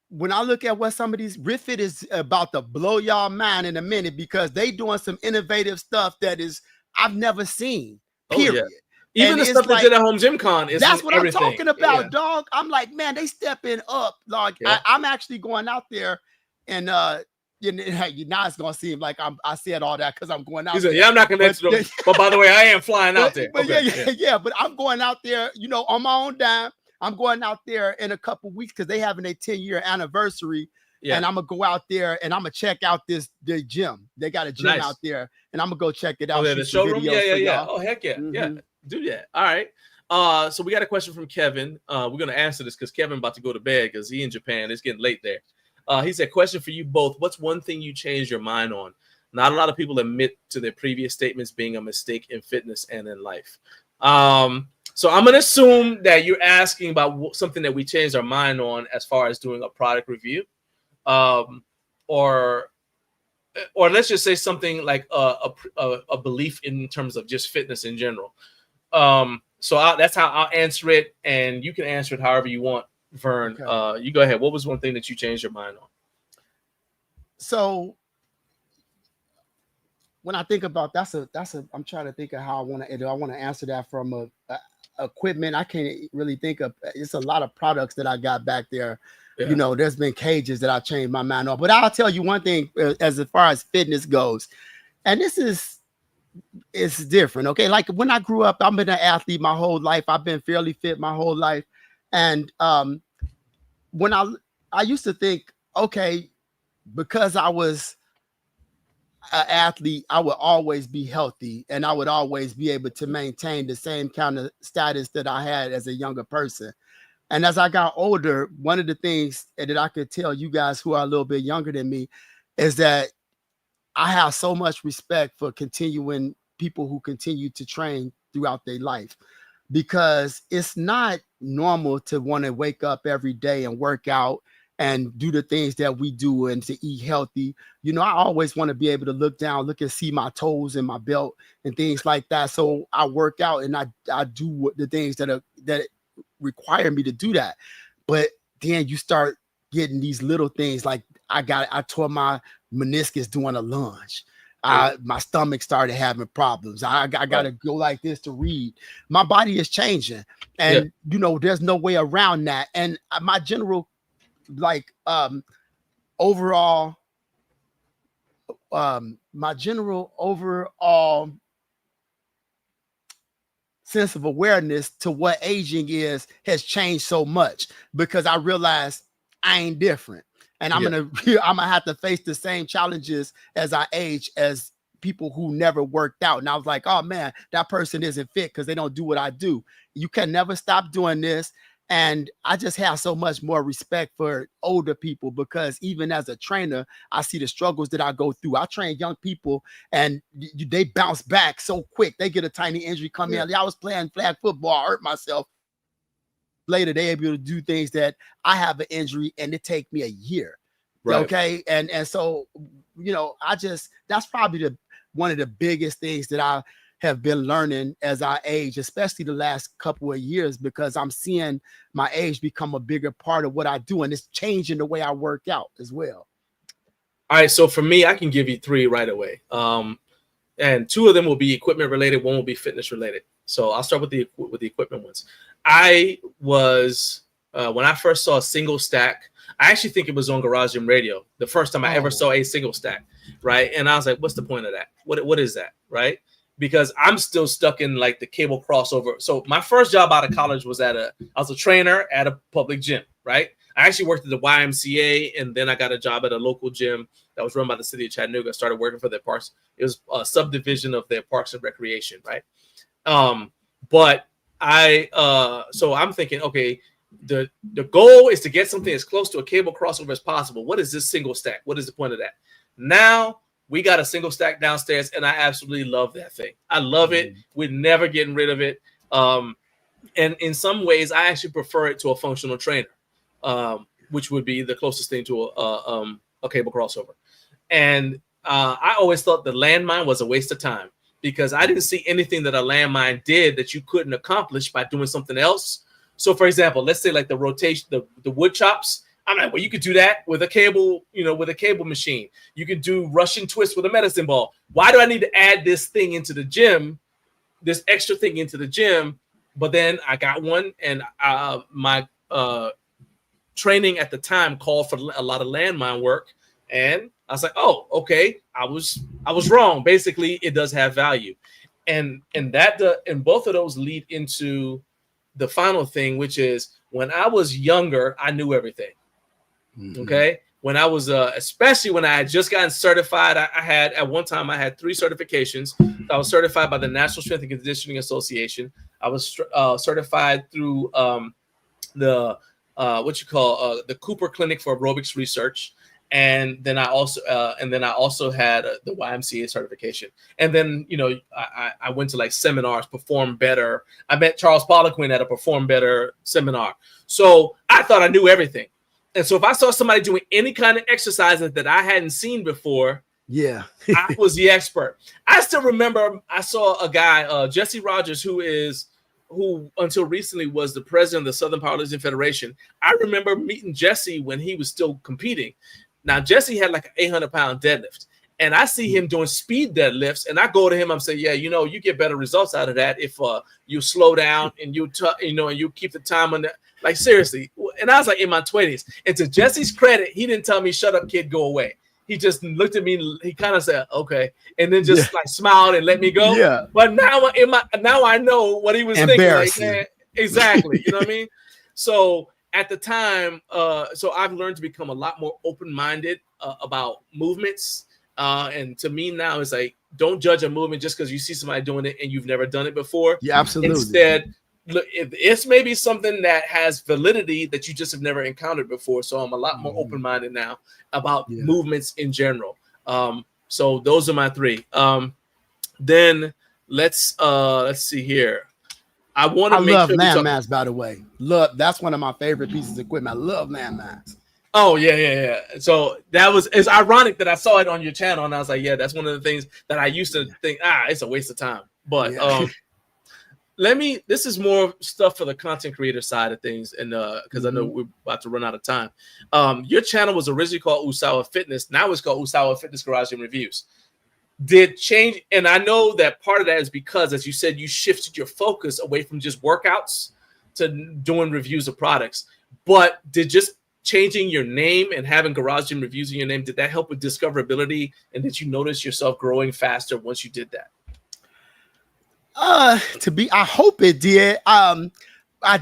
when I look at what some of these, Ritfit is about to blow y'all mind in a minute, because they doing some innovative stuff that is I've never seen, period. Even the stuff they did at Home Gym Con is that's what everything. I'm talking about, dog. I'm like, man, they stepping up. Like I'm actually going out there, and now it's gonna seem like I said all that because I'm going out there. Yeah, I'm not connected to them. But by the way, I am flying out there. But but I'm going out there, you know, on my own dime. I'm going out there in a couple weeks because they having a 10-year anniversary, and I'm gonna go out there and I'm gonna check out the gym. They got a gym out there, and I'm gonna go check it out. Oh, yeah, the showroom. Yeah. Oh, heck yeah, yeah. Do that. All right. So we got a question from Kevin. We're gonna answer this because Kevin about to go to bed because he in Japan. It's getting late there. He said, question for you both. What's one thing you changed your mind on? Not a lot of people admit to their previous statements being a mistake in fitness and in life. So I'm going to assume that you're asking about something that we changed our mind on as far as doing a product review. Or let's just say something like a belief in terms of just fitness in general. So that's how I'll answer it, and you can answer it however you want, Vern. Okay. You go ahead. What was one thing that you changed your mind on? So when I think about I'm trying to think of how I want to answer that from a equipment. I can't really think of. It's a lot of products that I got back there. Yeah. You know, there's been cages that I changed my mind on. But I'll tell you one thing as far as fitness goes, and it's different. Okay, like when I grew up, I've been an athlete my whole life. I've been fairly fit my whole life, and when I used to think, okay, because I was an athlete, I would always be healthy and I would always be able to maintain the same kind of status that I had as a younger person. And as I got older, one of the things that I could tell you guys who are a little bit younger than me is that I have so much respect for people who continue to train throughout their life, because it's not normal to want to wake up every day and work out and do the things that we do and to eat healthy. You know, I always want to be able to look down, look and see my toes and my belt and things like that. So I work out and I do the things that require me to do that. But then you start getting these little things like I tore my meniscus doing a lunge. My stomach started having problems. I got to go like this to read. My body is changing, and you know, there's no way around that. And my general overall sense of awareness to what aging has changed so much, because I realized I ain't different, and I'm gonna have to face the same challenges as I age as people who never worked out. And I was like, oh man, that person isn't fit because they don't do what I do. You can never stop doing this. And I just have so much more respect for older people, because even as a trainer, I see the struggles that I go through. I train young people and they bounce back so quick. They get a tiny injury, come in. I was playing flag football, I hurt myself. Later, they're able to do things that I have an injury and it take me a year. Right. Okay. And so, you know, that's probably one of the biggest things that I have been learning as I age, especially the last couple of years, because I'm seeing my age become a bigger part of what I do, and it's changing the way I work out as well. All right, so for me, I can give you 3 right away, and 2 of them will be equipment related, 1 will be fitness related. So I'll start with the equipment ones. I was when I first saw a single stack, I actually think it was on Garage Gym Radio, the first time I ever saw a single stack, right? And I was like, what's the point of that? What is that, right? Because I'm still stuck in like the cable crossover. So my first job out of college was I was a trainer at a public gym, right? I actually worked at the YMCA, and then I got a job at a local gym that was run by the city of Chattanooga. I started working for their parks. It was a subdivision of their Parks and Recreation, right? But so I'm thinking, okay, the goal is to get something as close to a cable crossover as possible. What is this single stack? What is the point of that? Now we got a single stack downstairs, and I absolutely love that thing. I love it. We're never getting rid of it. And in some ways, I actually prefer it to a functional trainer, which would be the closest thing to a cable crossover. And I always thought the landmine was a waste of time, because I didn't see anything that a landmine did that you couldn't accomplish by doing something else. So, for example, let's say like the rotation, the wood chops. I'm like, well, you could do that with a cable, with a cable machine. You could do Russian twist with a medicine ball. Why do I need to add this thing into the gym, this extra thing into the gym? But then I got one, and my training at the time called for a lot of landmine work, and I was like, oh, okay, I was wrong. Basically, it does have value, and both of those lead into the final thing, which is when I was younger, I knew everything. Mm-hmm. Okay. when I was, especially when I had just gotten certified. I had at one time I had 3 certifications. I was certified by the National Strength and Conditioning Association. I was certified through the the Cooper Clinic for Aerobics Research. And then I also had the YMCA certification. And then, you know, I went to like seminars, Perform Better. I met Charles Poliquin at a Perform Better seminar. So I thought I knew everything. And so if I saw somebody doing any kind of exercises that I hadn't seen before, yeah, I was the expert. I still remember I saw a guy, Jesse Rogers, who until recently was the president of the Southern Powerlifting Federation. I remember meeting Jesse when he was still competing. Now, Jesse had like an 800-pound deadlift, and I see him doing speed deadlifts, and I go to him, I'm saying, yeah, you know, you get better results out of that if you slow down and you keep the time on that. Like, seriously. And I was like in my 20s. And to Jesse's credit, he didn't tell me, shut up, kid, go away. He just looked at me. He kind of said, okay, and then just like smiled and let me go. Yeah. But now I know what he was thinking. Like, man, exactly. You know what I mean? So at the time, so I've learned to become a lot more open-minded about movements. And to me now, it's like, don't judge a movement just because you see somebody doing it and you've never done it before. Yeah, absolutely. Instead, look, it's maybe something that has validity that you just have never encountered before. So I'm a lot more open-minded now about movements in general. So those are my 3. Then let's see here. I love landmass, by the way. That's one of my favorite pieces of equipment. I love landmass. Oh yeah. So it's ironic that I saw it on your channel, and I was like, yeah, that's one of the things that I used to think, it's a waste of time. But this is more stuff for the content creator side of things, and because I know we're about to run out of time. Your channel was originally called Usawa Fitness. Now it's called Usawa Fitness Garage Gym Reviews. Did change, and I know that part of that is because, as you said, you shifted your focus away from just workouts to doing reviews of products. But did just changing your name and having Garage Gym Reviews in your name, did that help with discoverability? And did you notice yourself growing faster once you did that? I hope it did. I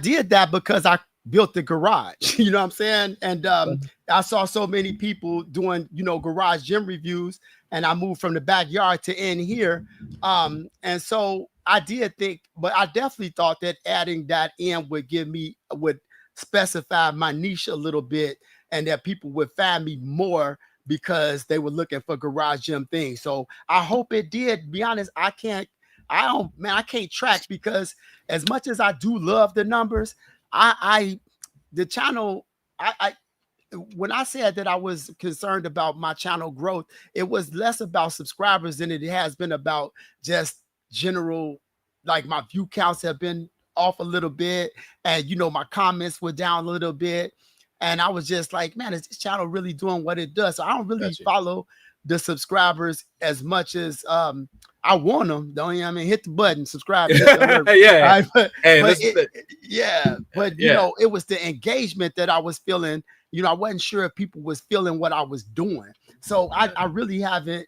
did that because I built the garage, you know what I'm saying? And I saw so many people doing, garage gym reviews, and I moved from the backyard to in here. And so I did think, but I definitely thought that adding that in would specify my niche a little bit, and that people would find me more because they were looking for garage gym things. So I hope it did. To be honest, I can't track, because as much as I do love the numbers, the channel, when I said that I was concerned about my channel growth, it was less about subscribers than it has been about just general, like my view counts have been off a little bit, and my comments were down a little bit, and I was just like, man, is this channel really doing what it does? So I don't really follow the subscribers as much as I want them. Don't you know what I mean? Hit the button, subscribe. Yeah. But it was the engagement that I was feeling. I wasn't sure if people was feeling what I was doing. So I really haven't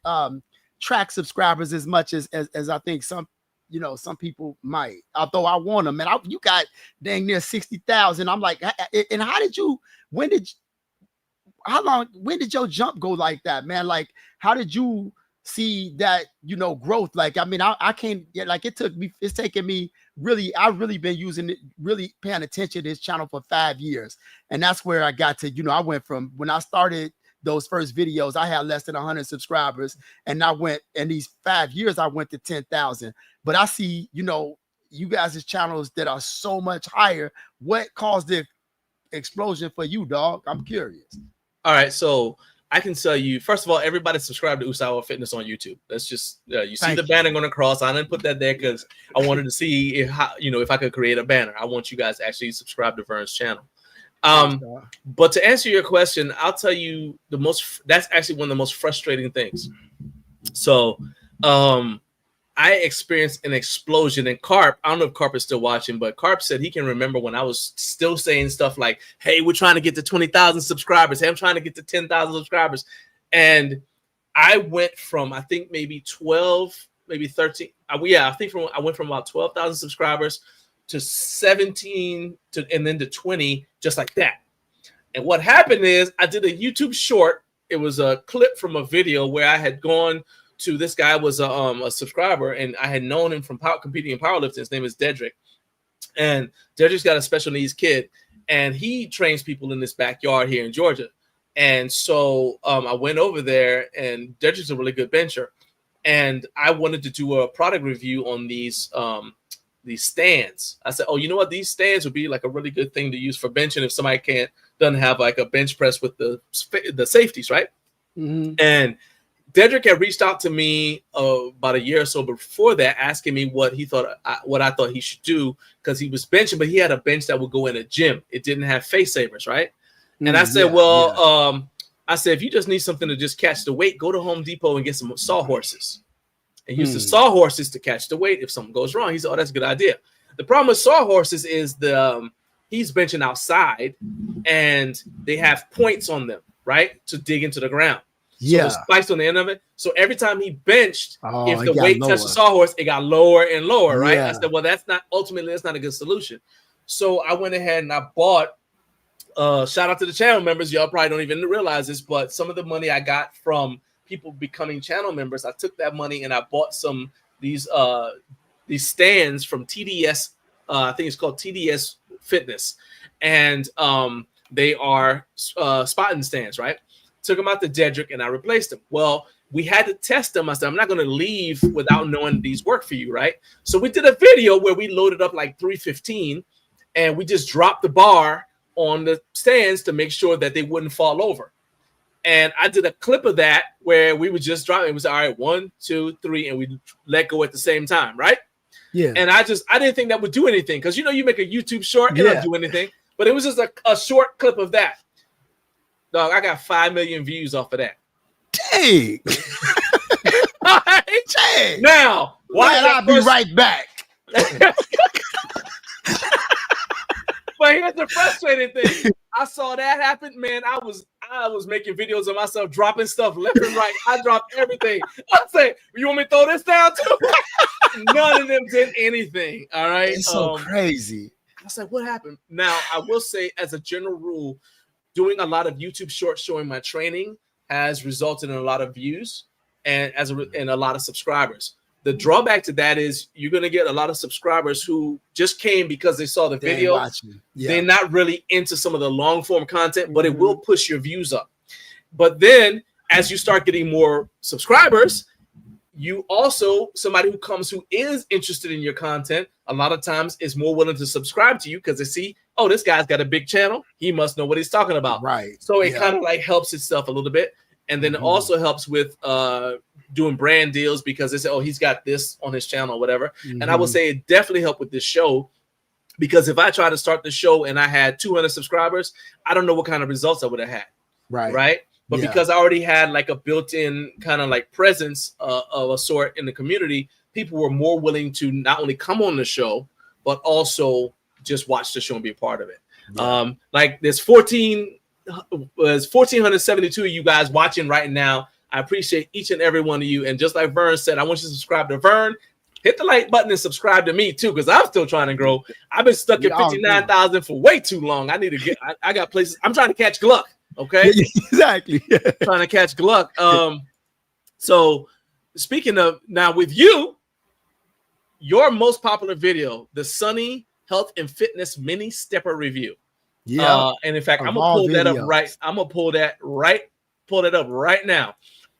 tracked subscribers as much as I think some people might. Although I want them, and you got dang near 60,000. I'm like, and when did your jump go like that, man? Like, how did you see that, growth? Like, I mean, I can't, like, it's taken me really, I've really been using it, really paying attention to this channel for 5 years. And that's where I got to, I went from, when I started those first videos, I had less than 100 subscribers, and I went, in these 5 years, I went to 10,000. But I see, you guys' channels that are so much higher. What caused the explosion for you, dog? I'm curious. All right, so I can tell you, first of all, everybody subscribe to Usawa Fitness on YouTube. That's just, you see the banner on the cross. I didn't put that there because I wanted to see if I could create a banner. I want you guys to actually subscribe to Vern's channel. But to answer your question, I'll tell you that's actually one of the most frustrating things. So, I experienced an explosion in Carp. I don't know if Carp is still watching, but Carp said he can remember when I was still saying stuff like, hey, we're trying to get to 20,000 subscribers. Hey, I'm trying to get to 10,000 subscribers. And I went from, I think, maybe 12, maybe 13. I went from about 12,000 subscribers to 17 and then to 20, just like that. And what happened is I did a YouTube short. It was a clip from a video where I had gone to, this guy was a subscriber, and I had known him from competing in powerlifting. His name is Dedrick. And Dedrick's got a special needs kid, and he trains people in this backyard here in Georgia. And so I went over there, and Dedrick's a really good bencher. And I wanted to do a product review on these stands. I said, oh, you know what? These stands would be like a really good thing to use for benching if somebody doesn't have like a bench press with the safeties, right? Mm-hmm. And Dedrick had reached out to me about a year or so before that, asking me what I thought he should do, because he was benching, but he had a bench that would go in a gym. It didn't have face savers, right? And I said, I said, if you just need something to just catch the weight, go to Home Depot and get some sawhorses and use the sawhorses to catch the weight if something goes wrong. He said, oh, that's a good idea. The problem with sawhorses is he's benching outside, and they have points on them, right, to dig into the ground. So there's spikes on the end of it. So every time he benched, if the weight touched the sawhorse, it got lower and lower, right? I said, well, that's not a good solution. So I went ahead and I bought, shout out to the channel members. Y'all probably don't even realize this, but some of the money I got from people becoming channel members, I took that money and I bought these stands from TDS. I think it's called TDS Fitness. And they are spotting stands, right? Took them out to Dedrick and I replaced them. Well, we had to test them. I said, I'm not going to leave without knowing these work for you, right? So we did a video where we loaded up like 315 and we just dropped the bar on the stands to make sure that they wouldn't fall over. And I did a clip of that where we would just drop. It was all right, 1, 2, 3, and we let go at the same time, right? Yeah. And I didn't think that would do anything, because you make a YouTube short, it don't do anything. But it was just a short clip of that. Dog, I got 5 million views off of that. Dang. All right? Dang. Now, I'll be right back. But here's the frustrating thing. I saw that happen, man. I was making videos of myself dropping stuff left and right. I dropped everything. I say, you want me to throw this down too? None of them did anything. All right. It's so crazy. I was like, what happened? Now, I will say, as a general rule, doing a lot of YouTube shorts showing my training has resulted in a lot of views and a lot of subscribers. The drawback to that is you're going to get a lot of subscribers who just came because they saw the video. They're not really into some of the long form content, but it will push your views up. But then as you start getting more subscribers, you also, somebody who is interested in your content, a lot of times is more willing to subscribe to you because they see, oh, this guy's got a big channel. He must know what he's talking about. Right. So it kind of like helps itself a little bit. And then it also helps with doing brand deals because they say, oh, he's got this on his channel or whatever. And I would say it definitely helped with this show, because if I try to start the show and I had 200 subscribers, I don't know what kind of results I would have had. Right. But because I already had like a built-in kind of like presence of a sort in the community, people were more willing to not only come on the show, but also just watch the show and be a part of it. Like there's 1,472 of you guys watching right now. I appreciate each and every one of you. And just like Vern said, I want you to subscribe to Vern. Hit the like button and subscribe to me too, because I'm still trying to grow. I've been stuck at 59,000 for way too long. I need to get. I got places. I'm trying to catch Gluck. Okay, exactly. Trying to catch Gluck. So speaking of now with you, your most popular video, the Sunny Health and Fitness Mini Stepper Review. And in fact, I'm gonna pull that up right. I'm gonna pull that up right now,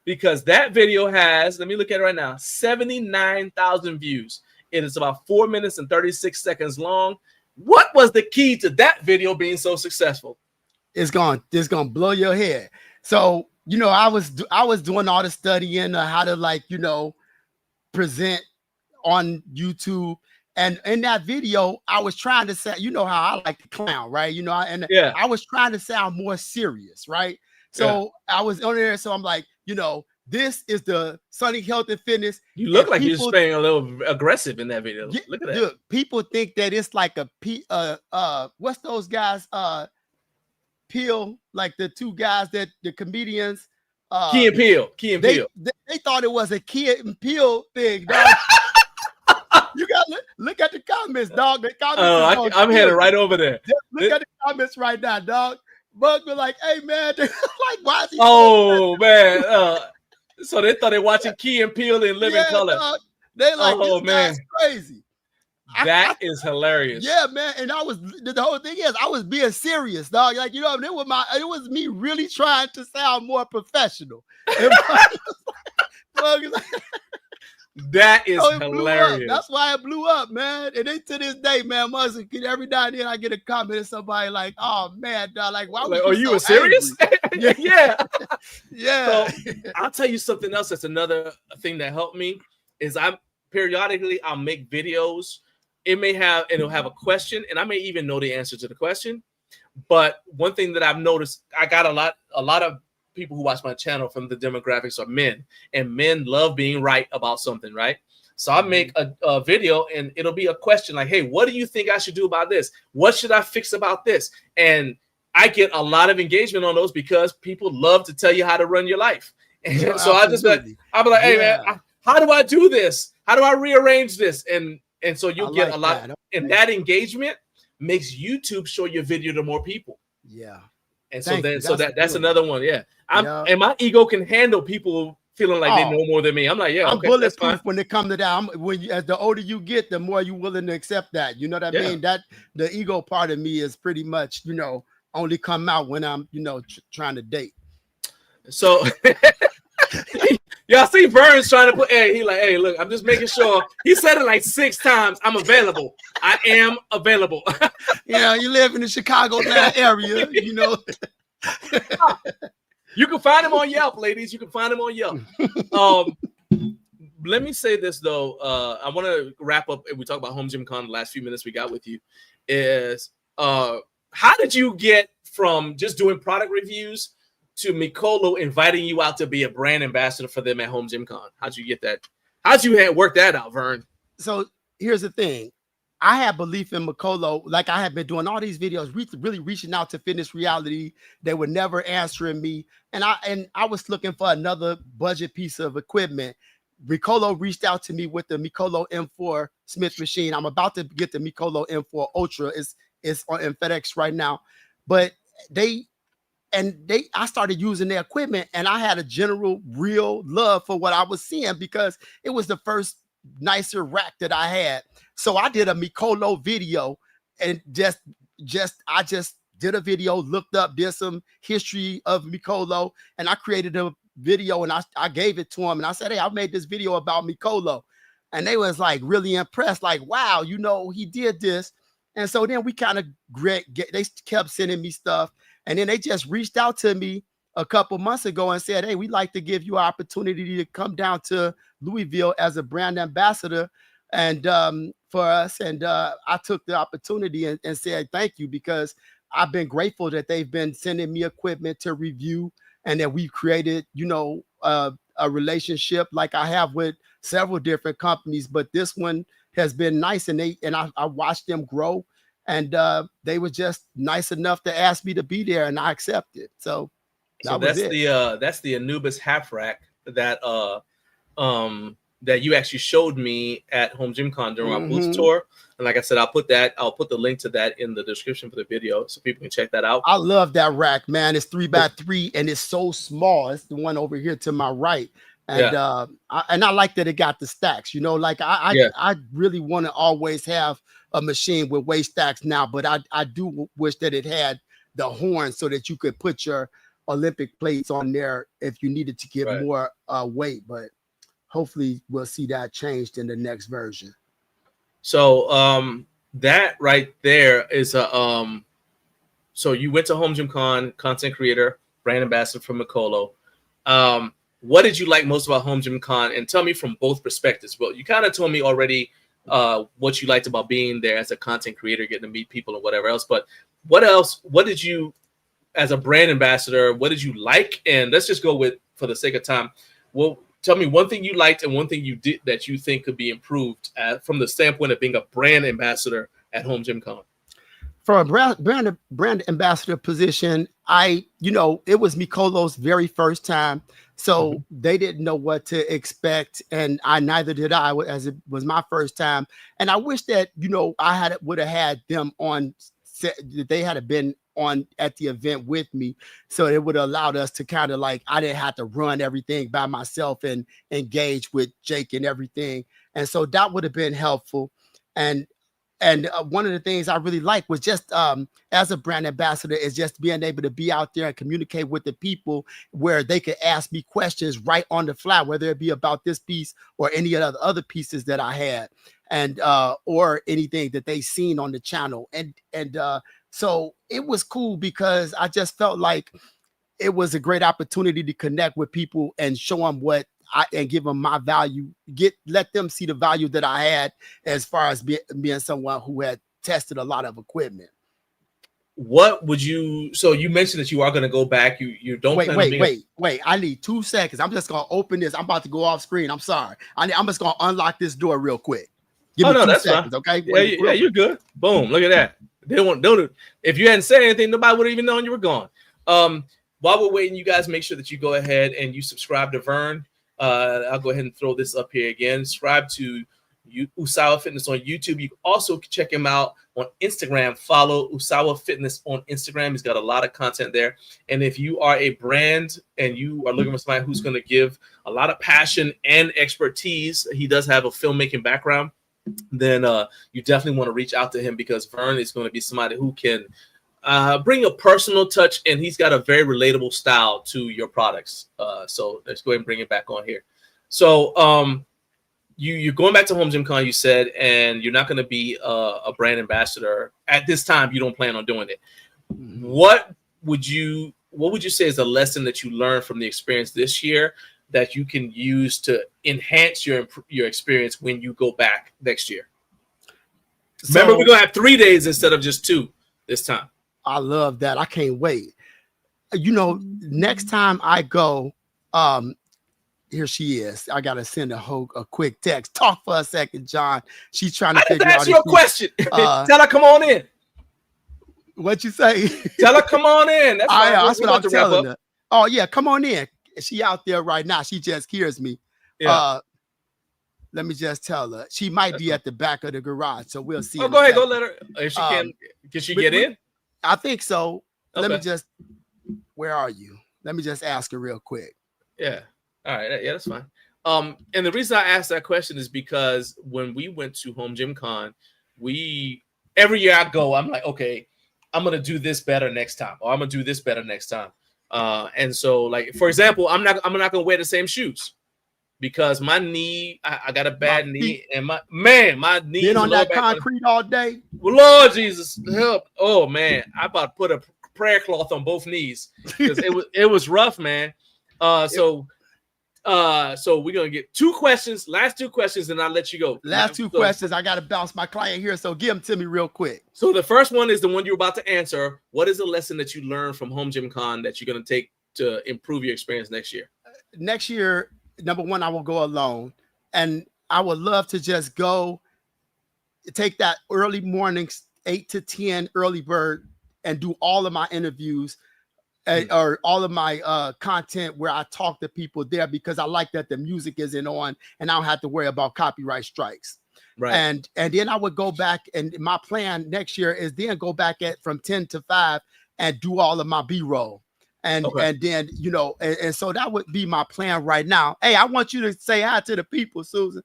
because that video has, let me look at it right now, 79,000 views. It is about 4 minutes and 36 seconds long. What was the key to that video being so successful? It's gonna blow your head. So, I was doing all the studying on how to present on YouTube. And in that video, I was trying to say, how I like to clown, right? I was trying to sound more serious, right? So I was on there. So I'm like, this is the Sunny Health and Fitness. You look like you're just being a little aggressive in that video. Look at that. Dude, people think that it's like what's those guys? Peel, like the two guys that the comedians. Key and Peele. They thought it was a Key and Peele thing, dog. You got to look at the comments, dog. The comments I'm headed right over there. Look at the comments right now, dog. Bugs were like, "Hey man," like, why is he? Oh man. So they thought they watching Key and Peele in living color. Dog. They like, Oh, this guy's man. crazy. That is hilarious. Yeah, man. And I was the whole thing is I was being serious, dog. Like, it was me really trying to sound more professional. That is it hilarious. That's why it blew up, man. And then to this day, man, every now and then I get a comment of somebody like, "Oh man, dog, like, why was you so serious?" Yeah. Yeah. So I'll tell you something else. That's another thing that helped me is I'll make videos. It'll have a question, and I may even know the answer to the question. But one thing that I've noticed, I got a lot of people who watch my channel from the demographics are men, and men love being right about something, right? So I make a video, and it'll be a question like, "Hey, what do you think I should do about this? What should I fix about this?" And I get a lot of engagement on those because people love to tell you how to run your life. And so I'll be like, "Hey man, how do I do this? How do I rearrange this?" And so you'll get a lot, and that engagement makes YouTube show your video to more people. Yeah. And that's another one. Yeah. And my ego can handle people feeling like they know more than me. I'm like, yeah, I'm okay, bulletproof when it comes to that. As the older you get, the more you're willing to accept that. You know what I mean? That the ego part of me is pretty much, only come out when I'm, trying to date. So y'all see Vern's trying to put, he like, "Hey, look, I'm just making sure." He said it like 6 times. "I'm available. I am available." You live in the Chicago area, You can find him on Yelp, ladies. You can find him on Yelp. Let me say this though. I want to wrap up. And we talk about Home Gym Con. The last few minutes we got with you is how did you get from just doing product reviews to Mikolo inviting you out to be a brand ambassador for them at Home Gym Con? How'd you get that? How'd you work that out, Vern? So here's the thing. I have belief in Mikolo. Like, I have been doing all these videos, really reaching out to Fitness Reality. They were never answering me. And I was looking for another budget piece of equipment. Mikolo reached out to me with the Mikolo M4 Smith machine. I'm about to get the Mikolo M4 Ultra. It's on FedEx right now. But I started using their equipment, and I had a general real love for what I was seeing because it was the first nicer rack that I had. So I did a Mikolo video, and I just did a video, looked up, did some history of Mikolo, and I created a video, and I gave it to them, and I said, "Hey, I made this video about Mikolo," and they was like really impressed, like, "Wow, he did this." And so then we kind of they kept sending me stuff, and then they just reached out to me a couple months ago and said, "Hey, we'd like to give you an opportunity to come down to Louisville as a brand ambassador and for us." And I took the opportunity and said thank you, because I've been grateful that they've been sending me equipment to review, and that we've created, a relationship like I have with several different companies. But this one has been nice, and I watched them grow, and they were just nice enough to ask me to be there, and I accepted. So that's the Anubis half rack that that you actually showed me at Home Gym Con during our booth tour. And like I said, I'll put the link to that in the description for the video so people can check that out. I love that rack, man. It's 3x3 and it's so small. It's the one over here to my right. And I like that it got the stacks, like I really want to always have a machine with weight stacks now, but I do wish that it had the horn so that you could put your Olympic plates on there if you needed to get more weight. But hopefully we'll see that changed in the next version. So that right there is a so you went to Home Gym Con, content creator, brand ambassador for Mikolo. What did you like most about Home Gym Con? And tell me from both perspectives. Well, you kind of told me already what you liked about being there as a content creator, getting to meet people and whatever else. But what else? What did you, as a brand ambassador, what did you like? And let's just go with, for the sake of time, well, tell me one thing you liked and one thing you did that you think could be improved from the standpoint of being a brand ambassador at Home Gym Con. For a brand ambassador position, it was Mikolo's very first time. So they didn't know what to expect. And neither did I, as it was my first time. And I wish that, I would have had them on set. They had been on at the event with me. So it would have allowed us to kind of like, I didn't have to run everything by myself and engage with Jake and everything. And so that would have been helpful. And one of the things I really like was just as a brand ambassador is just being able to be out there and communicate with the people where they could ask me questions right on the fly, whether it be about this piece or any of the other pieces that I had, and or anything that they seen on the channel. And so it was cool because I just felt like it was a great opportunity to connect with people and show them and give them my value, let them see the value that I had as far as being someone who had tested a lot of equipment. What would you, so you mentioned that you are going to go back. You don't wait. I need 2 seconds. I'm just going to open this. I'm about to go off screen. I'm sorry. I'm just going to unlock this door real quick. Give me 2 seconds, okay? Yeah, you're good. Boom. Look at that. Don't. If you hadn't said anything, nobody would have even known you were gone. While we're waiting, you guys make sure that you go ahead and you subscribe to Vern. I'll go ahead and throw this up here again. Subscribe to Usawa Fitness on YouTube. You can also check him out on Instagram. Follow Usawa Fitness on Instagram. He's got a lot of content there. And if you are a brand and you are looking for somebody who's going to give a lot of passion and expertise, he does have a filmmaking background, then you definitely want to reach out to him, because Vern is going to be somebody who can bring a personal touch, and he's got a very relatable style to your products. So let's go ahead and bring it back on here. So you're going back to Home Gym Con, you said, and you're not going to be a brand ambassador at this time. You don't plan on doing it. What would you say is a lesson that you learned from the experience this year that you can use to enhance your experience when you go back next year? Remember, we're going to have 3 days instead of just 2 this time. I love that. I can't wait. Next time I go, here she is. I gotta send a quick text. Talk for a second, John. She's trying to figure out. Ask you a question. Tell her come on in. What you say? Tell her come on in. That's what I'm telling her. Oh yeah, come on in. She out there right now. She just hears me. Yeah. Let me just tell her. She might be at the back of the garage, so we'll see. Oh, go ahead. Go let her. If she can she get in? I think so. Okay. Let me just. Where are you? Let me just ask her real quick. Yeah. All right. Yeah, that's fine. And the reason I asked that question is because when we went to Home Gym Con, every year I go, I'm like, okay, I'm gonna do this better next time, or I'm gonna do this better next time. And so, like, for example, I'm not gonna wear the same shoes because my knee, I got a bad knee, and my knee been on that concrete all day. Well, Lord Jesus, help! Oh man, I about to put a prayer cloth on both knees because it was rough, man. So we're gonna get 2 questions, last 2 questions, and I'll let you go. Last 2 questions. I gotta bounce my client here, so give them to me real quick. So the first one is the one you're about to answer. What is a lesson that you learned from Home Gym Con that you're gonna take to improve your experience next year? Next year, number one, I will go alone, and I would love to just go take that early mornings, 8 to 10 early bird, and do all of my interviews. Or all of my content where I talk to people there, because I like that the music isn't on and I don't have to worry about copyright strikes. Right. And then I would go back, and my plan next year is then go back from 10 to 5 and do all of my B-roll. And then, and so that would be my plan right now. Hey, I want you to say hi to the people, Susan.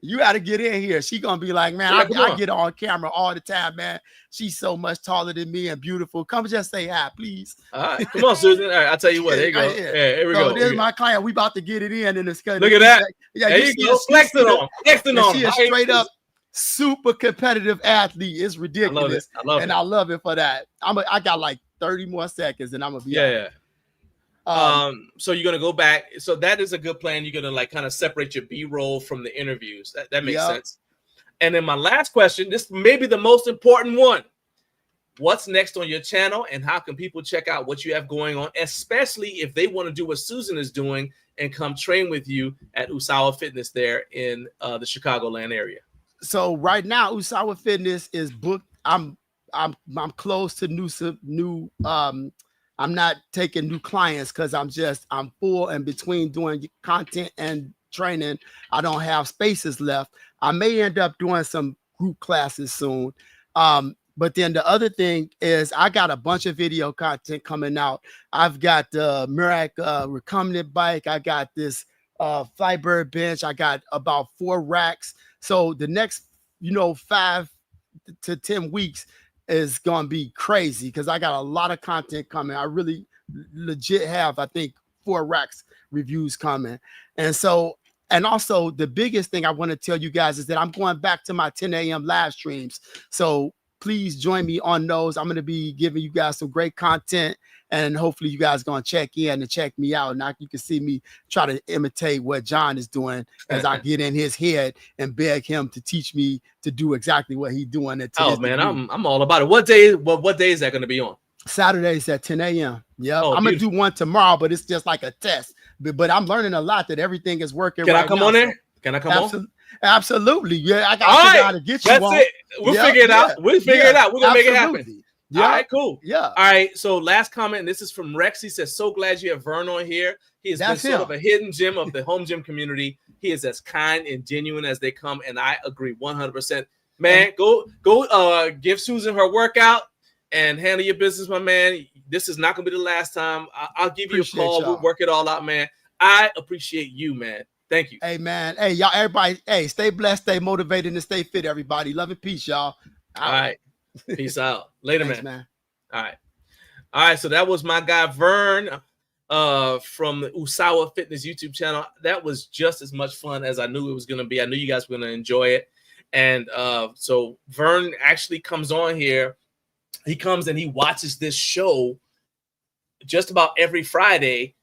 You got to get in here. She going to be like, man, I get on camera all the time, man. She's so much taller than me and beautiful. Come just say hi, please. All right. Come on, Susan. All right, I'll tell you what. There you go. Yeah, here we go. This is my client. We about to get it in this. Look at that. Yeah, there you go. Flexing on. She is straight up super competitive athlete. It's ridiculous. I love it. And I love it for that. I got like 30 more seconds and I'm going to be out. So you're gonna go back. So that is a good plan. You're gonna like kind of separate your B-roll from the interviews. That makes sense. And then my last question, this may be the most important one. What's next on your channel, and how can people check out what you have going on, especially if they want to do what Susan is doing and come train with you at Usawa Fitness there in the Chicagoland area? So right now, Usawa Fitness is booked. I'm close to new I'm not taking new clients because I'm full, and between doing content and training, I don't have spaces left. I may end up doing some group classes soon. But then the other thing is I got a bunch of video content coming out. I've got the Mirac recumbent bike. I got this Flybird bench. I got about 4 racks. So the next, 5 to 10 weeks is going to be crazy because I got a lot of content coming. I really legit have, I think, 4 racks reviews coming. And so, and also the biggest thing I want to tell you guys is that I'm going back to my 10 a.m. live streams. So please join me on those. I'm going to be giving you guys some great content, and hopefully you guys going to check in and check me out. Now you can see me try to imitate what John is doing as I get in his head and beg him to teach me to do exactly what he's doing. Oh man, I'm all about it. What day is that going to be on? Saturdays at 10 a.m. Yeah, Oh, I'm going to do one tomorrow, but it's just like a test. But I'm learning a lot that everything is working. Can right I come now, on there? Can I come on? Absolutely. Yeah, I got to figure out how to get you That's on. it. We'll figure it out. We'll figure it out. We're going to make it happen. Yeah. All right, cool. Yeah. All right. So last comment, and this is from Rex. He says, so glad you have Vern on here. He has been sort of a hidden gem of the home gym community. He is as kind and genuine as they come. And I agree 100%. Man, go give Susan her workout and handle your business, my man. This is not going to be the last time. I'll give you a call. We'll work it all out, man. I appreciate you, man. Thank you. Hey, man. Hey, y'all, everybody. Hey, stay blessed, stay motivated, and stay fit, everybody. Love and peace, y'all. All right. Peace out. Later, Thanks, man. All right. All right. So that was my guy, Vern, from the Usawa Fitness YouTube channel. That was just as much fun as I knew it was going to be. I knew you guys were going to enjoy it. And so Vern actually comes on here. He comes and he watches this show just about every Friday.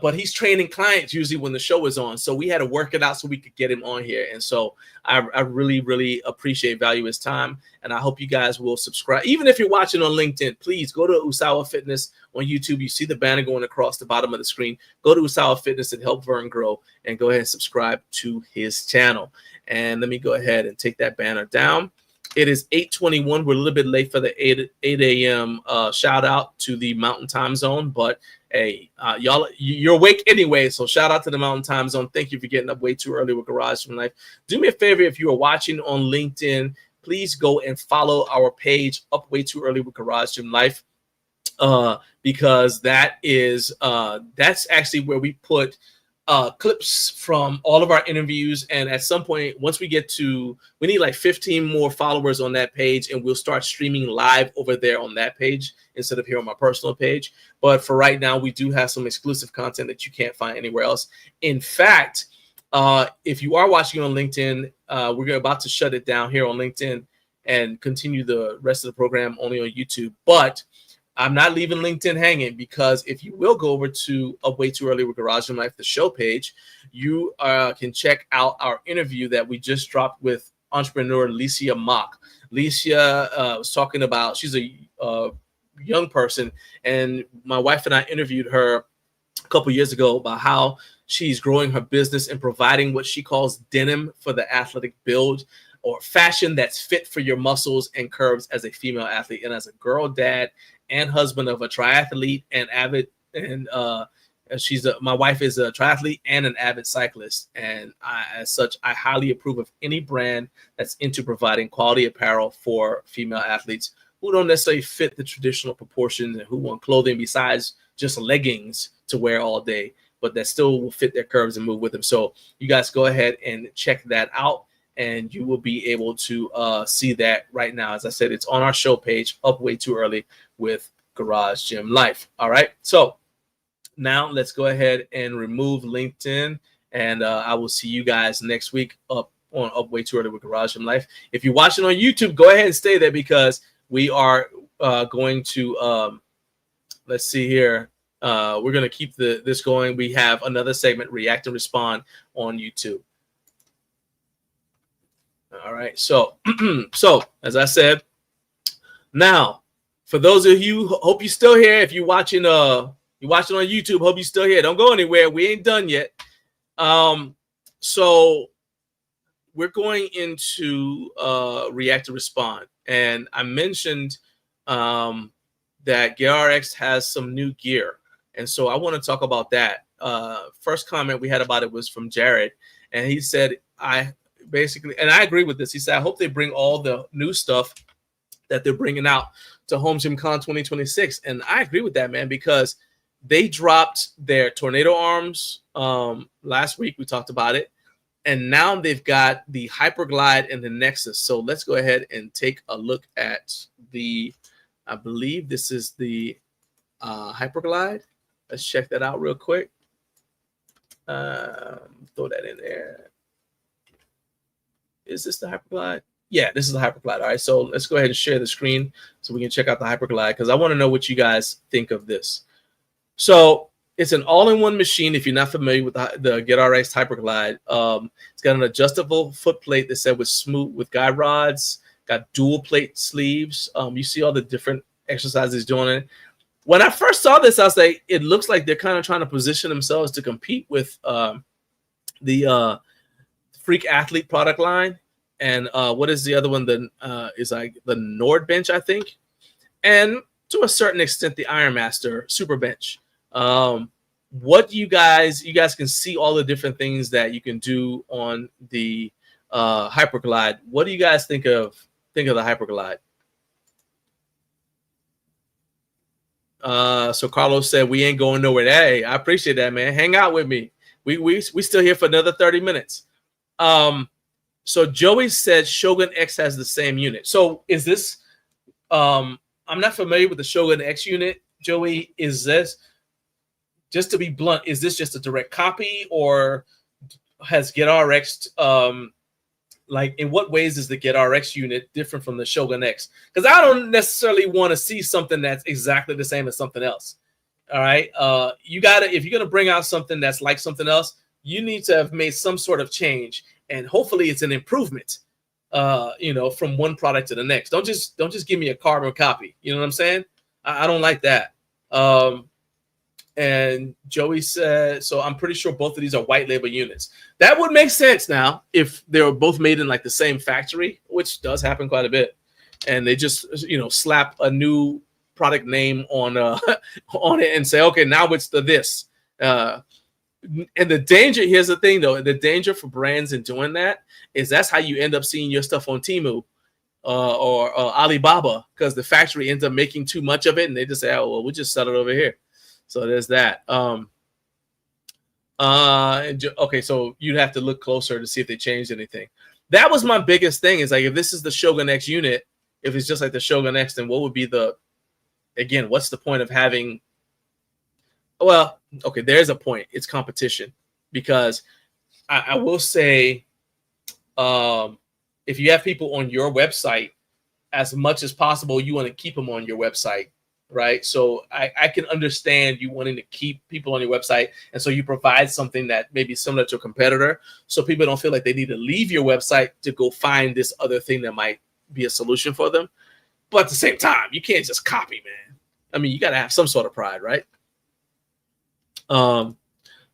But he's training clients usually when the show is on. So we had to work it out so we could get him on here. And so I really, really appreciate, value his time. And I hope you guys will subscribe. Even if you're watching on LinkedIn, please go to Usawa Fitness on YouTube. You see the banner going across the bottom of the screen. Go to Usawa Fitness and help Vern grow, and go ahead and subscribe to his channel. And let me go ahead and take that banner down. It is 8:21. We're a little bit late for the 8 a.m. Shout out to the Mountain Time Zone, but hey, y'all, you're awake anyway, so shout out to the Mountain Time Zone. Thank you for getting up way too early with Garage Gym Life. Do me a favor, if you are watching on LinkedIn, please go and follow our page, Up Way Too Early with Garage Gym Life, because that is that's actually where we put clips from all of our interviews. And at some point, once we need like 15 more followers on that page, and we'll start streaming live over there on that page instead of here on my personal page. But for right now, we do have some exclusive content that you can't find anywhere else. In fact, if you are watching on LinkedIn, we're about to shut it down here on LinkedIn and continue the rest of the program only on YouTube. But I'm not leaving LinkedIn hanging, because if you will go over to Up Way Too Early with Garage Gym Life, the show page, you can check out our interview that we just dropped with entrepreneur Licia Mock. Licia was talking about, she's a young person, and my wife and I interviewed her a couple years ago about how she's growing her business and providing what she calls denim for the athletic build, or fashion that's fit for your muscles and curves as a female athlete. And as a girl dad and husband of a triathlete and avid, and my wife is a triathlete and an avid cyclist. And as such, I highly approve of any brand that's into providing quality apparel for female athletes who don't necessarily fit the traditional proportions and who want clothing besides just leggings to wear all day, but that still will fit their curves and move with them. So you guys go ahead and check that out, and you will be able to see that right now. As I said, it's on our show page, Up Way Too Early with Garage Gym Life. All right. So now let's go ahead and remove LinkedIn, and I will see you guys next week up Way Too Early with Garage Gym Life. If you're watching on YouTube, go ahead and stay there, because we are going to, let's see here. We're going to keep this going. We have another segment, React and Respond, on YouTube. All right. So, as I said, now, for those of you, hope you're still here. If you're watching on YouTube, hope you're still here. Don't go anywhere. We ain't done yet. So we're going into React and Respond. And I mentioned that GearRx has some new gear. And so I want to talk about that. First comment we had about it was from Jared. And he said, basically, and I agree with this. He said, I hope they bring all the new stuff that they're bringing out to Home Gym Con 2026. And I agree with that, man, because they dropped their tornado arms last week. We talked about it. And now they've got the Hyperglide and the Nexus. So let's go ahead and take a look at the, I believe this is the Hyperglide. Let's check that out real quick. Throw that in there. Is this the Hyperglide? Yeah, this is the Hyperglide. All right, so let's go ahead and share the screen so we can check out the Hyperglide, because I want to know what you guys think of this. So it's an all-in-one machine. If you're not familiar with the GetRx Hyperglide, it's got an adjustable foot plate that said with guide rods, got dual plate sleeves. You see all the different exercises doing it. When I first saw this, I was like, it looks like they're kind of trying to position themselves to compete with the Freak Athlete product line. And what is the other one? Is like the Nord Bench, I think. And to a certain extent, the Iron Master Super Bench. What do you guys can see all the different things that you can do on the Hyperglide. What do you guys think of the Hyperglide? So Carlos said, we ain't going nowhere. Hey, I appreciate that, man. Hang out with me. We still here for another 30 minutes. So Joey said Shogun X has the same unit. So is this, I'm not familiar with the Shogun X unit. Joey, is this, just to be blunt, is this just a direct copy, or has GetRx, like in what ways is the GetRx unit different from the Shogun X? Because I don't necessarily want to see something that's exactly the same as something else. All right. If you're going to bring out something that's like something else, you need to have made some sort of change. And hopefully it's an improvement, from one product to the next. Don't just give me a carbon copy. You know what I'm saying? I don't like that. And Joey said, so I'm pretty sure both of these are white label units. That would make sense now if they were both made in like the same factory, which does happen quite a bit. And they just, slap a new product name on on it and say, okay, now it's this. And the danger, here's the thing though, the danger for brands in doing that is that's how you end up seeing your stuff on Temu or Alibaba, because the factory ends up making too much of it and they just say, oh, well, we'll just sell it over here. So there's that. Okay, so you'd have to look closer to see if they changed anything. That was my biggest thing, is like, if this is the Shogun X unit, if it's just like the Shogun X, then what would be what's the point of having? Well, okay, there's a point. It's competition, because I will say, if you have people on your website, as much as possible, you want to keep them on your website, right? So I can understand you wanting to keep people on your website, and so you provide something that may be similar to a competitor, so people don't feel like they need to leave your website to go find this other thing that might be a solution for them. But at the same time, you can't just copy, man. I mean, you got to have some sort of pride, right?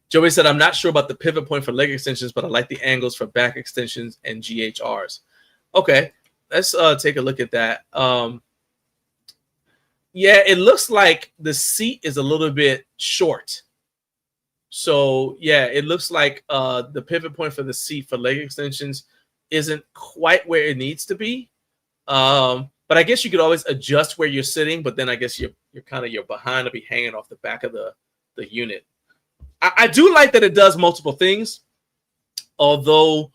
Joey said, I'm not sure about the pivot point for leg extensions, but I like the angles for back extensions and GHRs. Okay, let's take a look at that. Yeah, it looks like the seat is a little bit short. So yeah, it looks like the pivot point for the seat for leg extensions isn't quite where it needs to be. But I guess you could always adjust where you're sitting, but then I guess your behind will be hanging off the back of the unit. I do like that it does multiple things, although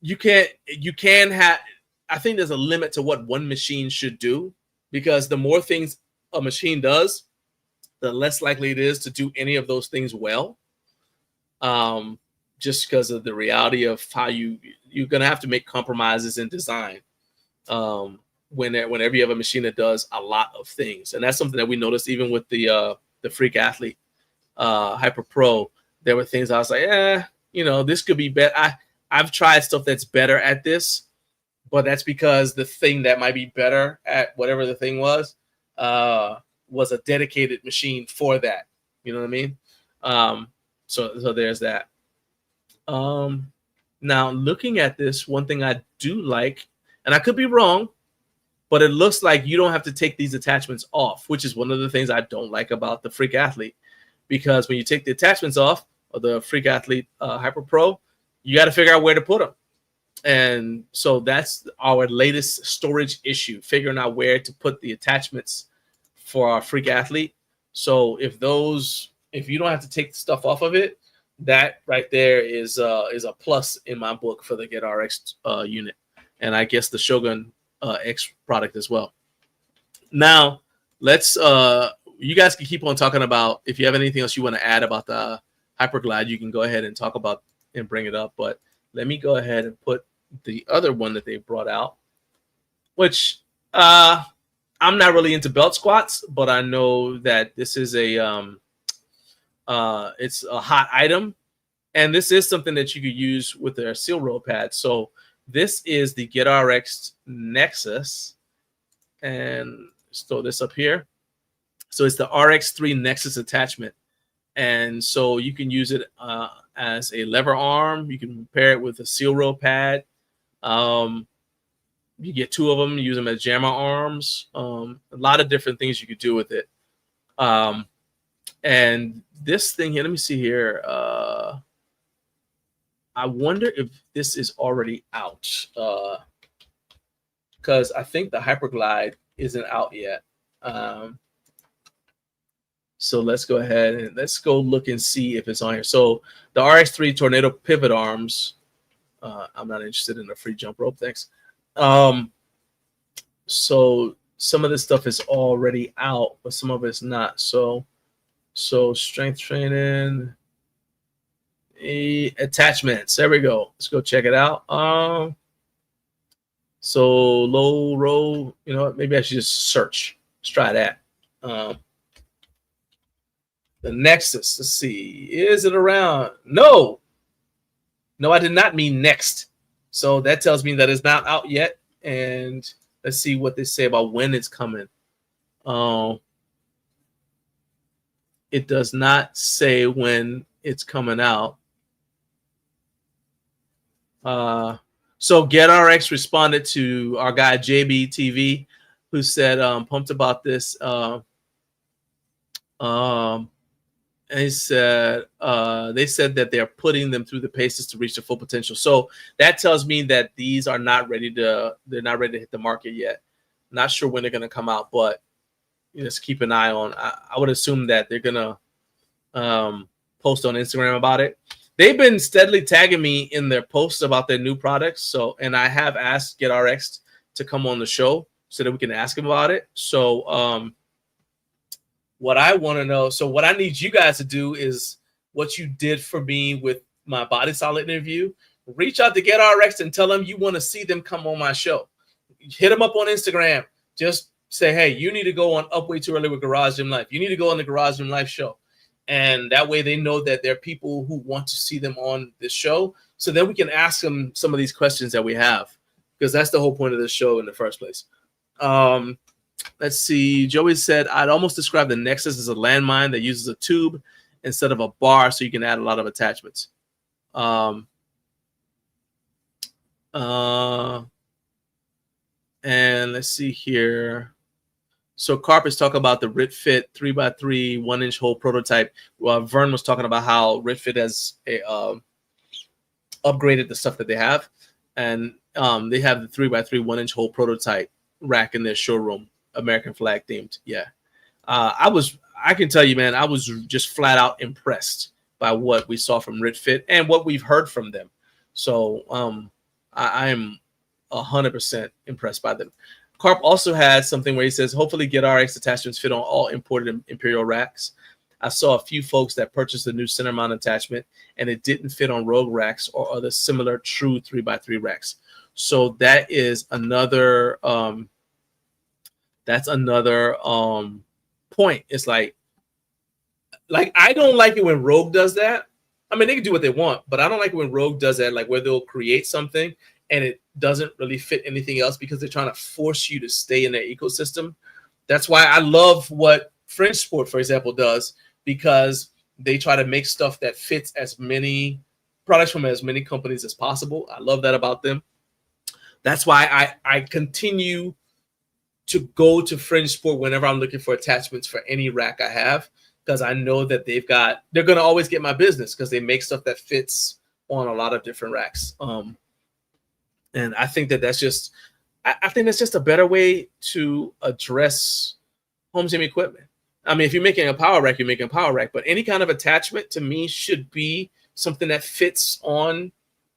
you can have, I think there's a limit to what one machine should do, because the more things a machine does, the less likely it is to do any of those things well. Just because of the reality of how you're going to have to make compromises in design. Whenever you have a machine that does a lot of things. And that's something that we noticed even with the Freak Athlete Hyper Pro. There were things I was like, this could be better. I've tried stuff that's better at this, but that's because the thing that might be better at whatever the thing was a dedicated machine for that. You know what I mean? So there's that. Now looking at this, one thing I do like, and I could be wrong, but it looks like you don't have to take these attachments off, which is one of the things I don't like about the Freak Athlete, because when you take the attachments off of the Freak Athlete Hyper Pro, you got to figure out where to put them. And so that's our latest storage issue, figuring out where to put the attachments for our freak athlete. So if you don't have to take the stuff off of it, that right there is a plus in my book for the GetRx unit, and I guess the Shogun X product as well. Now let's you guys can keep on talking about, if you have anything else you want to add about the Hyperglide, you can go ahead and talk about and bring it up. But let me go ahead and put the other one that they brought out, which I'm not really into belt squats, but I know that this is a it's a hot item, and this is something that you could use with their seal roll pad. So this is the GetRx Nexus, and let's throw this up here. So it's the RX3 Nexus attachment, and so you can use it as a lever arm. You can pair it with a seal roll pad. You get two of them, use them as jammer arms. A lot of different things you could do with it. And this thing here, let me see here. I wonder if this is already out, because I think the Hyperglide isn't out yet. So let's go ahead and let's go look and see if it's on here. So the RX3 Tornado pivot arms. I'm not interested in a free jump rope, thanks. So some of this stuff is already out, but some of it's not. So strength training, attachments. There we go. Let's go check it out. So low row. You know what? Maybe I should just search. Let's try that. The Nexus. Let's see. Is it around? No, I did not mean next. So that tells me that it's not out yet. And let's see what they say about when it's coming. It does not say when it's coming out. So GetRx responded to our guy JBTV, who said, pumped about this. And he said they said that they're putting them through the paces to reach their full potential. So that tells me that these are not ready to hit the market yet. Not sure when they're going to come out, but just keep an eye on. I would assume that they're going to post on Instagram about it. They've been steadily tagging me in their posts about their new products. So, and I have asked GetRx to come on the show so that we can ask them about it. So, what I want to know, so what I need you guys to do is what you did for me with my Body Solid interview. Reach out to GetRx and tell them you want to see them come on my show. Hit them up on Instagram. Just say, hey, you need to go on Up Way Too Early with Garage Gym Life. You need to go on the Garage Gym Life show. And that way they know that there are people who want to see them on this show. So then we can ask them some of these questions that we have, because that's the whole point of this show in the first place. Let's see. Joey said, I'd almost describe the Nexus as a landmine that uses a tube instead of a bar, so you can add a lot of attachments. And let's see here. So Carp is talking about the RitFit 3x3 1-inch hole prototype. Vern was talking about how RitFit has upgraded the stuff that they have. And they have the 3x3 1-inch hole prototype rack in their showroom. American flag themed. Yeah. I can tell you, man, I was just flat out impressed by what we saw from RitFit and what we've heard from them. So I am 100% impressed by them. Carp also had something where he says, hopefully GetRx attachments fit on all imported Imperial racks. I saw a few folks that purchased the new center mount attachment and it didn't fit on Rogue racks or other similar true 3x3 racks. So that is another point. It's like I don't like it when Rogue does that. I mean, they can do what they want, but I don't like it when Rogue does that, like where they'll create something and it doesn't really fit anything else because they're trying to force you to stay in their ecosystem. That's why I love what French Sport, for example, does, because they try to make stuff that fits as many products from as many companies as possible. I love that about them. That's why I continue to go to Fringe Sport whenever I'm looking for attachments for any rack I have, because I know that they're going to always get my business because they make stuff that fits on a lot of different racks. And I think that's just, I think that's just a better way to address home gym equipment. I mean, if you're making a power rack, you're making a power rack, but any kind of attachment to me should be something that fits on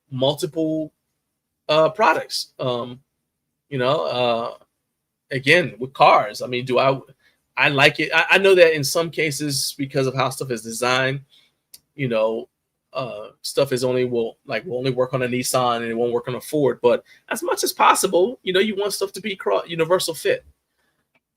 multiple products. Again, with cars, I mean, I like it. I know that in some cases, because of how stuff is designed, stuff is will only work on a Nissan and it won't work on a Ford. But as much as possible, you want stuff to be universal fit.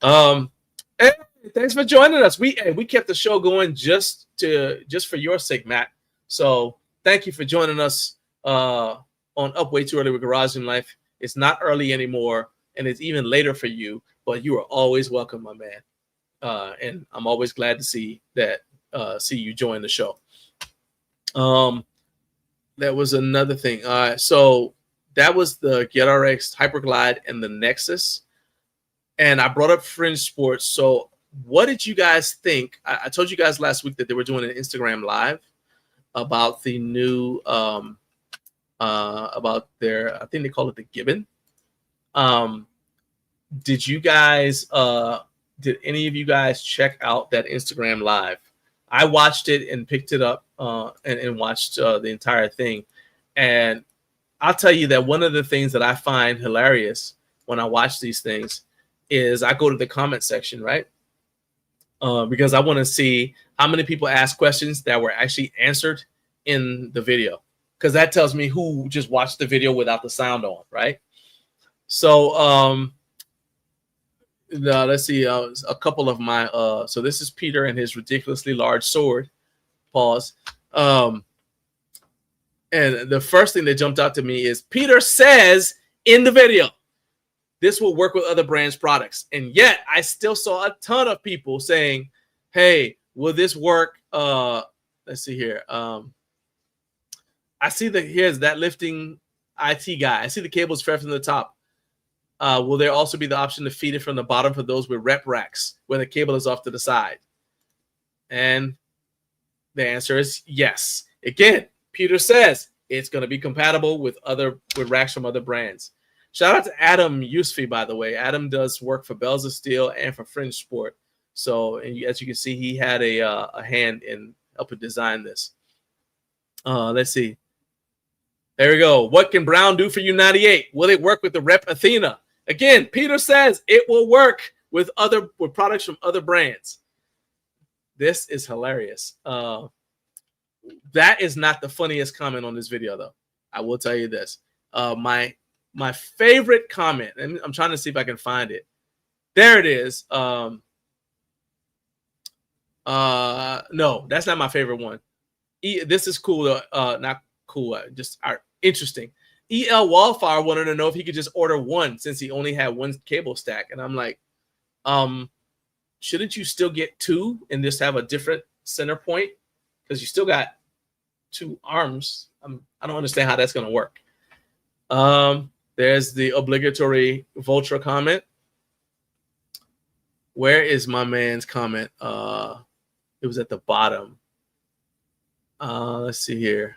Hey, thanks for joining us. We kept the show going just for your sake, Matt. So thank you for joining us on Up Way Too Early with Garage Gym Life. It's not early anymore, and it's even later for you, but you are always welcome, my man. And I'm always glad to see you join the show. That was another thing. So that was the GetRx Hyperglide and the Nexus. And I brought up Fringe Sports. So what did you guys think? I told you guys last week that they were doing an Instagram Live about the new, about their, I think they call it the Gibbon. Did any of you guys check out that Instagram Live? I watched it and picked it up and watched the entire thing. And I'll tell you that one of the things that I find hilarious when I watch these things is I go to the comment section, right? Because I want to see how many people ask questions that were actually answered in the video. Because that tells me who just watched the video without the sound on, right? So let's see, a couple of my so this is Peter and his ridiculously large sword. Pause. And the first thing that jumped out to me is Peter says in the video, this will work with other brands' products. And yet I still saw a ton of people saying, hey, will this work? Let's see here. I see here's that lifting IT guy. I see the cables fed from the top. Will there also be the option to feed it from the bottom for those with rep racks where the cable is off to the side? And the answer is yes. Again, Peter says it's going to be compatible with racks from other brands. Shout out to Adam Yusfi, by the way. Adam does work for Bells of Steel and for Fringe Sport. So, as you can see, he had a hand in helping design this. Let's see. There we go. What can Brown do for you 98? Will it work with the Rep Athena? Again, Peter says it will work with products from other brands. This is hilarious. That is not the funniest comment on this video, though. I will tell you this. My favorite comment, and I'm trying to see if I can find it. There it is. No, that's not my favorite one. This is cool. Not cool. Just interesting. EL Wallfire wanted to know if he could just order one since he only had one cable stack. And I'm like, shouldn't you still get two and just have a different center point? Because you still got two arms. I don't understand how that's going to work. There's the obligatory Voltra comment. Where is my man's comment? It was at the bottom. Let's see here.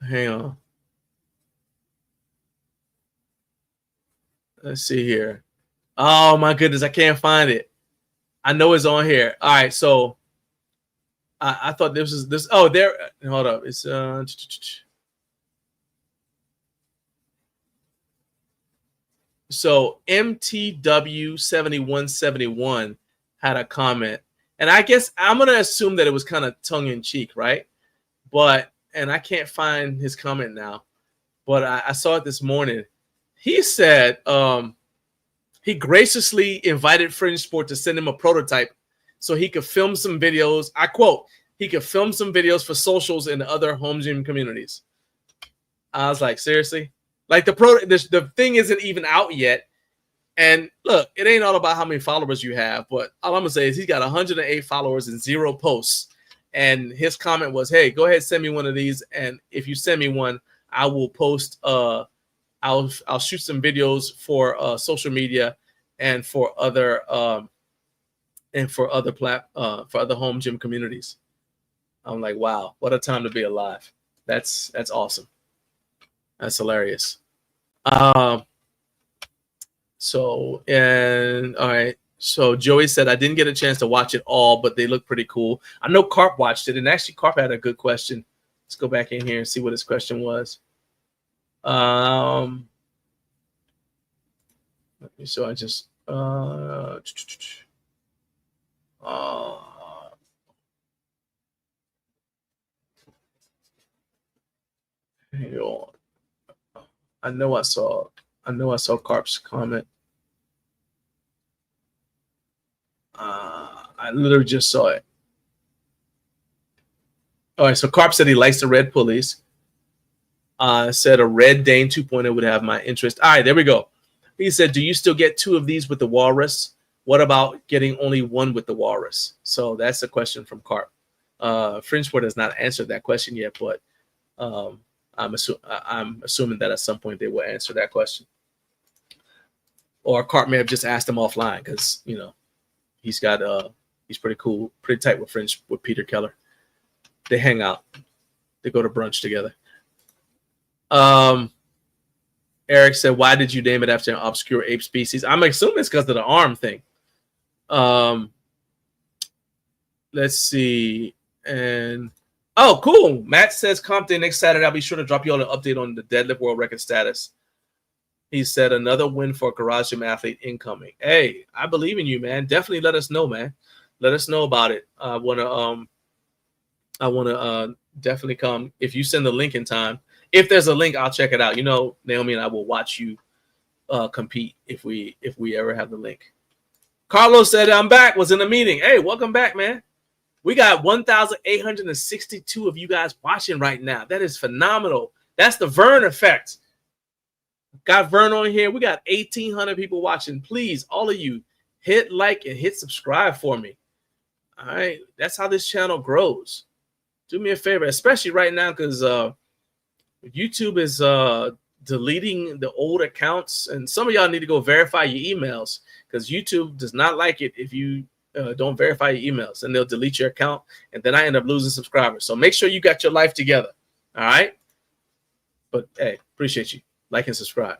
Hang on. Let's see here. Oh my goodness, I can't find it. I know it's on here. All right, so I thought this was this. Oh, there. Hold up. It's so MTW7171 had a comment, and I guess I'm gonna assume that it was kind of tongue in cheek, right? And I can't find his comment now, but I saw it this morning. He said he graciously invited Fringe Sport to send him a prototype so he could film some videos. I quote, he could film some videos for socials in other home gym communities. I was like, seriously? Like the thing isn't even out yet. And look, it ain't all about how many followers you have, but all I'm gonna say is he's got 108 followers and 0 posts. And his comment was, hey, go ahead, send me one of these. And if you send me one, I will post, I'll shoot some videos for social media and for other for other home gym communities. I'm like, wow, what a time to be alive. That's awesome. That's hilarious. So, and all right. So Joey said, I didn't get a chance to watch it all, but they look pretty cool. I know Carp watched it, and actually Carp had a good question. Let's go back in here and see what his question was. Let me, so I just, hang on. I know I saw Carp's comment. I literally just saw it. All right, so Carp said he likes the red pulleys. Said a red Dane 2.0 would have my interest. All right, there we go. He said, do you still get 2 of these with the Walrus? What about getting only 1 with the Walrus? So that's a question from Carp. Fringeport has not answered that question yet, but I'm assuming that at some point they will answer that question. Or Carp may have just asked him offline because, you know, he's pretty cool, pretty tight with Peter Keller. They hang out. They go to brunch together. Eric said, why did you name it after an obscure ape species? I'm assuming it's because of the arm thing. Let's see. And oh, cool. Matt says, Compton, next Saturday, I'll be sure to drop you all an update on the deadlift world record status. He said, another win for a garage gym athlete incoming. Hey, I believe in you, man. Definitely let us know, man. Let us know about it. I want to definitely come. If you send the link in time, if there's a link, I'll check it out. You know, Naomi and I will watch you compete if we ever have the link. Carlos said, I'm back, was in a meeting. Hey, welcome back, man. We got 1,862 of you guys watching right now. That is phenomenal. That's the Vern effect. Got Vern on here. We got 1,800 people watching. Please, all of you, hit like and hit subscribe for me. All right. That's how this channel grows. Do me a favor, especially right now, because YouTube is deleting the old accounts. And some of y'all need to go verify your emails because YouTube does not like it if you don't verify your emails, and they'll delete your account. And then I end up losing subscribers. So make sure you got your life together. All right. But hey, appreciate you. Like and subscribe.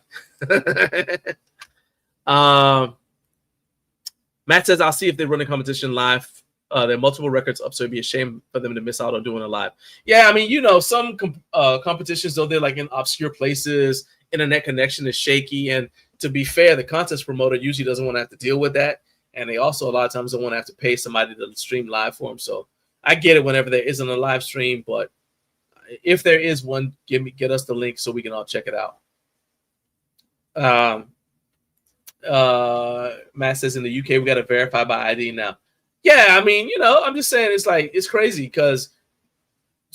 Matt says, I'll see if they run a competition live. There are multiple records up, so it'd be a shame for them to miss out on doing a live. Yeah, I mean, you know, some competitions, though, they're like in obscure places. Internet connection is shaky. And to be fair, the contest promoter usually doesn't want to have to deal with that. And they also a lot of times don't want to have to pay somebody to stream live for them. So I get it whenever there isn't a live stream. But if there is one, get us the link so we can all check it out. Matt says in the UK we got to verify by ID now. Yeah, I mean, you know, I'm just saying it's crazy because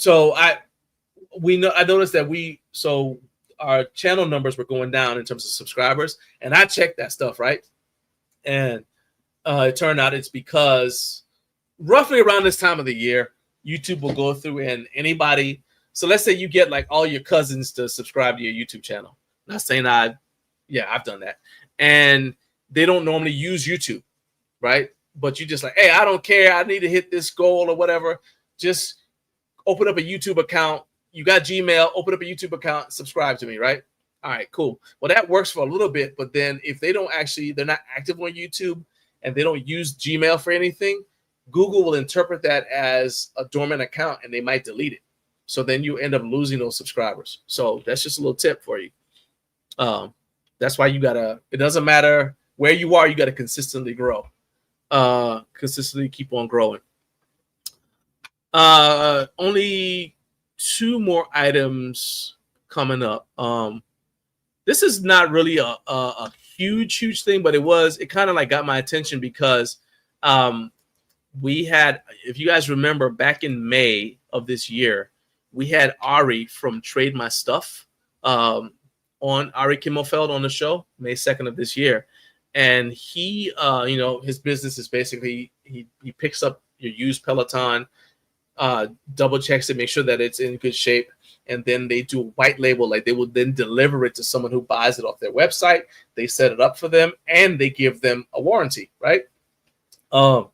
I noticed that our channel numbers were going down in terms of subscribers, and I checked that stuff, right? And it turned out it's because roughly around this time of the year, YouTube will go through and anybody. So let's say you get like all your cousins to subscribe to your YouTube channel. Not saying I've done that. And they don't normally use YouTube, right? But you just like, hey, I don't care. I need to hit this goal or whatever. Just open up a YouTube account. You got Gmail, open up a YouTube account, subscribe to me, right? All right, cool. Well, that works for a little bit, but then if they're not active on YouTube and they don't use Gmail for anything, Google will interpret that as a dormant account and they might delete it. So then you end up losing those subscribers. So that's just a little tip for you. That's why it doesn't matter where you are, you got to consistently grow. Consistently keep on growing. Only 2 more items coming up. This is not really a huge thing, but it kind of like got my attention because we had, if you guys remember back in May of this year, we had Ari from Trade My Stuff on Ari Kimmelfeld on the show, May 2nd of this year. And he, his business is basically, he picks up your used Peloton, double checks it, make sure that it's in good shape. And then they do a white label, like they will then deliver it to someone who buys it off their website. They set it up for them and they give them a warranty, right? Well,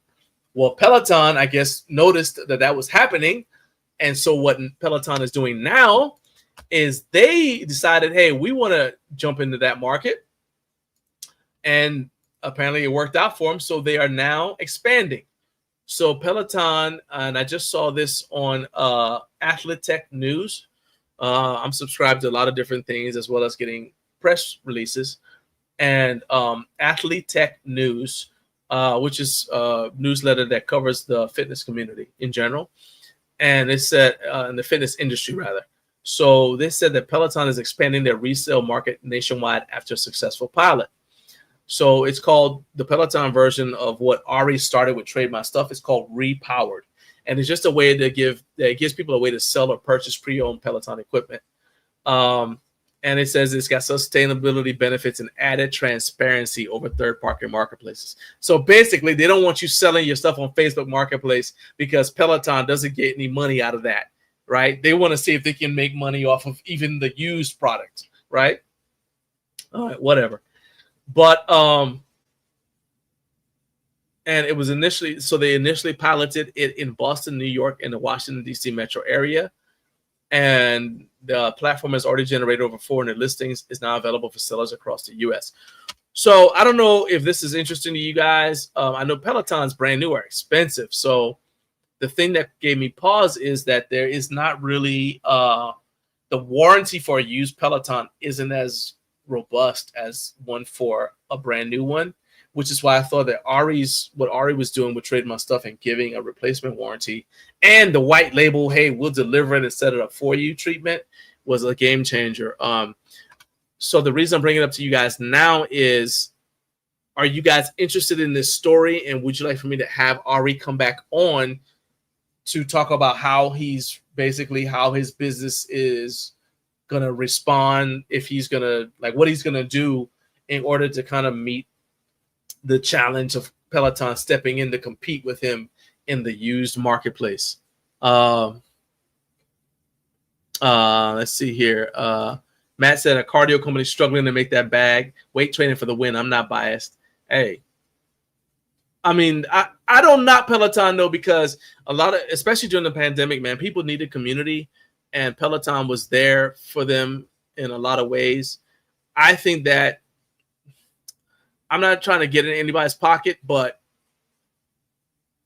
Peloton, I guess, noticed that was happening. And so what Peloton is doing now is they decided, hey, we want to jump into that market. And apparently it worked out for them. So they are now expanding. So Peloton, and I just saw this on Athlete Tech News. I'm subscribed to a lot of different things as well as getting press releases. And Athlete Tech News, which is a newsletter that covers the fitness community in general. And it said in the fitness industry, rather. So they said that Peloton is expanding their resale market nationwide after a successful pilot. So it's called the Peloton version of what Ari started with Trade My Stuff. It's called Repowered. And it's just a way to gives people a way to sell or purchase pre-owned Peloton equipment. And it says it's got sustainability benefits and added transparency over third-party marketplaces. So basically, they don't want you selling your stuff on Facebook Marketplace because Peloton doesn't get any money out of that, right? They want to see if they can make money off of even the used product, right? All right, whatever. But and it was they initially piloted it in Boston, New York, and the Washington, D.C. metro area. And the platform has already generated over 400 listings, is now available for sellers across the U.S. So I don't know if this is interesting to you guys. I know Peloton's brand new are expensive. So the thing that gave me pause is that there is not really the warranty for a used Peloton isn't as robust as one for a brand new one, which is why I thought that what Ari was doing with Trade My Stuff and giving a replacement warranty and the white label, hey, we'll deliver it and set it up for you treatment was a game changer. So the reason I'm bringing it up to you guys now is, are you guys interested in this story? And would you like for me to have Ari come back on to talk about how his business is going to respond, if he's going to, like, what he's going to do in order to kind of meet the challenge of Peloton stepping in to compete with him in the used marketplace. Let's see here. Matt said a cardio company struggling to make that bag. Weight training for the win. I'm not biased. Hey, I mean, I don't knock Peloton though, because especially during the pandemic, man, people needed community, and Peloton was there for them in a lot of ways. I think that I'm not trying to get in anybody's pocket, but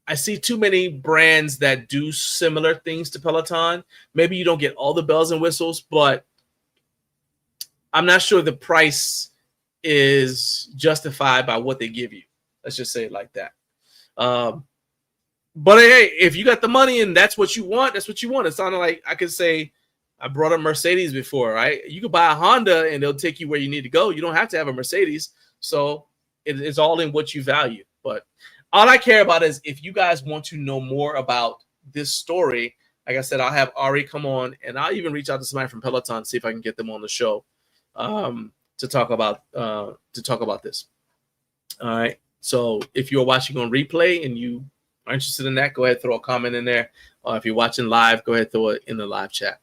I see too many brands that do similar things to Peloton. Maybe you don't get all the bells and whistles, but I'm not sure the price is justified by what they give you. Let's just say it like that. But hey, if you got the money and that's what you want, that's what you want. It sounded like I could say I brought up Mercedes before, right? You could buy a Honda and they'll take you where you need to go. You don't have to have a Mercedes. So it's all in what you value. But all I care about is if you guys want to know more about this story, like I said, I'll have Ari come on, and I'll even reach out to somebody from Peloton, see if I can get them on the show to talk about this. All right. So if you're watching on replay and you are interested in that, go ahead, throw a comment in there. If you're watching live, go ahead, throw it in the live chat.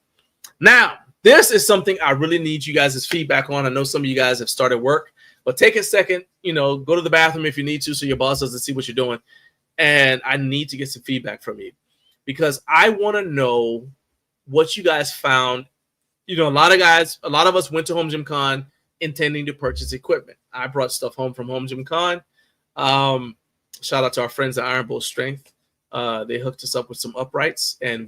Now, this is something I really need you guys' feedback on. I know some of you guys have started work, but take a second, go to the bathroom if you need to, so your boss doesn't see what you're doing. And I need to get some feedback from you, because I want to know what you guys found. A lot of us went to Home Gym Con intending to purchase equipment. I brought stuff home from Home Gym Con. Shout out to our friends at Iron Bull Strength. They hooked us up with some uprights, and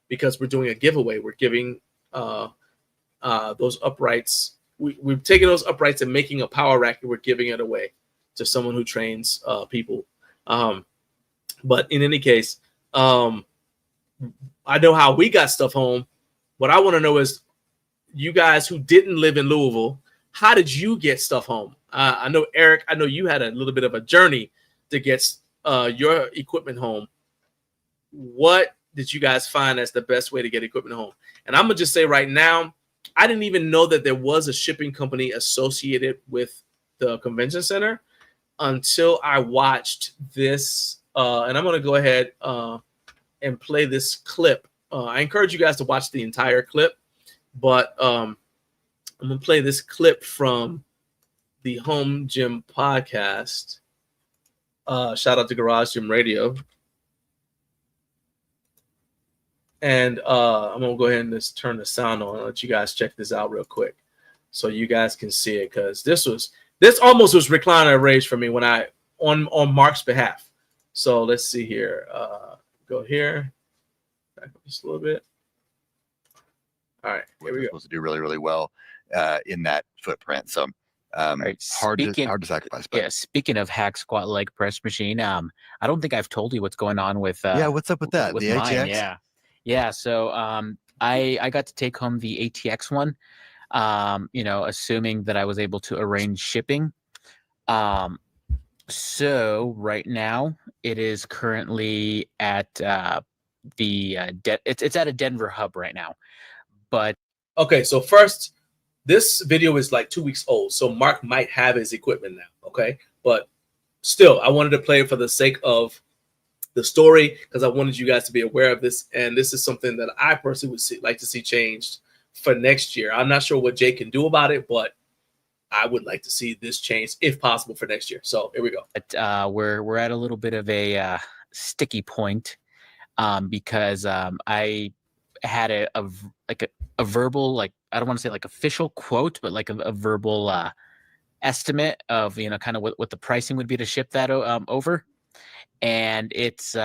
because we're doing a giveaway, we're giving those uprights. We're taking those uprights and making a power rack, and we're giving it away to someone who trains people. But in any case, I know how we got stuff home. What I want to know is, you guys who didn't live in Louisville, how did you get stuff home? I know, Eric, I know you had a little bit of a journey to get your equipment home. What did you guys find as the best way to get equipment home? And I'm going to just say right now, I didn't even know that there was a shipping company associated with the convention center until I watched this. And I'm going to go ahead and play this clip. I encourage you guys to watch the entire clip, but I'm going to play this clip from the Home Gym podcast. Shout out to Garage Gym Radio. And I'm gonna go ahead and just turn the sound on and let you guys check this out real quick, so you guys can see it. Because this almost was recliner rage for me when I on Mark's behalf. So let's see here. Go here, back up just a little bit. All right, here we go. Supposed to do really, really well in that footprint. So right. hard to sacrifice. But yeah, speaking of hack squat leg press machine, I don't think I've told you what's going on with yeah, what's up with that? with The mine. ATX? Yeah. So I got to take home the ATX one. You know, assuming that I was able to arrange shipping. So right now it is currently at it's at a Denver hub right now. But okay, so first, this video is like 2 weeks old, so Mark might have his equipment now. Okay, but still, I wanted to play it for the sake of the story, because I wanted you guys to be aware of this, and this is something that I personally would like to see changed for next year. I'm not sure what Jay can do about it, but I would like to see this change if possible for next year. So here we go. We're at a little bit of a sticky point because I had a verbal, like, I don't want to say like official quote, but like a verbal estimate of, you know, kind of what the pricing would be to ship that over. And it's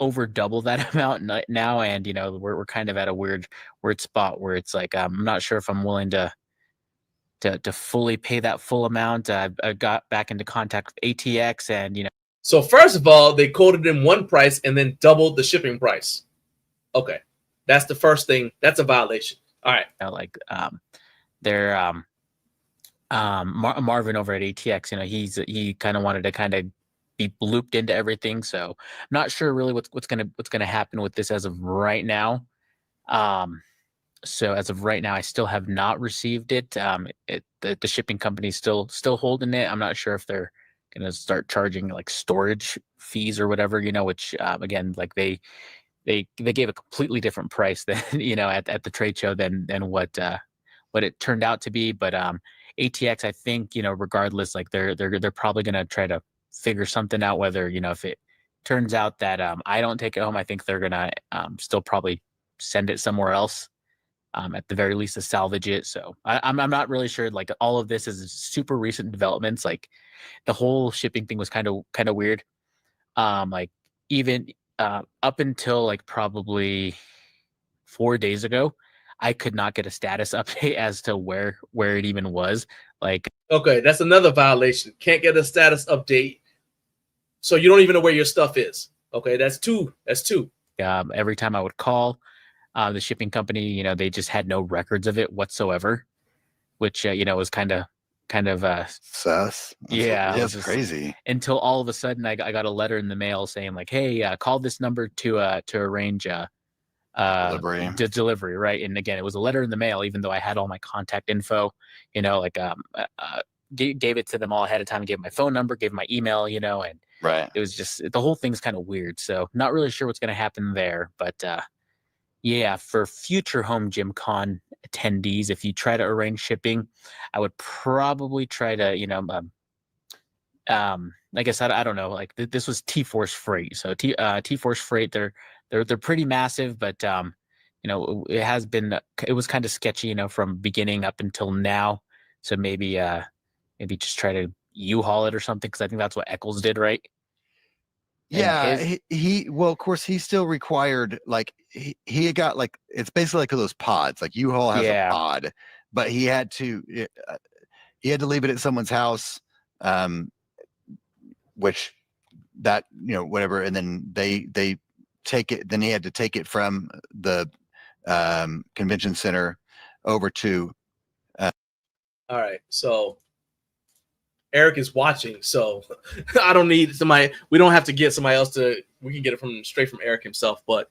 over double that amount now. And, you know, we're kind of at a weird spot where it's like, I'm not sure if I'm willing to fully pay that full amount. I got back into contact with ATX, and, you know. So first of all, they quoted in one price and then doubled the shipping price. Okay. That's the first thing. That's a violation. All right. You know, like they're Marvin over at ATX, you know, he kind of wanted to kind of be looped into everything. So I'm not sure really what's gonna happen with this as of right now. So as of right now, I still have not received it. The shipping company's still holding it. I'm not sure if they're gonna start charging like storage fees or whatever, you know, which again, like they gave a completely different price than, you know, at the trade show than what it turned out to be. But ATX, I think, you know, regardless, like they're probably gonna try to figure something out, whether, you know, if it turns out that I don't take it home, I think they're gonna still probably send it somewhere else, at the very least to salvage it. So I'm not really sure. Like, all of this is super recent developments. Like, the whole shipping thing was kind of weird. Like, even up until like probably 4 days ago, I could not get a status update as to where it even was. Like, okay, that's another violation. Can't get a status update, so you don't even know where your stuff is. Okay, that's two. Every time I would call the shipping company, you know, they just had no records of it whatsoever, which you know, was kind of sus. Yeah, that's crazy. Until all of a sudden I got a letter in the mail saying like, hey, call this number to arrange delivery, right? And again, it was a letter in the mail, even though I had all my contact info, you know, like gave it to them all ahead of time, gave my phone number, gave my email, you know, and right. It was just, the whole thing's kind of weird. So not really sure what's going to happen there, but yeah, for future Home Gym Con attendees, if you try to arrange shipping, I would probably try to, you know, I guess I don't know, like this was TForce Freight. So TForce Freight, they're pretty massive, but you know, it was kind of sketchy, you know, from beginning up until now. So maybe just try to U-Haul it or something, because I think that's what Eccles did, right? Yeah, well, of course, he still required, like, he got, like, it's basically like those pods, like U-Haul has a pod, but he had to leave it at someone's house, which that, you know, whatever, and then they take it, then he had to take it from the convention center over to all right, so Eric is watching, so I don't need somebody. We don't have to get somebody else we can get it straight from Eric himself. But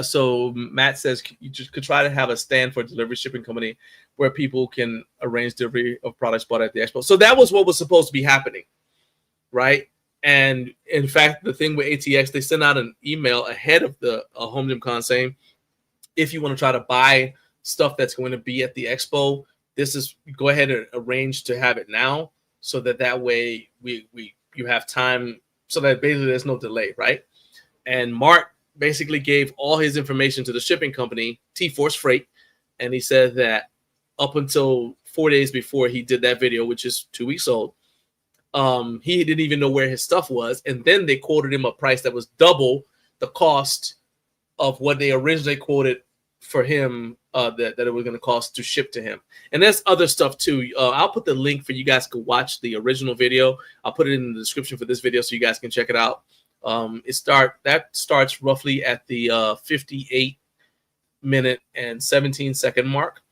so Matt says you just could try to have a stand for a delivery shipping company where people can arrange delivery of products bought at the expo. So that was what was supposed to be happening, right? And in fact, the thing with ATX, they sent out an email ahead of the Home Gym Con saying, if you want to try to buy stuff that's going to be at the expo, go ahead and arrange to have it now, so that way you have time so that basically there's no delay, right? And Mark basically gave all his information to the shipping company, TForce Freight, and he said that up until 4 days before he did that video, which is 2 weeks old, he didn't even know where his stuff was, and then they quoted him a price that was double the cost of what they originally quoted for him, that it was going to cost to ship to him. And there's other stuff too. I'll put the link for you guys to watch the original video. I'll put it in the description for this video so you guys can check it out. That starts roughly at the 58-minute and 17-second mark.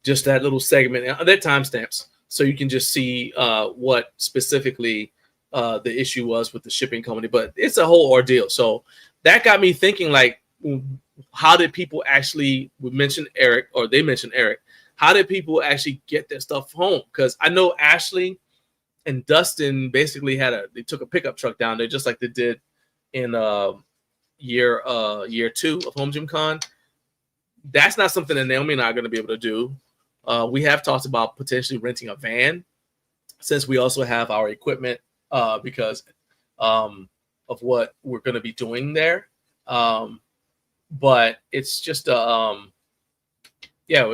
Just that little segment. They're timestamps, so you can just see what specifically the issue was with the shipping company. But it's a whole ordeal. So that got me thinking, like, how did people actually mention Eric, or they mentioned Eric? How did people actually get their stuff home? Because I know Ashley and Dustin basically they took a pickup truck down there, just like they did in year 2 of Home Gym Con. That's not something that Naomi and I are going to be able to do. We have talked about potentially renting a van, since we also have our equipment because of what we're going to be doing there. But it's just we're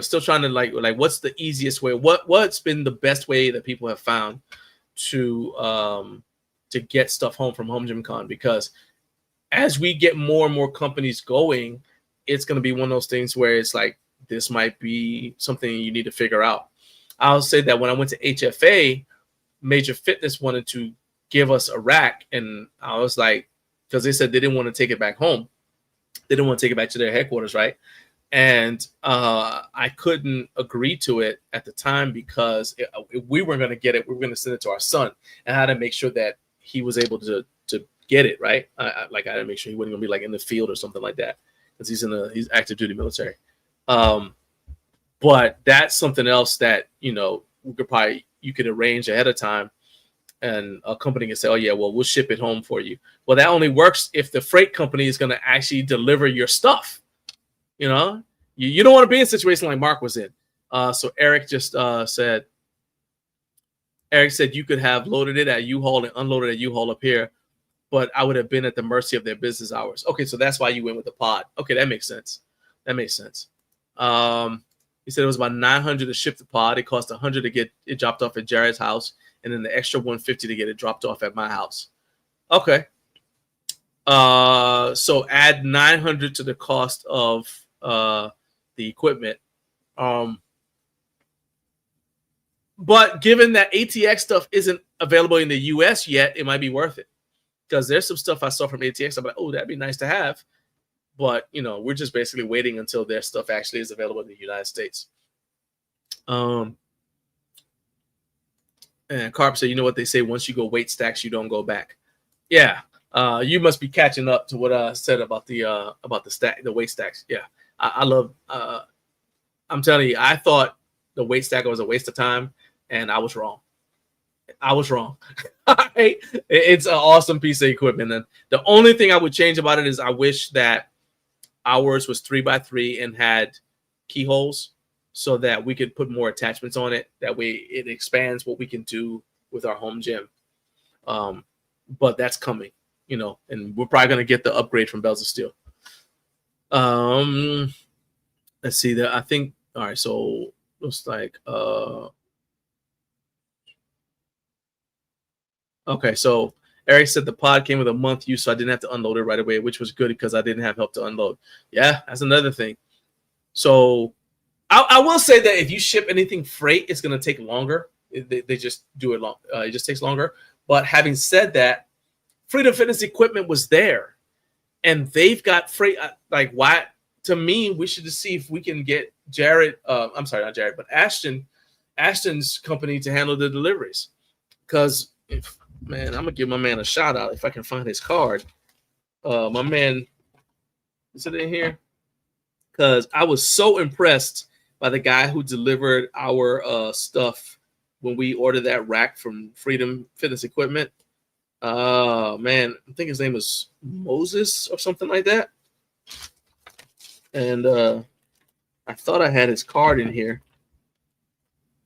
still trying to like what's the easiest way? What's been the best way that people have found to get stuff home from Home Gym Con? Because as we get more and more companies going, it's going to be one of those things where it's like, this might be something you need to figure out. I'll say that when I went to HFA, Major Fitness wanted to give us a rack, and I was like, because they said they didn't want to take it back home. They didn't want to take it back to their headquarters, right? And I couldn't agree to it at the time, because if we weren't going to get it, we were going to send it to our son, and I had to make sure that he was able to get it, right? I had to make sure he wasn't going to be like in the field or something like that, because he's active duty military. But that's something else that, you could arrange ahead of time, and a company can say, oh yeah, well, we'll ship it home for you. Well, that only works if the freight company is going to actually deliver your stuff. You don't want to be in a situation like Mark was in. So Eric just said you could have loaded it at U-Haul and unloaded at U-Haul up here, but I would have been at the mercy of their business hours. Okay, so that's why you went with the pod. Okay, that makes sense. He said it was about $900 to ship the pod. It cost $100 to get it dropped off at Jared's house, and then the extra $150 to get it dropped off at my house. Okay. So add $900 to the cost of the equipment. But given that ATX stuff isn't available in the US yet, it might be worth it, because there's some stuff I saw from ATX. I'm like, oh, that'd be nice to have. But, we're just basically waiting until their stuff actually is available in the United States. And Carp said, you know what they say, once you go weight stacks, you don't go back. Yeah. You must be catching up to what I said about the weight stacks. Yeah. I love, I'm telling you, I thought the weight stacker was a waste of time, and I was wrong. It's an awesome piece of equipment. And the only thing I would change about it is I wish that ours was 3x3 and had keyholes, so that we could put more attachments on it. That way it expands what we can do with our home gym. But that's coming, and we're probably going to get the upgrade from Bells of Steel. Let's see that. I think, all right. So looks like, okay. So Eric said the pod came with a month use, so I didn't have to unload it right away, which was good because I didn't have help to unload. Yeah, that's another thing. So I will say that if you ship anything freight, it's going to take longer. They just do it long. It just takes longer. But having said that, Freedom Fitness equipment was there, and they've got freight. Like, why? To me, we should just see if we can get Jared. I'm sorry, not Jared, but Ashton's company to handle the deliveries. Because man, I'm gonna give my man a shout out if I can find his card. My man, is it in here? Because I was so impressed by the guy who delivered our stuff when we ordered that rack from Freedom Fitness Equipment. Man, I think his name was Moses or something like that. And I thought I had his card in here.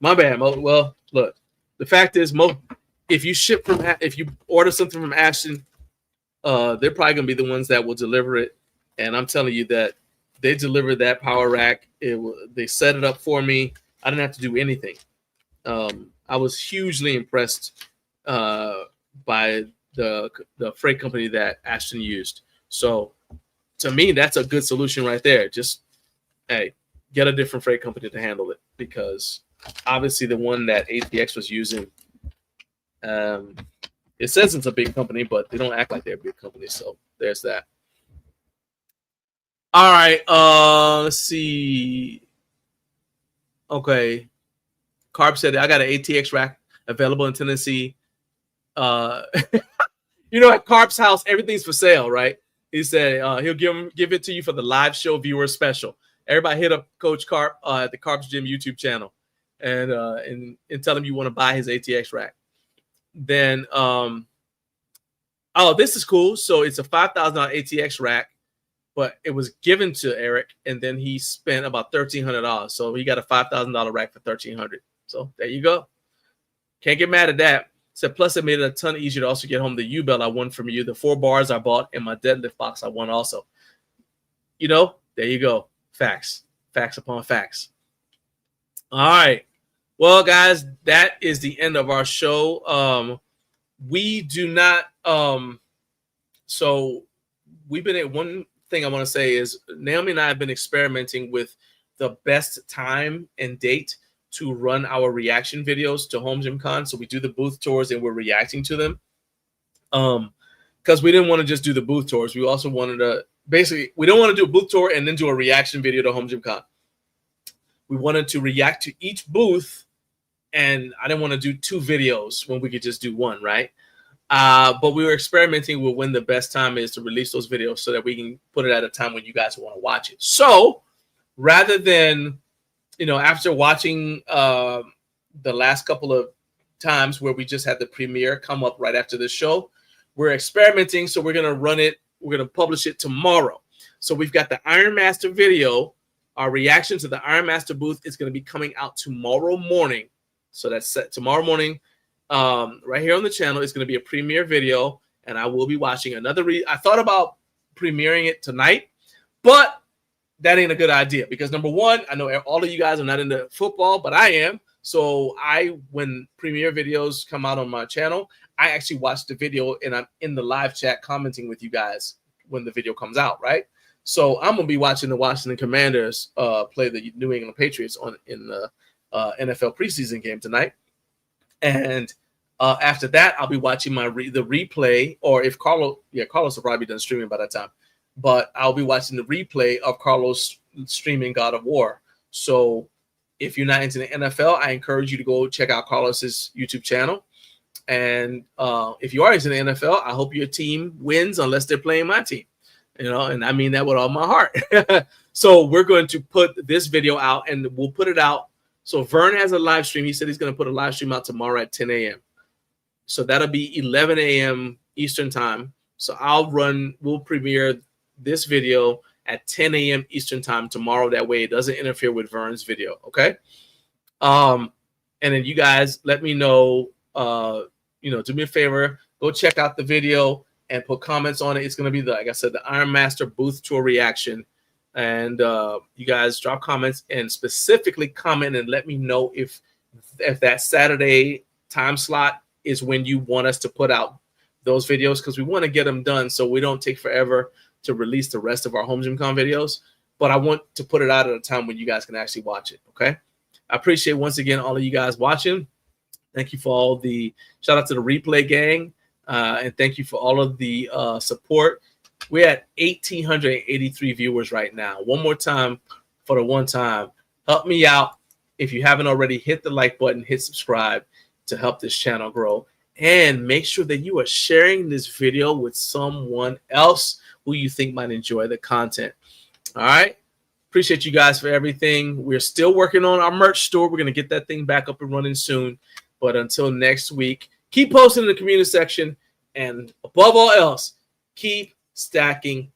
My bad, Mo. Well, look, the fact is, Mo if you order something from Ashton, they're probably gonna be the ones that will deliver it. And I'm telling you that they delivered that power rack. They set it up for me. I didn't have to do anything. I was hugely impressed by the freight company that Ashton used. So to me, that's a good solution right there. Just, hey, get a different freight company to handle it, because obviously the one that ATX was using, it says it's a big company, but they don't act like they're a big company. So there's that. All right. Let's see. Okay. Carp said, I got an ATX rack available in Tennessee. You know, at Carp's house, everything's for sale, right? He said he'll give it to you for the live show viewer special. Everybody hit up Coach Carp at the Carp's Gym YouTube channel and tell him you want to buy his ATX rack. Then, oh, this is cool. So it's a $5,000 ATX rack, but it was given to Eric, and then he spent about $1,300. So he got a $5,000 rack for $1,300. So there you go. Can't get mad at that. Said, plus it made it a ton easier to also get home the U-belt I won from you, the 4 bars I bought, and my deadlift box I won also. You know, there you go. Facts. Facts upon facts. All right. Well, guys, that is the end of our show. We do not so we've been at one thing I want to say is Naomi and I have been experimenting with the best time and date to run our reaction videos to Home Gym Con. So we do the booth tours and we're reacting to them. Because we didn't want to just do the booth tours. We also wanted to we don't want to do a booth tour and then do a reaction video to Home Gym Con. We wanted to react to each booth, and I didn't want to do 2 videos when we could just do 1, right? But we were experimenting with when the best time is to release those videos so that we can put it at a time when you guys want to watch it. So rather than, you know, after watching the last couple of times where we just had the premiere come up right after the show, we're experimenting. So we're going to run it. We're going to publish it tomorrow. So we've got the Iron Master video. Our reaction to the Iron Master booth is going to be coming out tomorrow morning. So that's set tomorrow morning. Right here on the channel is going to be a premiere video, and I will be watching another. I thought about premiering it tonight, but that ain't a good idea because number one, I know all of you guys are not into football, but I am. So when premiere videos come out on my channel, I actually watch the video and I'm in the live chat commenting with you guys when the video comes out, right? So I'm gonna be watching the Washington Commanders play the New England Patriots in the NFL preseason game tonight. And after that, I'll be watching the replay, or if Carlos will probably be done streaming by that time, but I'll be watching the replay of Carlos streaming God of War. So if you're not into the NFL, I encourage you to go check out Carlos's YouTube channel. And if you are into the NFL, I hope your team wins unless they're playing my team, you know, and I mean that with all my heart. So we're going to put this video out and we'll put it out. So Vern has a live stream. He said he's going to put a live stream out tomorrow at 10 a.m. So that'll be 11 a.m. Eastern time. So we'll premiere this video at 10 a.m. Eastern time tomorrow. That way it doesn't interfere with Vern's video. Okay. And then you guys let me know, do me a favor, go check out the video and put comments on it. It's going to be like I said, the Iron Master booth tour reaction. And you guys drop comments and specifically comment and let me know if that Saturday time slot is when you want us to put out those videos, because we want to get them done so we don't take forever to release the rest of our Home Gym Con videos. But I want to put it out at a time when you guys can actually watch it. Okay. I appreciate once again all of you guys watching. Thank you for all the shout out to the replay gang. And thank you for all of the support. We're at 1,883 viewers right now. One more time for the one time. Help me out. If you haven't already, hit the like button, hit subscribe to help this channel grow. And make sure that you are sharing this video with someone else who you think might enjoy the content. All right. Appreciate you guys for everything. We're still working on our merch store. We're going to get that thing back up and running soon. But until next week, keep posting in the community section. And above all else, keep stacking